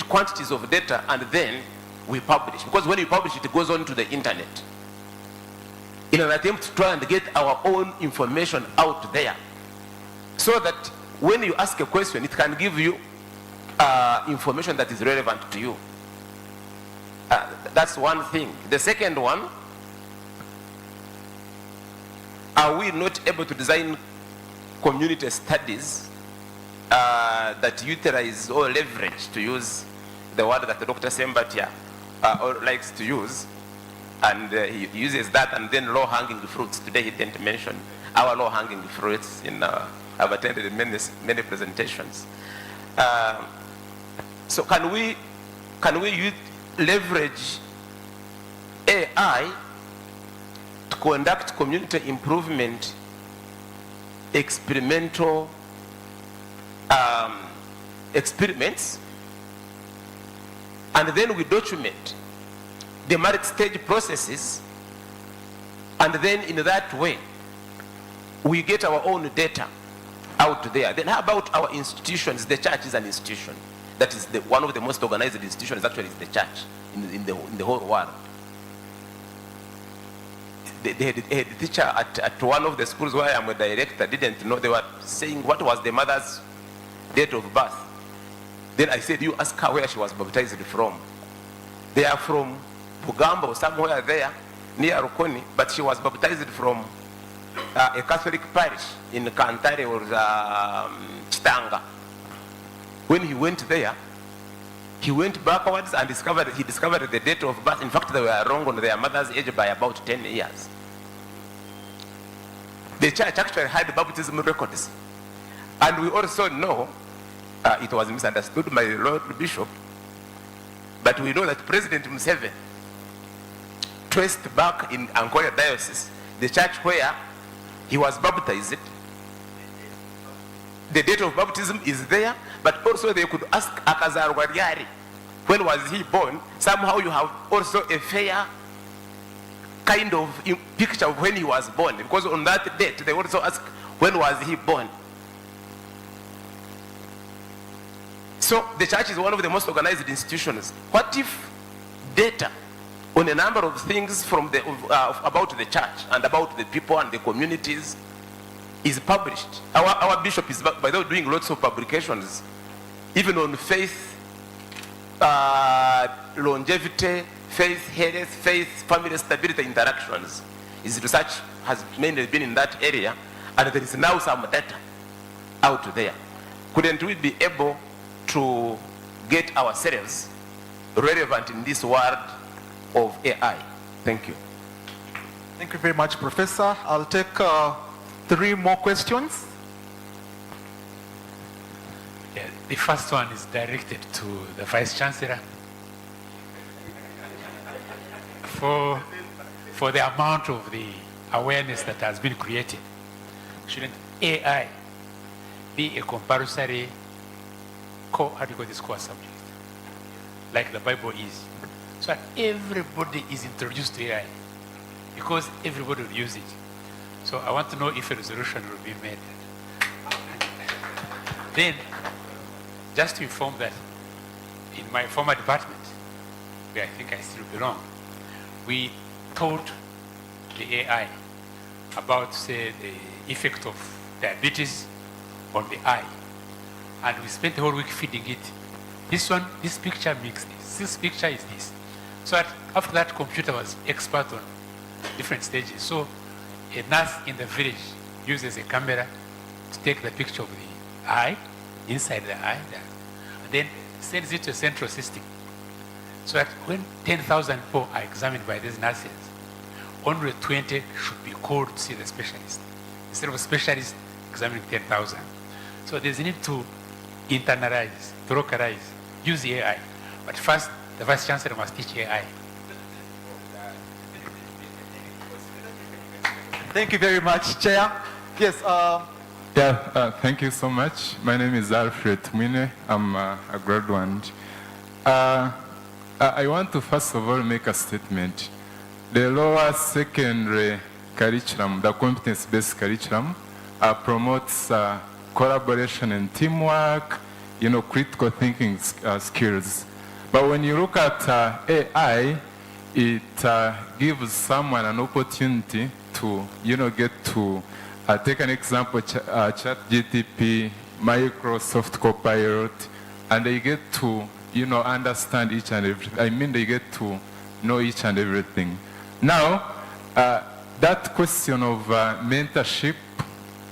quantities of data, and then we publish. Because when you publish it, it goes on to the internet in an attempt to try and get our own information out there, so that when you ask a question, it can give you information that is relevant to you. That's one thing. The second one, are we not able to design community studies that utilize or leverage, to use the word that Dr. Sembatia likes to use, and he uses that, and then low-hanging fruits. Today he didn't mention our low-hanging fruits. I've attended many presentations. So can we leverage AI to conduct community improvement experimental experiments, and then we document the merit stage processes, and then in that way we get our own data out there. Then how about our institutions? The church is an institution. That is one of the most organized institutions, actually, is the church in the whole world. The head teacher at one of the schools where I am a director didn't know. They were saying what was the mother's date of birth. Then I said, you ask her where she was baptized from. They are from Bugamba or somewhere there near Rukoni, but she was baptized from a Catholic parish in Kantare or Chitanga. When he went there, he went backwards and he discovered the date of birth. In fact, they were wrong on their mother's age by about 10 years. The church actually had baptism records. And we also know, it was misunderstood by the Lord Bishop, but we know that President Museveni traced back in Angola Diocese, the church where he was baptized. The date of baptism is there, but also they could ask Akazarwa Ryari, when was he born? Somehow you have also a fair kind of picture of when he was born, because on that date they also ask, when was he born? So the church is one of the most organized institutions. What if data on a number of things from about the church and about the people and the communities is published? Our bishop is, by the way, doing lots of publications, even on faith, longevity, faith, health, faith, family stability interactions. His research has mainly been in that area, and there is now some data out there. Couldn't we be able to get ourselves relevant in this world of AI? Thank you. Thank you very much, Professor. I'll take 3 more questions. Yeah, the first one is directed to the Vice Chancellor. For the amount of the awareness that has been created, shouldn't AI be a compulsory core subject, like the Bible is, so that everybody is introduced to AI, because everybody will use it? So I want to know if a resolution will be made. Then, just to inform that in my former department, where I think I still belong, we taught the AI about, say, the effect of diabetes on the eye. And we spent the whole week feeding it. This picture makes this. This picture is this. So that after that, computer was expert on different stages. So a nurse in the village uses a camera to take the picture of the eye, inside the eye, and then sends it to a central system. So that when 10,000 people are examined by these nurses, only 20 should be called to see the specialist, instead of a specialist examining 10,000. So there's a need to internalize, to localize, use the AI. But first, the Vice Chancellor must teach AI. Thank you very much, Chair. Yes. Thank you so much. My name is Alfred Mwine. I'm a graduate. I want to first of all make a statement. The lower secondary curriculum, the competence-based curriculum, promotes collaboration and teamwork, critical thinking skills. But when you look at AI, it gives someone an opportunity to, get to take an example, ChatGPT, Microsoft Copilot, and they get to, understand each and everything. I mean, they get to know each and everything. Now, that question of mentorship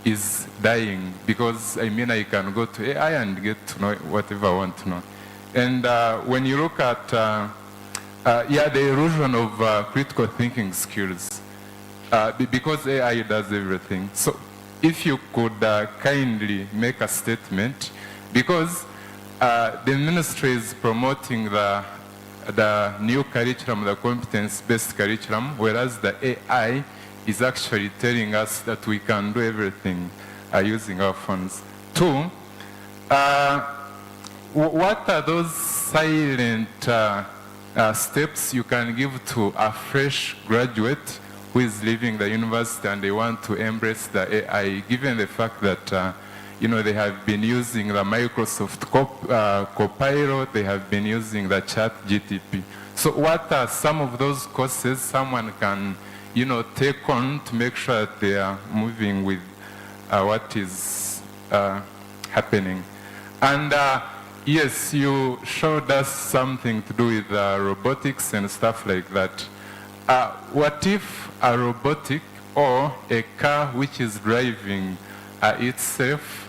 is dying because, I can go to AI and get to know whatever I want to know. And when you look at, the erosion of critical thinking skills, because AI does everything. So if you could kindly make a statement, because the ministry is promoting the new curriculum, the competence-based curriculum, whereas the AI is actually telling us that we can do everything using our phones. Two, what are those silent steps you can give to a fresh graduate who is leaving the university and they want to embrace the AI, given the fact that they have been using the Microsoft Copilot, they have been using the ChatGPT. So what are some of those courses someone can, take on to make sure that they are moving with what is happening? And yes, you showed us something to do with robotics and stuff like that. What if a robotic or a car which is driving itself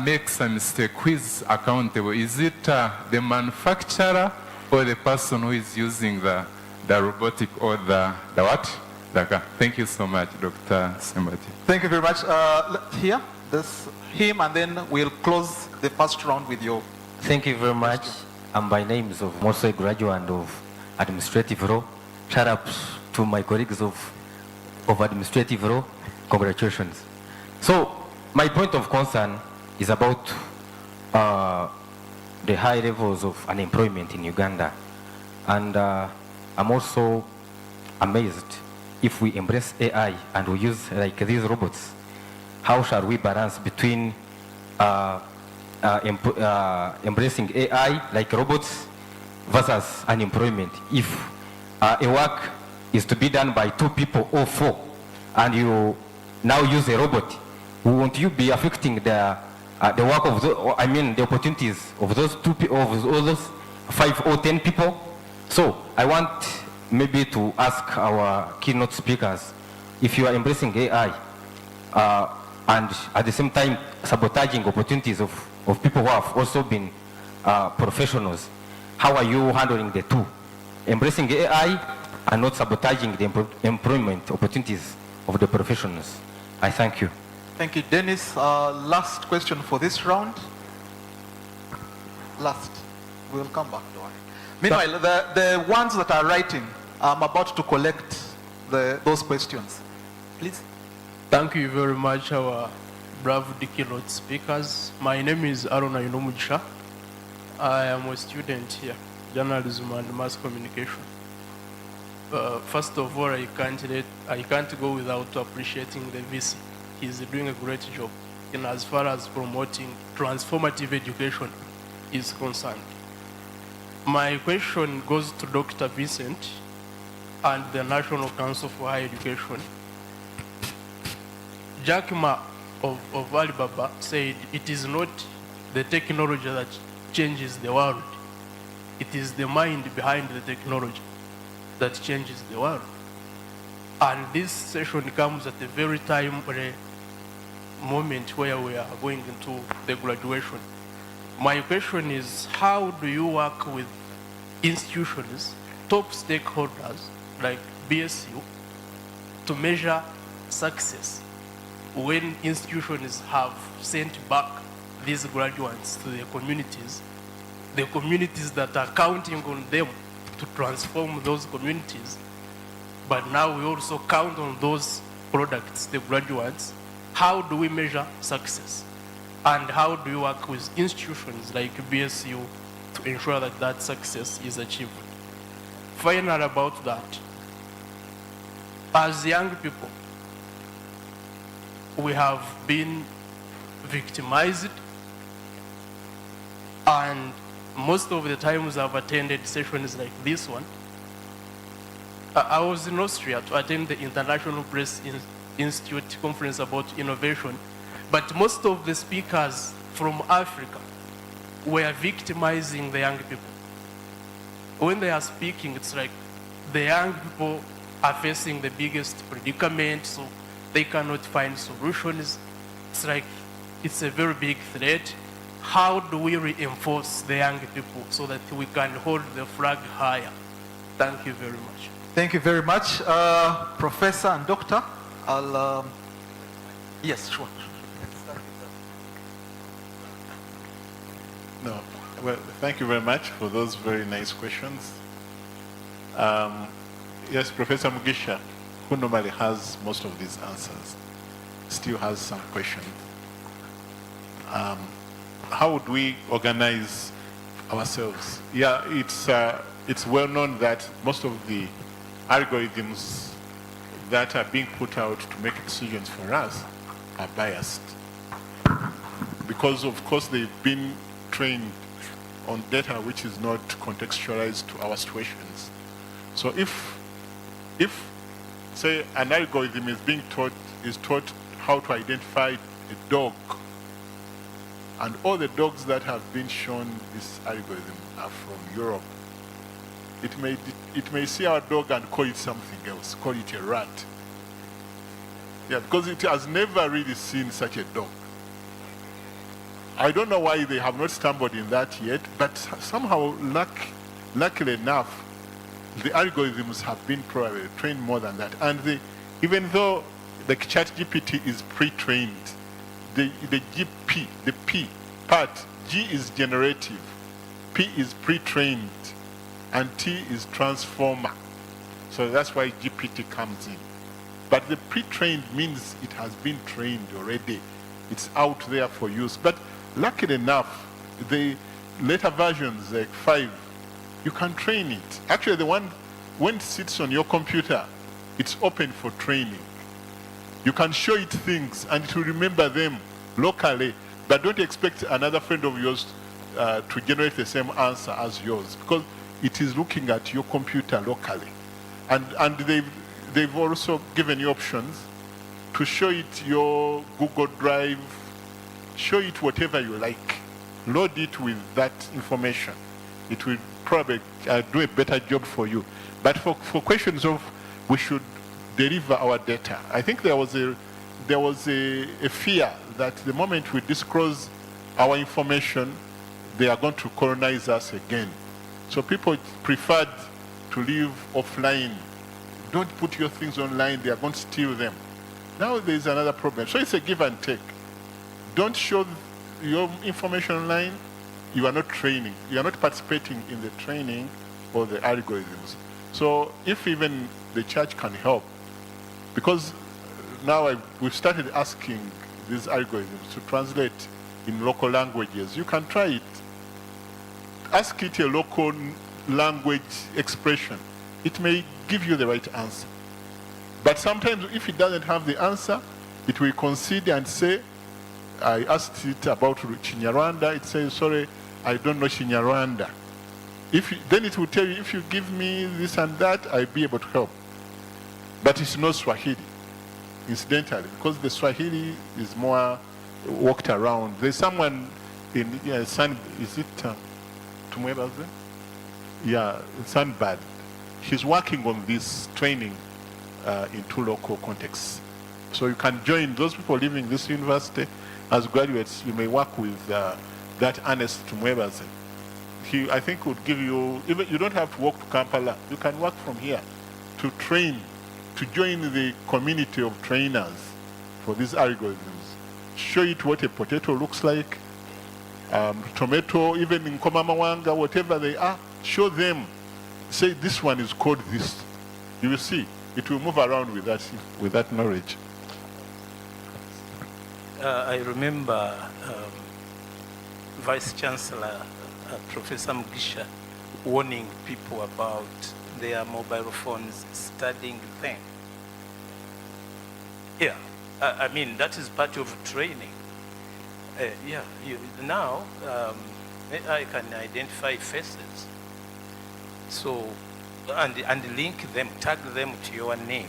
makes a mistake? Who is accountable? Is it the manufacturer or the person who is using the robotic or the what? The car? Thank you so much, Dr. Sembati. Thank you very much. Here, him, and then we'll close the first round with you. Thank you very much. I'm by names of also a graduate of administrative law. Shout out to my colleagues of administrative law. Congratulations. So my point of concern is about the high levels of unemployment in Uganda. And I'm also amazed if we embrace AI and we use like these robots, how shall we balance between embracing AI like robots versus unemployment? If a work is to be done by 2 people or 4 and you now use a robot, won't you be affecting the work of the opportunities of those 2 people, of all those 5 or 10 people? So I want maybe to ask our keynote speakers, if you are embracing AI and at the same time sabotaging opportunities of people who have also been professionals, how are you handling the two? Embracing AI and not sabotaging the employment opportunities of the professionals. I thank you. Thank you. Dennis, last question for this round. Last. We'll come back to it. Meanwhile, the ones that are writing, I'm about to collect those questions. Please. Thank you very much, our brave keynote speakers. My name is Aaron Ayinomugisha. I am a student here, journalism and mass communication. First of all, I can't go without appreciating the VC. He's doing a great job in as far as promoting transformative education is concerned. My question goes to Dr. Vincent and the National Council for Higher Education. Jack Ma of Alibaba said it is not the technology that changes the world. It is the mind behind the technology that changes the world. And this session comes at a very timely moment where we are going into the graduation. My question is, how do you work with institutions, top stakeholders like BSU, to measure success when institutions have sent back these graduates to their communities, the communities that are counting on them to transform those communities, but now we also count on those products, the graduates. How do we measure success? And how do you work with institutions like BSU to to ensure that that success is achieved. Final about that, as young people, we have been victimized, and most of the times I've attended sessions like this one. I was in Austria to attend the International Press Institute conference about innovation, but most of the speakers from Africa were victimizing the young people. When they are speaking, it's like the young people are facing the biggest predicament, so they cannot find solutions. It's like it's a very big threat. How do we reinforce the young people so that we can hold the flag higher? Thank you very much. Thank you very much, Professor and Doctor. I'll, yes, sure. No, well, thank you very much for those very nice questions. Yes, Professor Mugisha, who normally has most of these answers, still has some questions. How would we organize ourselves? Yeah, it's well known that most of the algorithms that are being put out to make decisions for us are biased. Because of course they've been trained on data which is not contextualized to our situations. So if say an algorithm is taught how to identify a dog, and all the dogs that have been shown this algorithm are from Europe, it may see our dog and call it something else, call it a rat. Yeah, because it has never really seen such a dog. I don't know why they have not stumbled in that yet, but somehow, luckily enough, the algorithms have been probably trained more than that. And even though the ChatGPT is pre-trained, the P part, G is generative, P is pre-trained, and T is transformer. So that's why GPT comes in. But the pre-trained means it has been trained already. It's out there for use. But luckily enough, the later versions, like 5, you can train it. Actually, the one, when it sits on your computer, it's open for training. You can show it things and it will remember them locally, but don't expect another friend of yours to generate the same answer as yours, because it is looking at your computer locally. And they've also given you options to show it your Google Drive, show it whatever you like, load it with that information. It will probably do a better job for you. But for questions of we should deliver our data, I think there was a fear that the moment we disclose our information, they are going to colonize us again. So people preferred to live offline. Don't put your things online, they are going to steal them. Now there's another problem. So it's a give and take. Don't show your information online, you are not training. You are not participating in the training or the algorithms. So if even the church can help, because now we've started asking these algorithms to translate in local languages. You can try it. Ask it a local language expression. It may give you the right answer. But sometimes if it doesn't have the answer, it will concede and say, I asked it about Chinyarwanda, it says, sorry, I don't know Chinyarwanda. Then it will tell you, if you give me this and that, I'll be able to help. But it's not Swahili, incidentally, because the Swahili is more walked around. There's someone in is it Tumwebaze? Yeah, Sandbad. He's working on this training in 2 local contexts. So you can join those people leaving this university as graduates. You may work with that Ernest Tumwebaze. He, I think, would give you, even you don't have to walk to Kampala. You can work from here to train, to join the community of trainers for these algorithms. Show it what a potato looks like, tomato, even in Komamawanga, whatever they are, show them. Say this one is called this. You will see, it will move around with that knowledge. I remember Vice Chancellor Professor Mugisha warning people about their mobile phones studying them. Yeah, I mean, that is part of training. Now, I can identify faces. So, and link them, tag them to your name.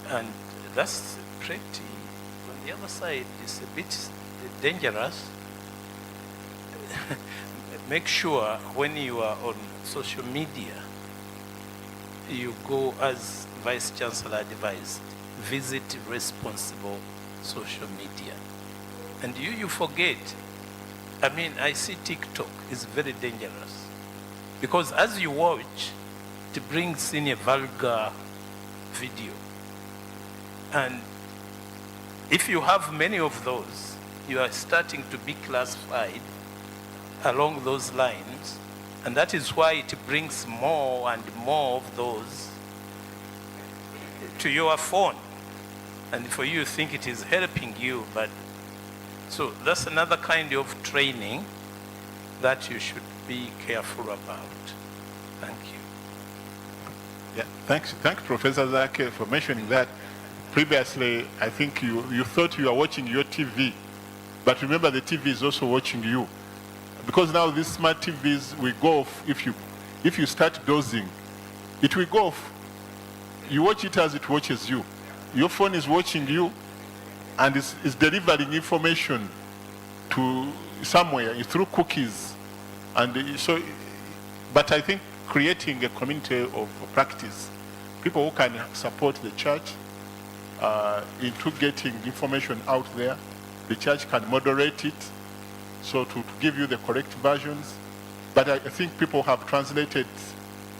And that's pretty, on the other side, it's a bit dangerous. Make sure when you are on social media, you go as Vice Chancellor advised, visit responsible social media. And you forget, I mean, I see TikTok is very dangerous because as you watch, it brings in a vulgar video. And if you have many of those, you are starting to be classified along those lines, and that is why it brings more and more of those to your phone. And for you think it is helping you, but so that's another kind of training that you should be careful about. Thank you. Yeah, thanks, Professor Zake, for mentioning that. Previously, I think you thought you were watching your TV, but remember the TV is also watching you. Because now these smart TVs will go off if you start dozing, it will go off. You watch it as it watches you. Your phone is watching you and is delivering information to somewhere through cookies. And so, but I think creating a community of practice, people who can support the church into getting information out there, the church can moderate it, so to give you the correct versions. But I think people have translated,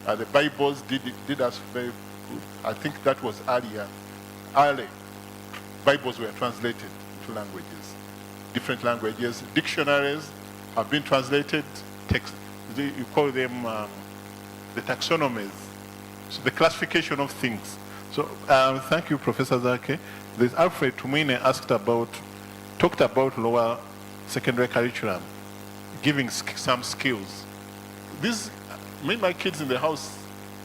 the Bibles did us very good. I think that was early. Bibles were translated into languages, different languages. Dictionaries have been translated, you call them the taxonomies, so the classification of things. So thank you, Professor Zake. There's Alfred Tumine talked about lower secondary curriculum, giving some skills. My kids in the house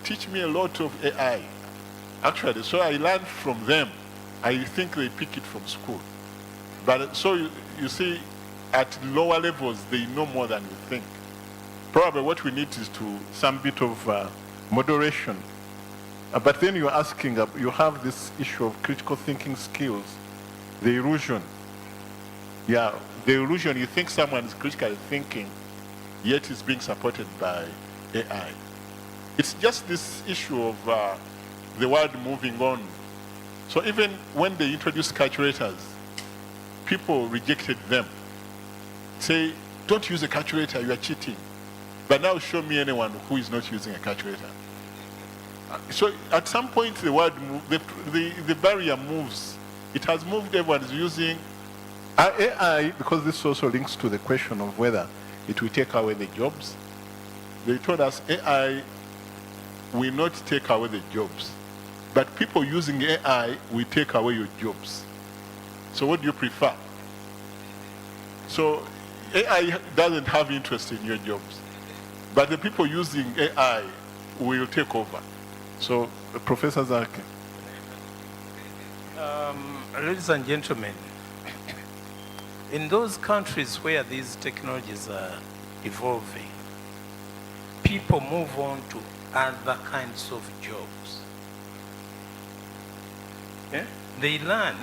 teach me a lot of AI, actually. So I learned from them. I think they pick it from school. But so you see, at lower levels, they know more than you think. Probably what we need is some bit of moderation. But then you're asking, you have this issue of critical thinking skills, the illusion. Yeah, the illusion, you think someone is critically thinking, yet is being supported by AI. It's just this issue of the world moving on. So even when they introduced calculators, people rejected them. Say, don't use a calculator, you are cheating. But now show me anyone who is not using a calculator. So at some point the world, the barrier moves. It has moved, everyone is using AI, because this also links to the question of whether it will take away the jobs. They told us AI will not take away the jobs, but people using AI will take away your jobs. So what do you prefer? So AI doesn't have interest in your jobs, but the people using AI will take over. So, Professor Zake. Ladies and gentlemen, in those countries where these technologies are evolving, people move on to other kinds of jobs. Yeah? They learn,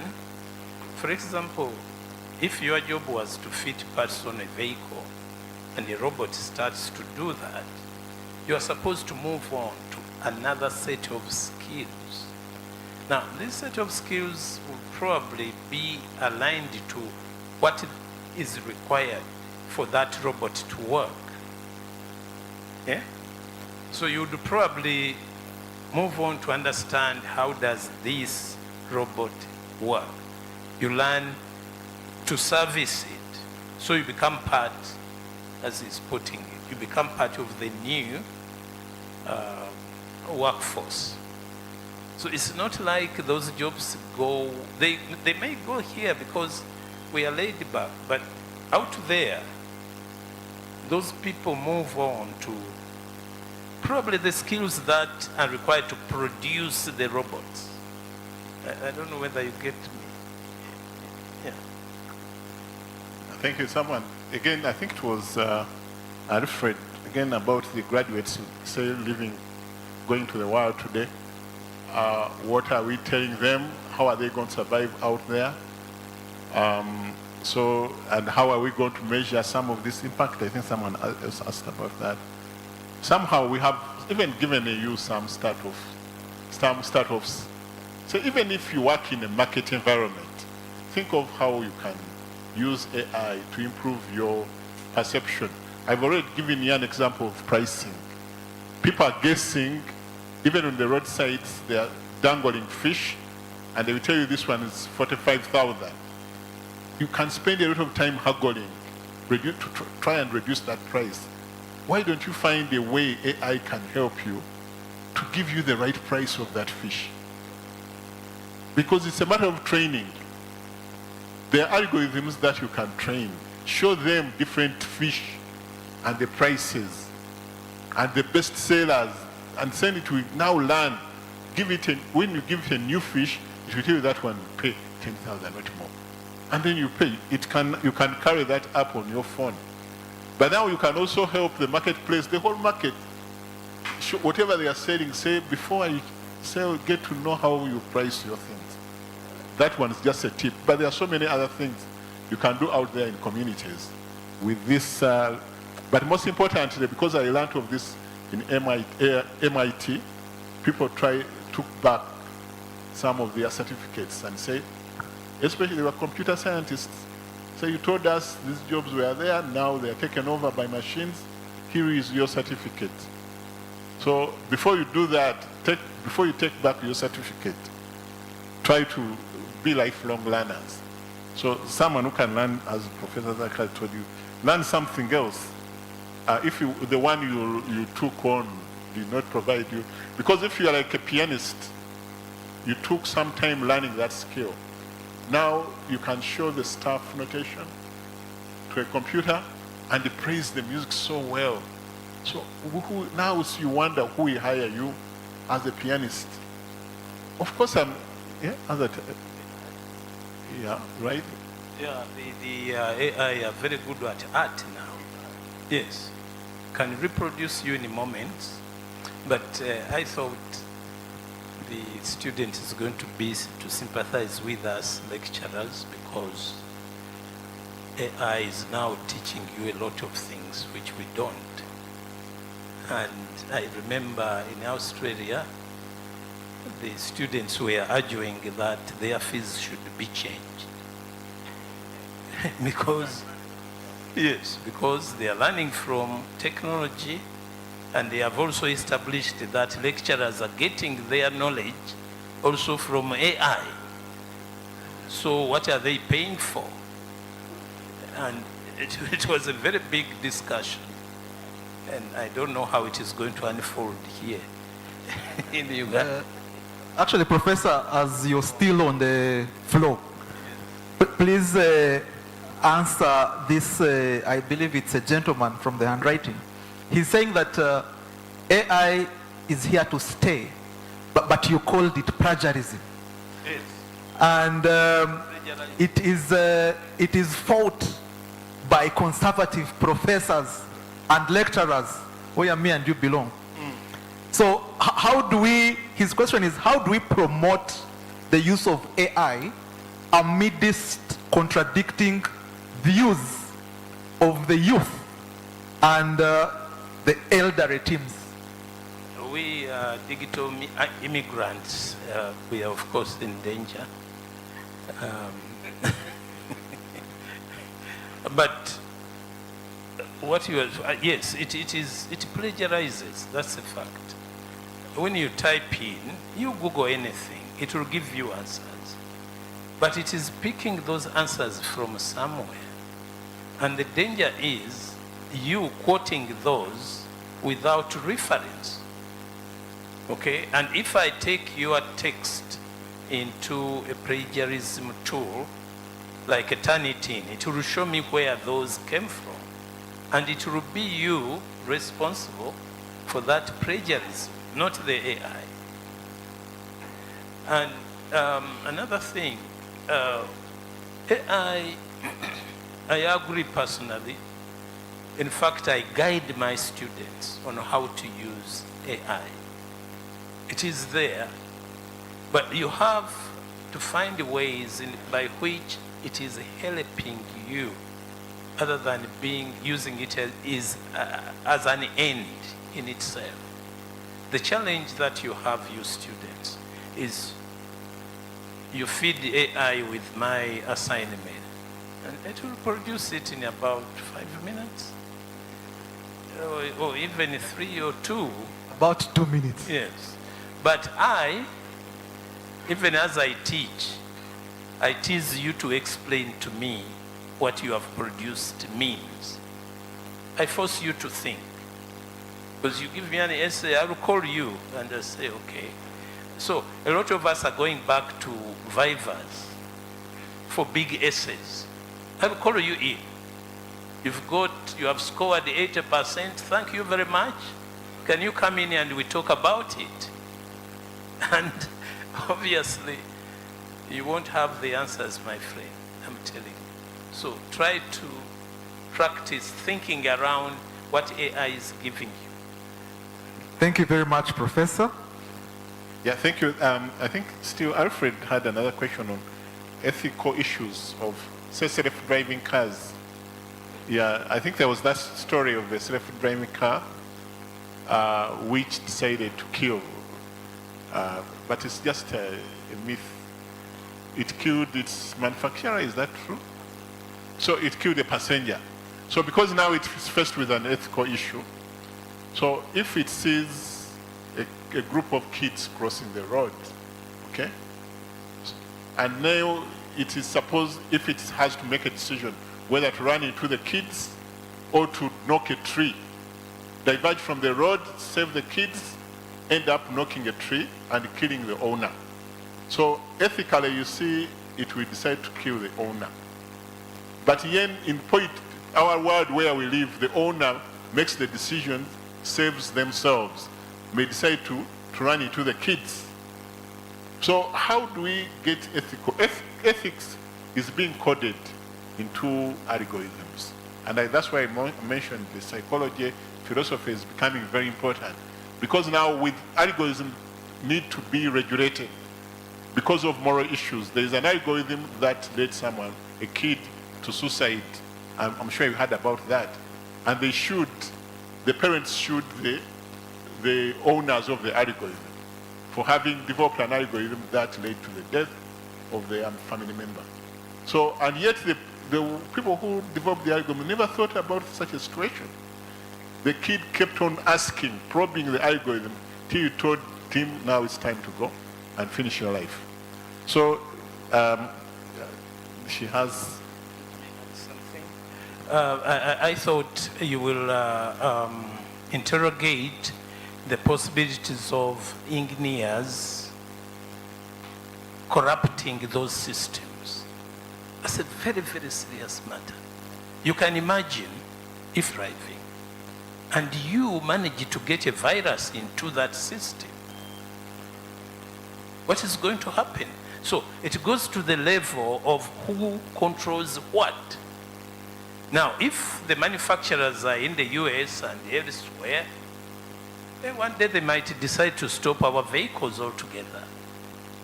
for example, if your job was to fit parts on a vehicle and a robot starts to do that, you are supposed to move on to another set of skills. Now, this set of skills will probably be aligned to what is required for that robot to work. Yeah? So you would probably move on to understand how does this robot work. You learn to service it. So you become part, as he's putting it, you become part of the new workforce. So it's not like those jobs go, they may go here because we are laid back, but out there, those people move on to probably the skills that are required to produce the robots. I don't know whether you get me. Yeah. Thank you. Someone, again, I think it was Alfred, again, about the graduates, say, going to the world today. What are we telling them? How are they going to survive out there? And how are we going to measure some of this impact? I think someone else asked about that. Somehow we have even given you some start-offs. So even if you work in a market environment, think of how you can use AI to improve your perception. I've already given you an example of pricing. People are guessing, even on the roadsides, they are dangling fish, and they will tell you this one is 45,000. You can spend a lot of time haggling to try and reduce that price. Why don't you find a way AI can help you to give you the right price of that fish? Because it's a matter of training. There are algorithms that you can train. Show them different fish and the prices and the best sellers and send it to now learn. When you give it a new fish, it will tell you that one pay 10,000, not more. And then you pay. You can carry that up on your phone. But now you can also help the marketplace, the whole market. Whatever they are selling, say, before I sell, get to know how you price your things. That one is just a tip. But there are so many other things you can do out there in communities with this. But most importantly, because I learned of this in MIT, people took back some of their certificates and say, especially they were computer scientists. So you told us these jobs were there, now they are taken over by machines. Here is your certificate. So before you do that, before you take back your certificate, try to be lifelong learners. So someone who can learn, as Professor Zachary told you, learn something else. If the one you took on did not provide you, because if you are like a pianist, you took some time learning that skill. Now you can show the staff notation to a computer and they praise the music so well. So now you wonder who will hire you as a pianist. Of course, right? Yeah, the AI are very good at art now. Yes, can reproduce you in a moment. But I thought the student is going to sympathize with us lecturers, because AI is now teaching you a lot of things which we don't. And I remember in Australia, the students were arguing that their fees should be changed. because they are learning from technology, and they have also established that lecturers are getting their knowledge also from AI. So what are they paying for? And it was a very big discussion. And I don't know how it is going to unfold here in Uganda. Actually, Professor, as you're still on the floor, please answer this. I believe it's a gentleman from the handwriting. He's saying that AI is here to stay, but you called it plagiarism. Yes. And it is fought by conservative professors and lecturers, where me and you belong. So how do we, his question is, how do we promote the use of AI amidst contradicting views of the youth and the elderly teams? We digital immigrants, we are of course in danger. But what you are, yes, it plagiarizes, that's a fact. When you type in, you Google anything, it will give you answers. But it is picking those answers from somewhere. And the danger is you quoting those without reference. Okay, and if I take your text into a plagiarism tool, like a Turnitin, it will show me where those came from. And it will be you responsible for that plagiarism, not the AI. And another thing, AI, I agree personally. In fact, I guide my students on how to use AI. It is there, but you have to find ways by which it is helping you, other than using it as an end in itself. The challenge that you have, you students, is you feed the AI with my assignment, and it will produce it in about 5 minutes, or even 3 or 2. About 2 minutes. Yes. But even as I teach you to explain to me what you have produced means. I force you to think. Because you give me an essay, I will call you and I say, okay. So a lot of us are going back to Vivas for big essays. I will call you in. You have scored 80%, thank you very much. Can you come in and we talk about it? And obviously, you won't have the answers, my friend, I'm telling you. So try to practice thinking around what AI is giving you. Thank you very much, Professor. Yeah, thank you. I think still Alfred had another question on ethical issues of, say, self-driving cars. Yeah, I think there was that story of a self-driving car which decided to kill. But it's just a myth. It killed its manufacturer, is that true? So it killed a passenger. So because now it is faced with an ethical issue, so if it sees a group of kids crossing the road, okay, and now it is supposed, if it has to make a decision whether to run into the kids or to knock a tree, diverge from the road, save the kids, end up knocking a tree and killing the owner. So ethically, you see, it will decide to kill the owner. But in our world where we live, the owner makes the decision, saves themselves, may decide to run into the kids. So how do we get ethical? Ethics is being coded into algorithms. And that's why I mentioned the psychology, philosophy is becoming very important. Because now with algorithms need to be regulated because of moral issues. There is an algorithm that led someone, a kid, to suicide. I'm sure you heard about that. And the parents sued the owners of the algorithm for having developed an algorithm that led to the death of the family member. So, and yet the people who developed the algorithm never thought about such a situation. The kid kept on asking, probing the algorithm, till you told him, now it's time to go and finish your life. So, she has something. I thought you will interrogate the possibilities of engineers corrupting those systems. That's a very, very serious matter. You can imagine if driving, and you manage to get a virus into that system, what is going to happen? So it goes to the level of who controls what. Now, if the manufacturers are in the US and elsewhere, then one day they might decide to stop our vehicles altogether.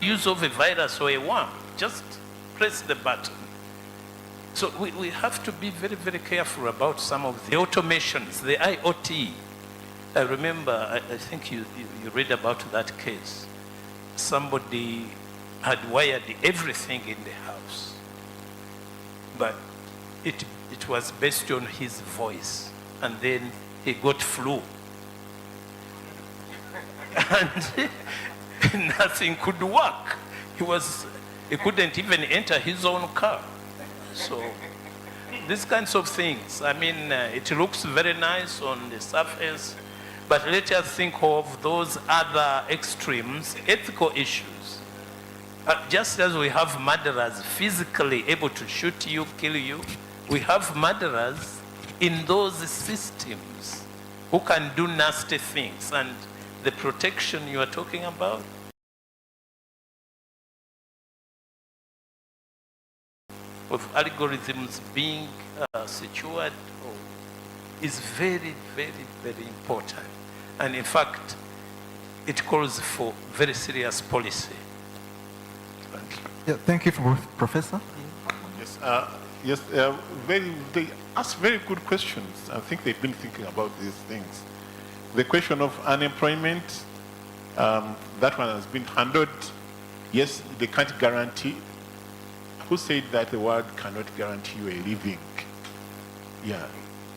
Use of a virus or a worm, just press the button. So we have to be very, very careful about some of the automations, the IoT. I remember, I think you read about that case. Somebody had wired everything in the house, but it was based on his voice, and then he got flu. And nothing could work. He couldn't even enter his own car. So these kinds of things, I mean, it looks very nice on the surface, but let us think of those other extremes, ethical issues. Just as we have murderers physically able to shoot you, kill you, we have murderers in those systems who can do nasty things, and the protection you are talking about of algorithms being secured is very, very, very important. And in fact, it calls for very serious policy. Thank you. Yeah, thank you, Professor. Yes, they ask very good questions. I think they've been thinking about these things. The question of unemployment, that one has been handled. Yes, they can't guarantee. Who said that the world cannot guarantee you a living? Yeah,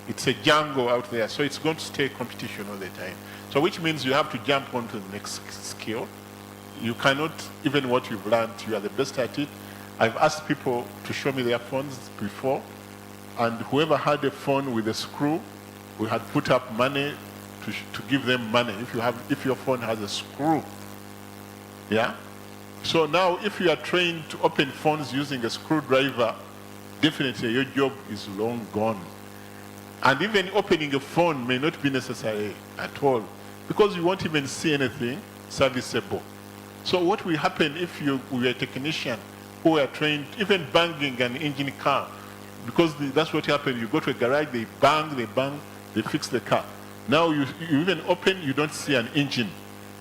it's a jungle out there, so it's going to stay competition all the time. So which means you have to jump onto the next skill. You cannot, even what you've learned, you are the best at it. I've asked people to show me their phones before, and whoever had a phone with a screw, we had put up money to give them money if your phone has a screw. Yeah? So now if you are trained to open phones using a screwdriver, definitely your job is long gone. And even opening a phone may not be necessary at all, because you won't even see anything serviceable. So what will happen if you were a technician who are trained, even banging an engine car, because that's what happened. You go to a garage, they bang, they fix the car. Now you even open, you don't see an engine.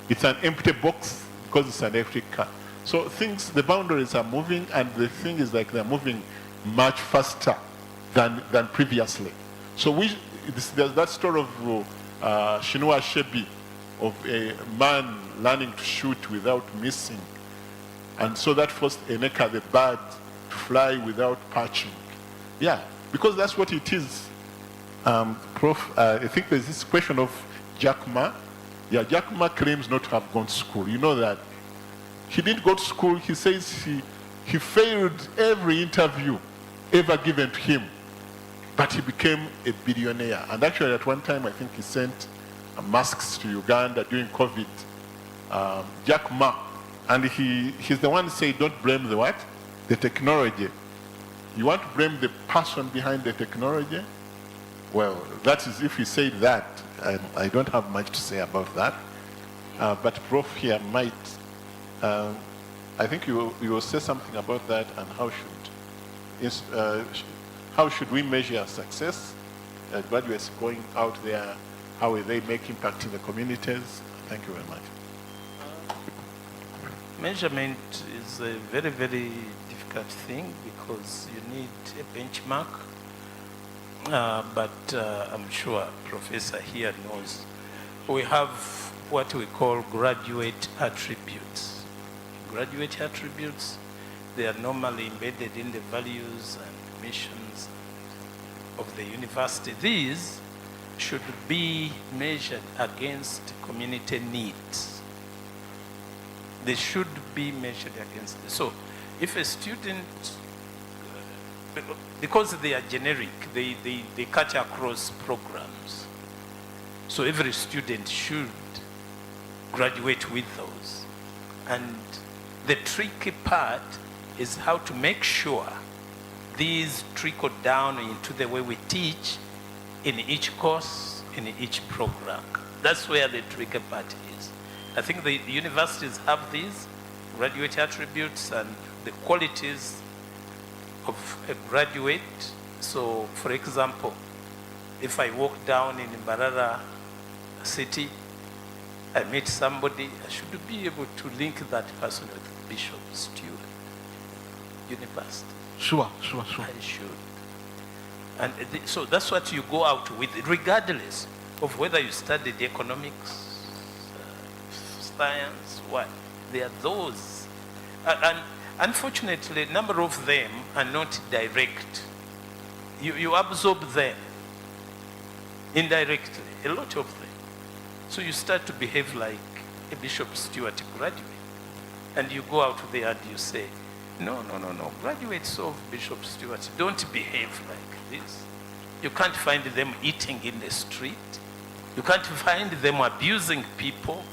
It's an empty box because it's an electric car. So things, the boundaries are moving, and the thing is like they're moving much faster than previously. So there's that story of Chinua Achebe, of a man learning to shoot without missing. And so that forced Eneka the bird to fly without perching. Yeah, because that's what it is. Prof, I think there's this question of Jack Ma. Yeah, Jack Ma claims not to have gone to school. You know that. He didn't go to school. He says he failed every interview ever given to him. But he became a billionaire. And actually at one time, I think he sent masks to Uganda during COVID. Jack Ma. And he's the one who said, don't blame the what? The technology. You want to blame the person behind the technology? Well, that is, if you say that, I don't have much to say about that. But Prof here might, I think you will say something about that, and how should we measure success? Graduates going out there, how will they make impact in the communities? Thank you very much. Measurement is a very, very difficult thing because you need a benchmark. But I'm sure Professor here knows. We have what we call graduate attributes. Graduate attributes, they are normally embedded in the values and missions of the university. These should be measured against community needs. They should be measured against this. So if a student, because they are generic, they cut across programs. So every student should graduate with those. And the tricky part is how to make sure these trickle down into the way we teach in each course, in each program. That's where the tricky part is. I think the universities have these graduate attributes and the qualities of a graduate. So, for example, if I walk down in Mbarara city, I meet somebody, I should be able to link that person with Bishop Stewart University. Sure. I should. And so that's what you go out with, regardless of whether you studied economics, science, what. They are those. And unfortunately, a number of them are not direct. You absorb them indirectly, a lot of them. So you start to behave like a Bishop Stewart graduate. And you go out there and you say, no, graduates of Bishop Stewart don't behave like this. You can't find them eating in the street. You can't find them abusing people.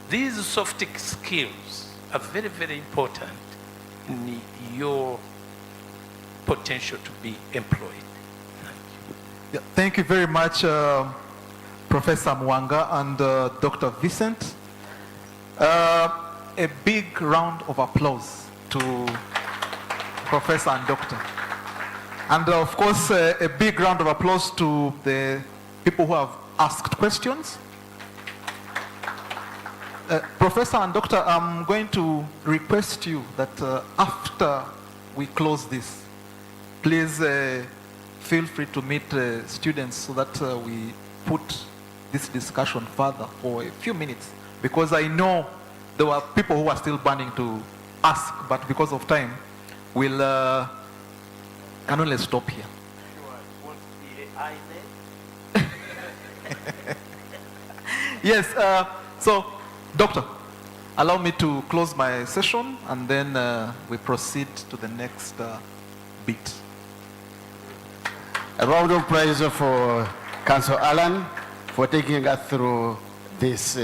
These soft skills are very, very important in your potential to be employed. Yeah, thank you very much, Professor Mwanga and Dr. Vincent. A big round of applause to Professor and Doctor. And of course, a big round of applause to the people who have asked questions. Professor and Doctor, I'm going to request you that after we close this, please feel free to meet students so that we put this discussion further for a few minutes, because I know there were people who are still burning to ask, but because of time, we'll can only stop here. Yes, so Doctor, allow me to close my session and then we proceed to the next bit. A round of applause for Councillor Alan for taking us through this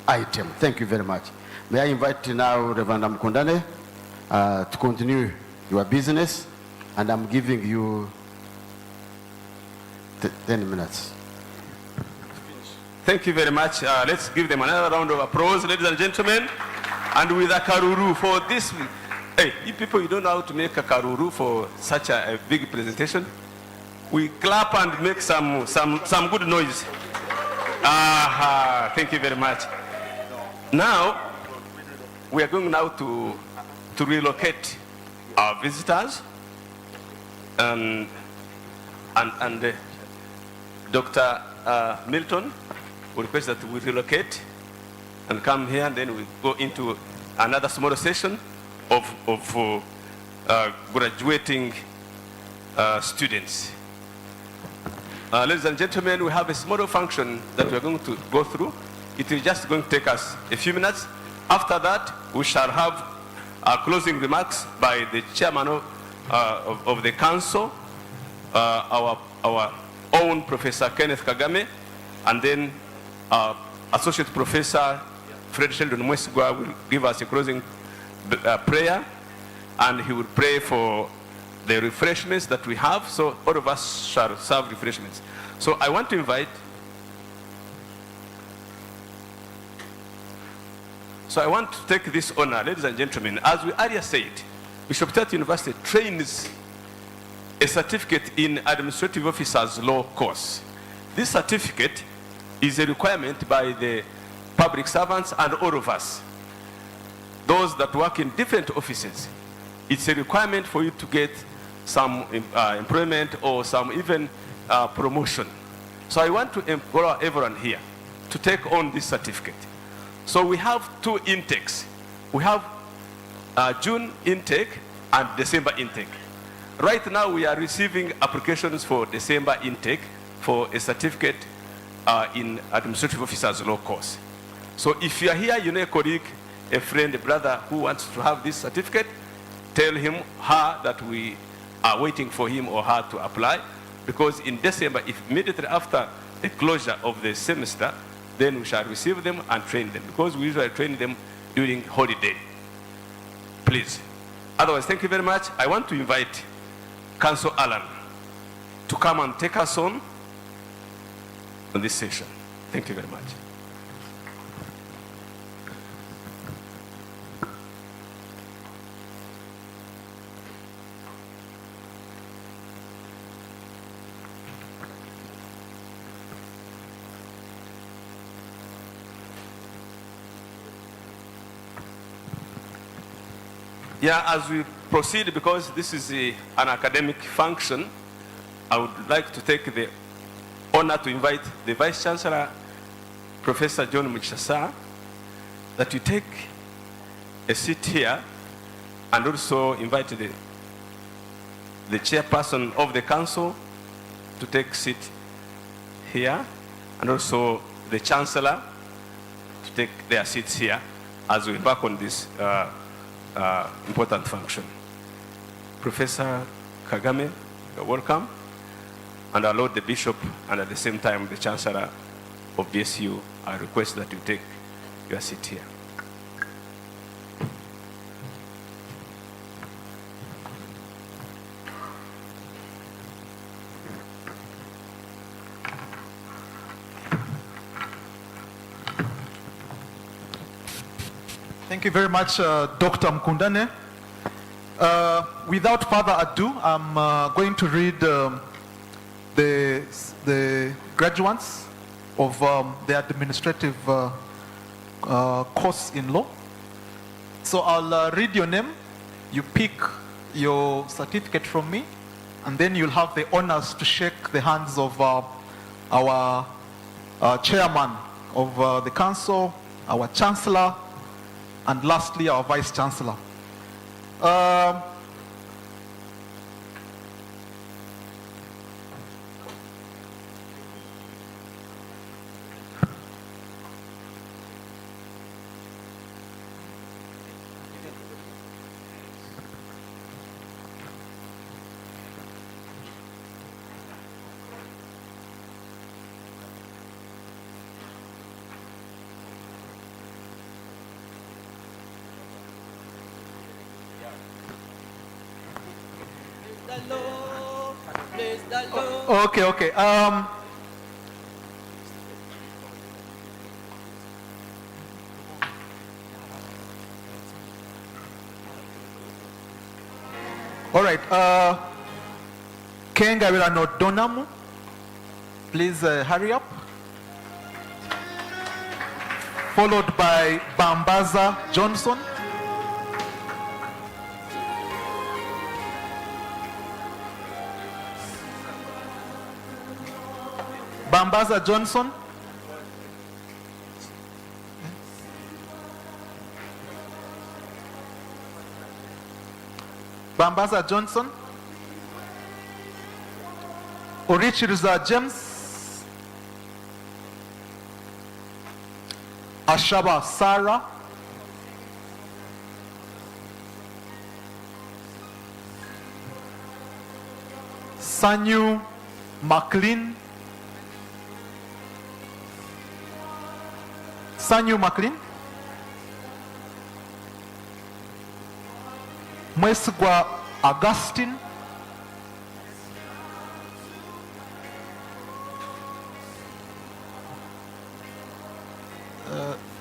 item. Thank you very much. May I invite now Reverend Mkundane to continue your business, and I'm giving you 10 minutes. Thank you very much. Let's give them another round of applause, ladies and gentlemen. And with a karuru for this. Hey, you people, you don't know how to make a karuru for such a big presentation. We clap and make some good noise. Thank you very much. Now, we are going now to relocate our visitors. And Dr. Milton will request that we relocate and come here, and then we go into another smaller session of graduating students. Ladies and gentlemen, we have a smaller function that we are going to go through. It is just going to take us a few minutes. After that, we shall have closing remarks by the chairman of the council, our own Professor Kenneth Kagame, and then Associate Professor Fred Sheldon Mwesigwa will give us a closing prayer, and he will pray for the refreshments that we have. So all of us shall serve refreshments. So I want to invite, I want to take this honor, ladies and gentlemen. As we earlier said, Bishop Tutt University trains a certificate in administrative officers law course. This certificate is a requirement by the public servants and all of us, those that work in different offices. It's a requirement for you to get some employment or some even promotion. So I want to implore everyone here to take on this certificate. So we have two intakes. We have June intake and December intake. Right now we are receiving applications for December intake for a certificate in administrative officers law course. So if you are here, you know a colleague, a friend, a brother who wants to have this certificate, tell him, her, that we are waiting for him or her to apply, because in December, if immediately after the closure of the semester, then we shall receive them and train them, because we usually train them during holiday. Please. Otherwise, thank you very much. I want to invite Councillor Alan to come and take us on this session. Thank you very much. Yeah, as we proceed, because this is an academic function, I would like to take the honor to invite the Vice Chancellor, Professor John Muchasa, that you take a seat here, and also invite the chairperson of the council to take a seat here, and also the Chancellor to take their seats here as we embark on this important function. Professor Kagame, you're welcome. And our Lord the Bishop, and at the same time the Chancellor of BSU, I request that you take your seat here. Thank you very much, Dr. Mkundane. Without further ado, I'm going to read the graduates of the administrative course in law. So I'll read your name, you pick your certificate from me, and then you'll have the honors to shake the hands of our chairman of the council, our chancellor, and lastly our vice chancellor. Okay. All right. Kenga no Donamu, please hurry up. Followed by Bambaza Johnson. Bambaza Johnson. Bambaza Johnson. Orichiriza James. Ashaba Sarah. Sanyu McLean. Sanyu McLean. Mwesigwa Augustine.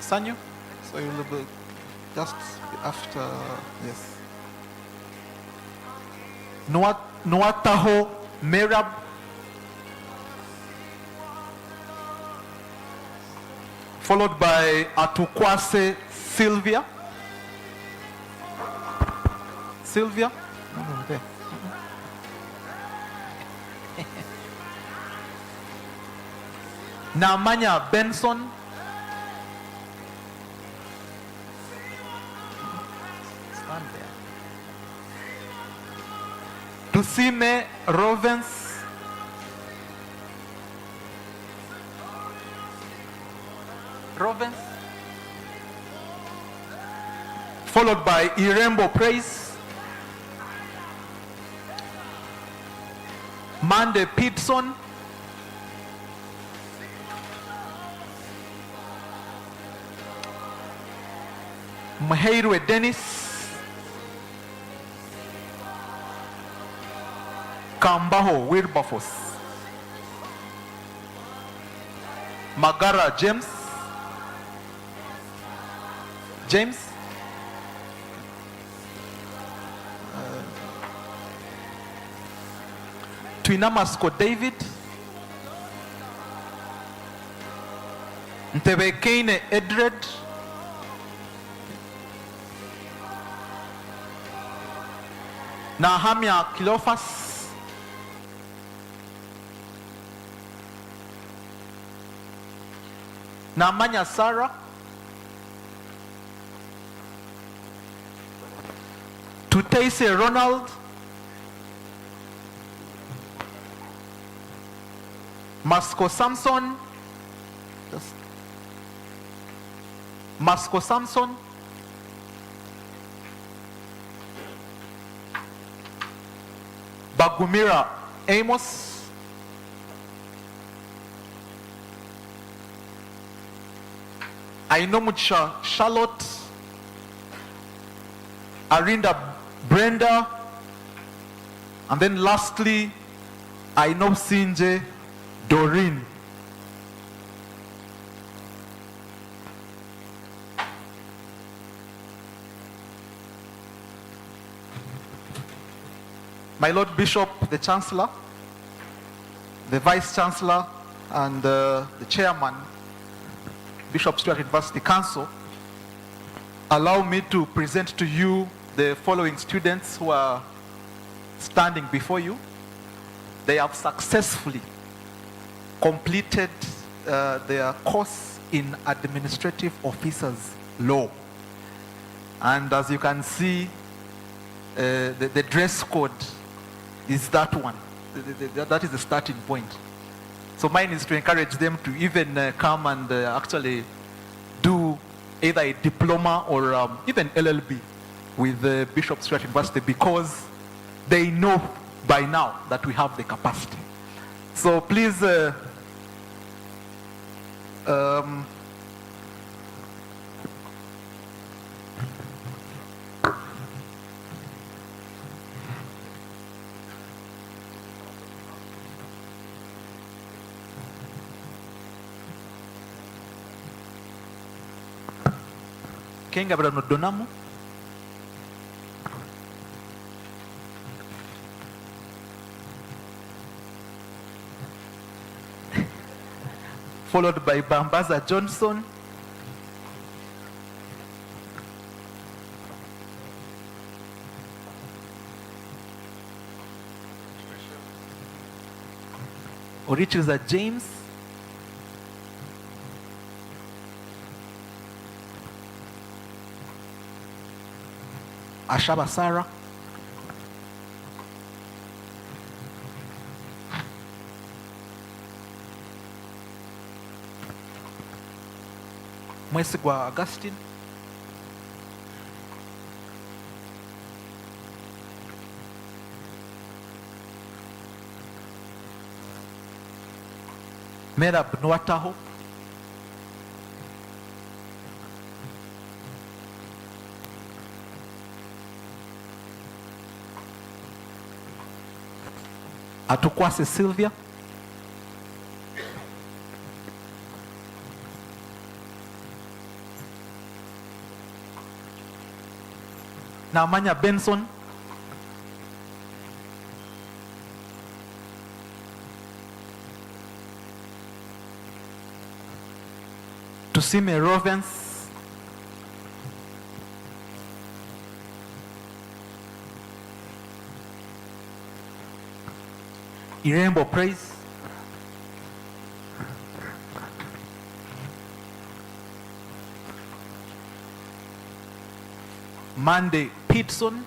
Sanyu, so you'll be just after, yes. Noataho Merab. Followed by Atukwase Sylvia. Sylvia? No, there. Namanya Benson. Stand there. Tusime Rovens. Rovens. Followed by Irembo Praise. Mande Pitson. Mheirwe Dennis. Kambaho Wilberforce. Magara James. Twinamasko David. Ntebekene Edred. Nahamia Kilofas. Namanya Sarah. Tutaise Ronald. Masco Samson. Masco Samson. Bagumira Amos. Ainomucha Charlotte. Arinda Brenda. And then lastly, Ainopsinje Doreen. my Lord Bishop, the Chancellor, the Vice Chancellor, and the Chairman, Bishop Stewart University Council, allow me to present to you the following students who are standing before you. They have successfully completed their course in Administrative Officers Law. And as you can see, the dress code is that one. That is the starting point. So mine is to encourage them to even come and actually do either a diploma or even LLB with Bishop Stewart University, because they know by now that we have the capacity. So please, Kenga Brano Donamo. Followed by Bambaza Johnson. Orichiza James. Ashaba Sarah. Mwesigwa Augustine. Merab Nwataho. Atukwase Sylvia. Namanya Benson. Tusime Rovens. Irembo Praise. Monday Peterson.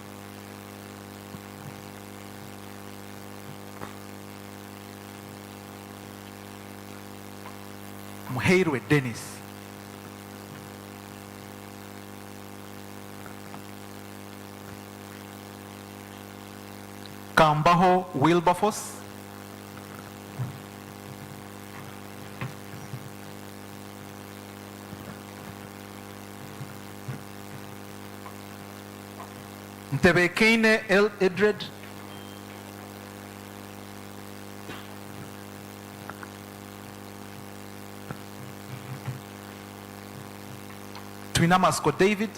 Muheirwe Dennis. Kambaho Wilberforce. Ntebekine El Edred. Twinamasko David.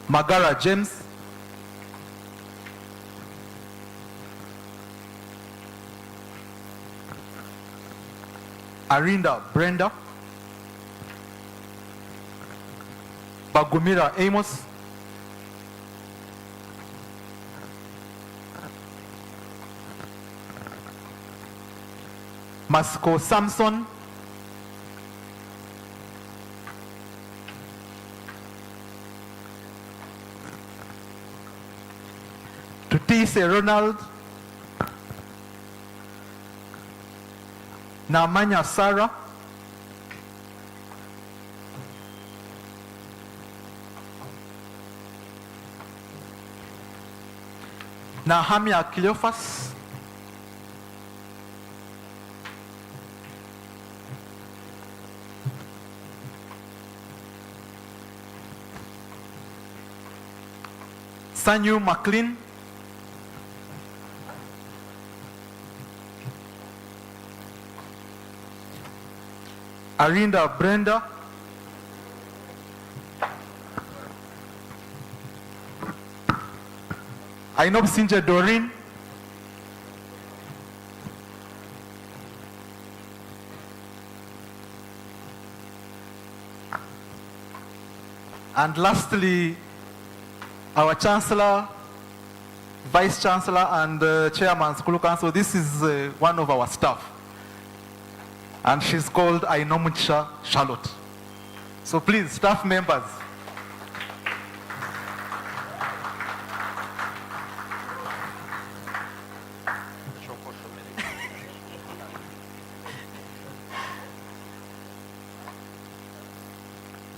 Magara James. Arinda Brenda. Bagumira Amos. Masco Samson. Tutise Ronald. Namanya Sarah. Nahamia Cleophas. Sanyu McLean. Arinda Brenda. Ainob Sinja Doreen. And lastly, our Chancellor, Vice Chancellor, and Chairman School Council. This is one of our staff. And she's called Ainomucha Charlotte. So please, staff members.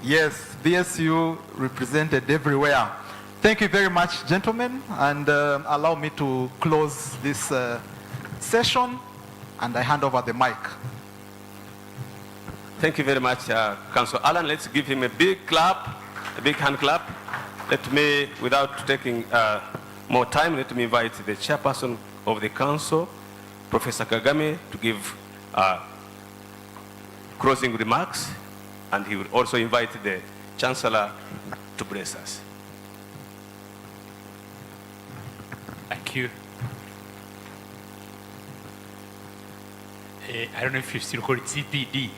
Yes, BSU represented everywhere. Thank you very much, gentlemen, and allow me to close this session, and I hand over the mic. Thank you very much, Councillor Alan. Let's give him a big clap, a big hand clap. Let me, without taking more time, let me invite the chairperson of the council, Professor Kagame, to give closing remarks, and he will also invite the Chancellor to bless us. Thank you. I don't know if you still call it CPD,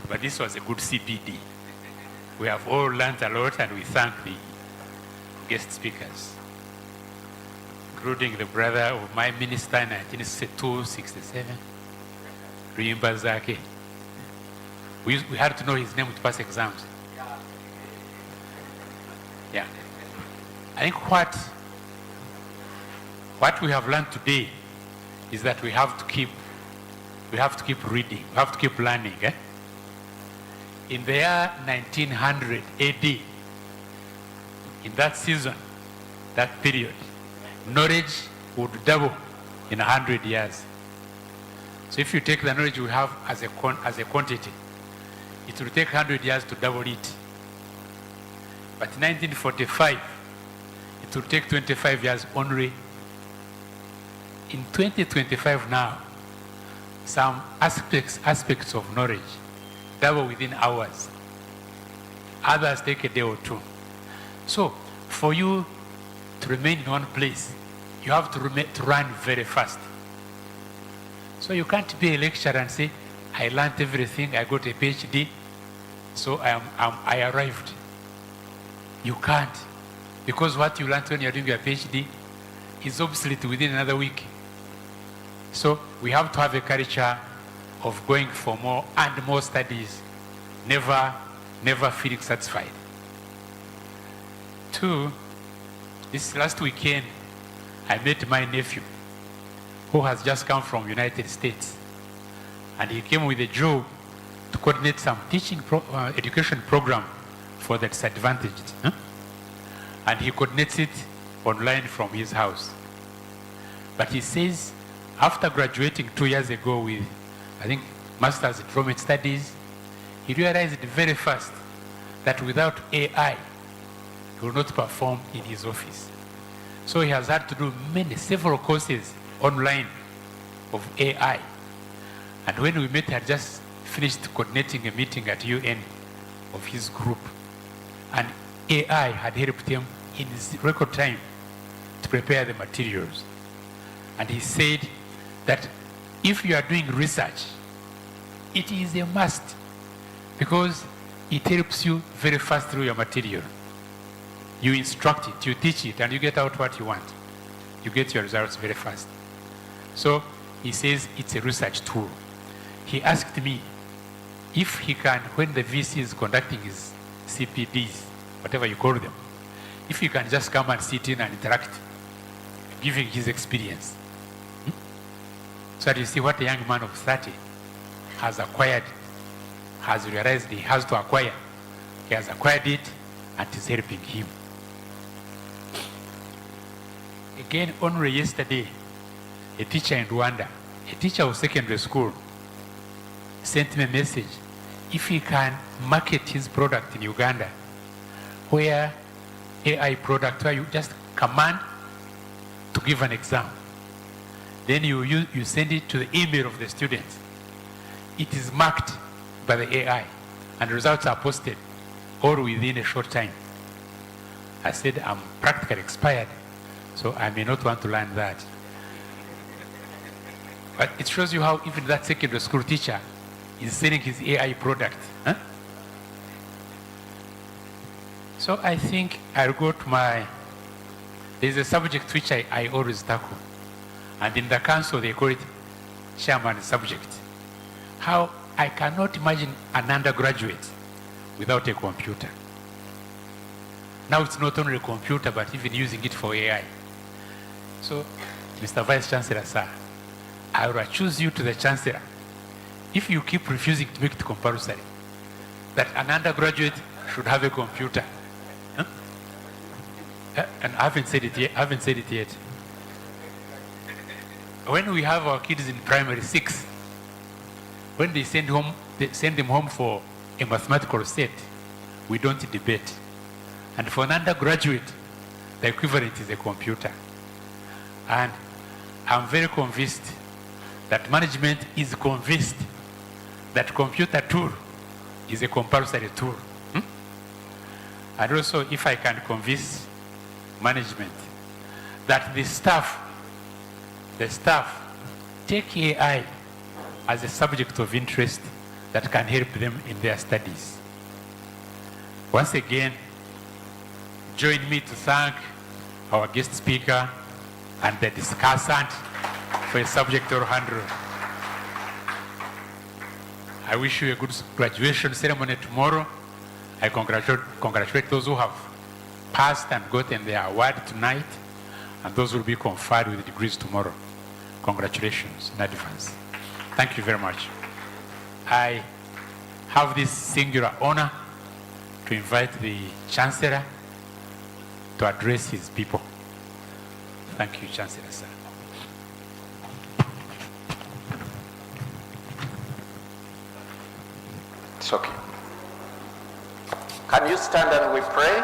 but this was a good CPD. We have all learned a lot, and we thank the guest speakers, including the brother of my minister in 1962-67, Ruyimba Zake. We had to know his name to pass exams. Yeah. I think what we have learned today is that we have to keep reading, we have to keep learning. In the year 1900 AD, in that season, that period, knowledge would double in 100 years. So if you take the knowledge we have as a quantity, it will take 100 years to double it. But in 1945, it will take 25 years only. In 2025 now, some aspects of knowledge double within hours. Others take a day or two. So for you to remain in one place, you have to run very fast. So you can't be a lecturer and say, I learned everything, I got a PhD, so I arrived. You can't, because what you learned when you're doing your PhD is obsolete within another week. So we have to have a culture of going for more and more studies, never feeling satisfied. 2, this last weekend, I met my nephew, who has just come from United States. And he came with a job to coordinate some teaching education program for the disadvantaged. And he coordinates it online from his house. But he says, after graduating 2 years ago with, I think, Master's in Development Studies, he realized very fast that without AI, he will not perform in his office. So he has had to do several courses online of AI. And when we met, he had just finished coordinating a meeting at UN of his group. And AI had helped him in record time to prepare the materials. And he said that if you are doing research, it is a must, because it helps you very fast through your material. You instruct it, you teach it, and you get out what you want. You get your results very fast. So he says it's a research tool. He asked me if he can, when the VC is conducting his CPDs, whatever you call them, if he can just come and sit in and interact, giving his experience. So that you see what a young man of 30 has acquired, has realized he has to acquire. He has acquired it, and it is helping him. Again, only yesterday, a teacher in Rwanda, a teacher of secondary school, sent me a message. If he can market his product in Uganda, where AI product, where you just command to give an exam, then you send it to the email of the students. It is marked by the AI, and results are posted all within a short time. I said, I'm practically expired So I may not want to learn that. But it shows you how even that secondary school teacher is selling his AI product. Huh? So I think I'll go to there's a subject which I always tackle. And in the council, they call it chairman subject. How I cannot imagine an undergraduate without a computer. Now it's not only a computer, but even using it for AI. So, Mr. Vice Chancellor, sir, I will choose you to the Chancellor if you keep refusing to make it compulsory that an undergraduate should have a computer. Huh? And I haven't said it yet. When we have our kids in primary 6, when they send them home for a mathematical set, we don't debate. And for an undergraduate, the equivalent is a computer. And I'm very convinced that management is convinced that computer tool is a compulsory tool. And also, if I can convince management that the staff take AI as a subject of interest that can help them in their studies. Once again, join me to thank our guest speaker and the discussant for a subject or handle. I wish you a good graduation ceremony tomorrow. I congratulate those who have passed and gotten their award tonight, and those who will be conferred with degrees tomorrow. Congratulations in advance. Thank you very much. I have this singular honor to invite the Chancellor to address his people. Thank you, Chancellor, sir. It's okay. Can you stand and we pray?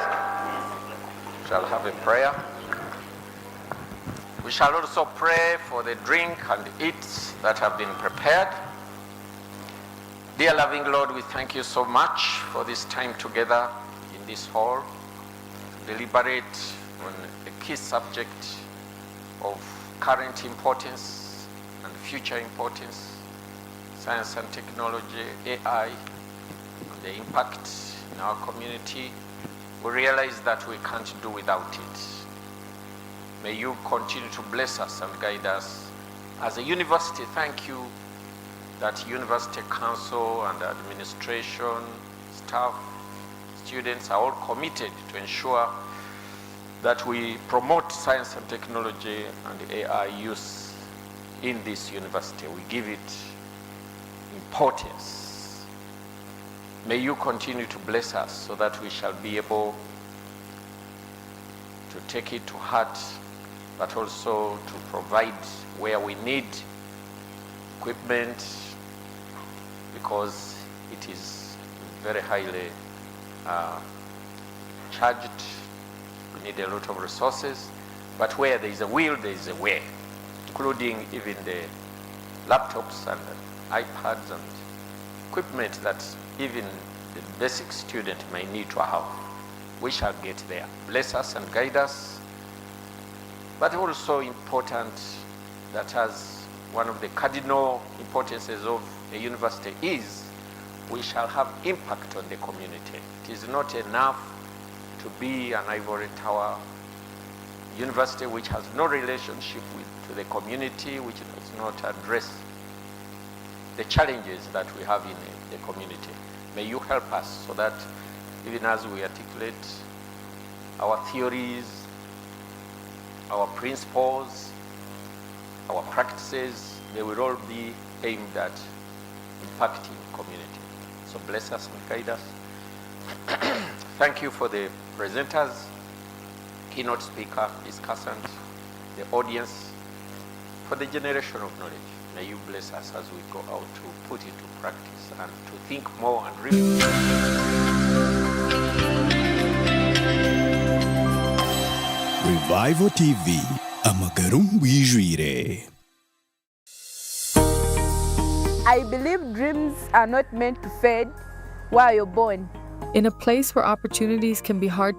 Shall have a prayer. We shall also pray for the drink and eats that have been prepared. Dear loving Lord, we thank you so much for this time together in this hall to deliberate on a key subject of current importance and future importance, science and technology, AI, and the impact in our community. We realize that we can't do without it. May you continue to bless us and guide us. As a university, thank you that University Council and administration, staff, students are all committed to ensure that we promote science and technology and AI use in this university. We give it importance. May you continue to bless us so that we shall be able to take it to heart, but also to provide where we need equipment, because it is very highly charged. We need a lot of resources, but where there is a will, there is a way, including even the laptops and iPads and equipment that even the basic student may need to have. We shall get there. Bless us and guide us. But also important that as one of the cardinal importances of a university is, we shall have impact on the community. It is not enough to be an ivory tower university which has no relationship to the community, which does not address the challenges that we have in the community. May you help us so that even as we articulate our theories, our principles, our practices, they will all be aimed at impacting community. So bless us and guide us. Thank you for the presenters, keynote speaker, discussant, the audience, for the generation of knowledge. May you bless us as we go out to put into practice and to think more and Revival TV, Amagarum Wijire. I believe dreams are not meant to fade while you're born. In a place where opportunities can be hard to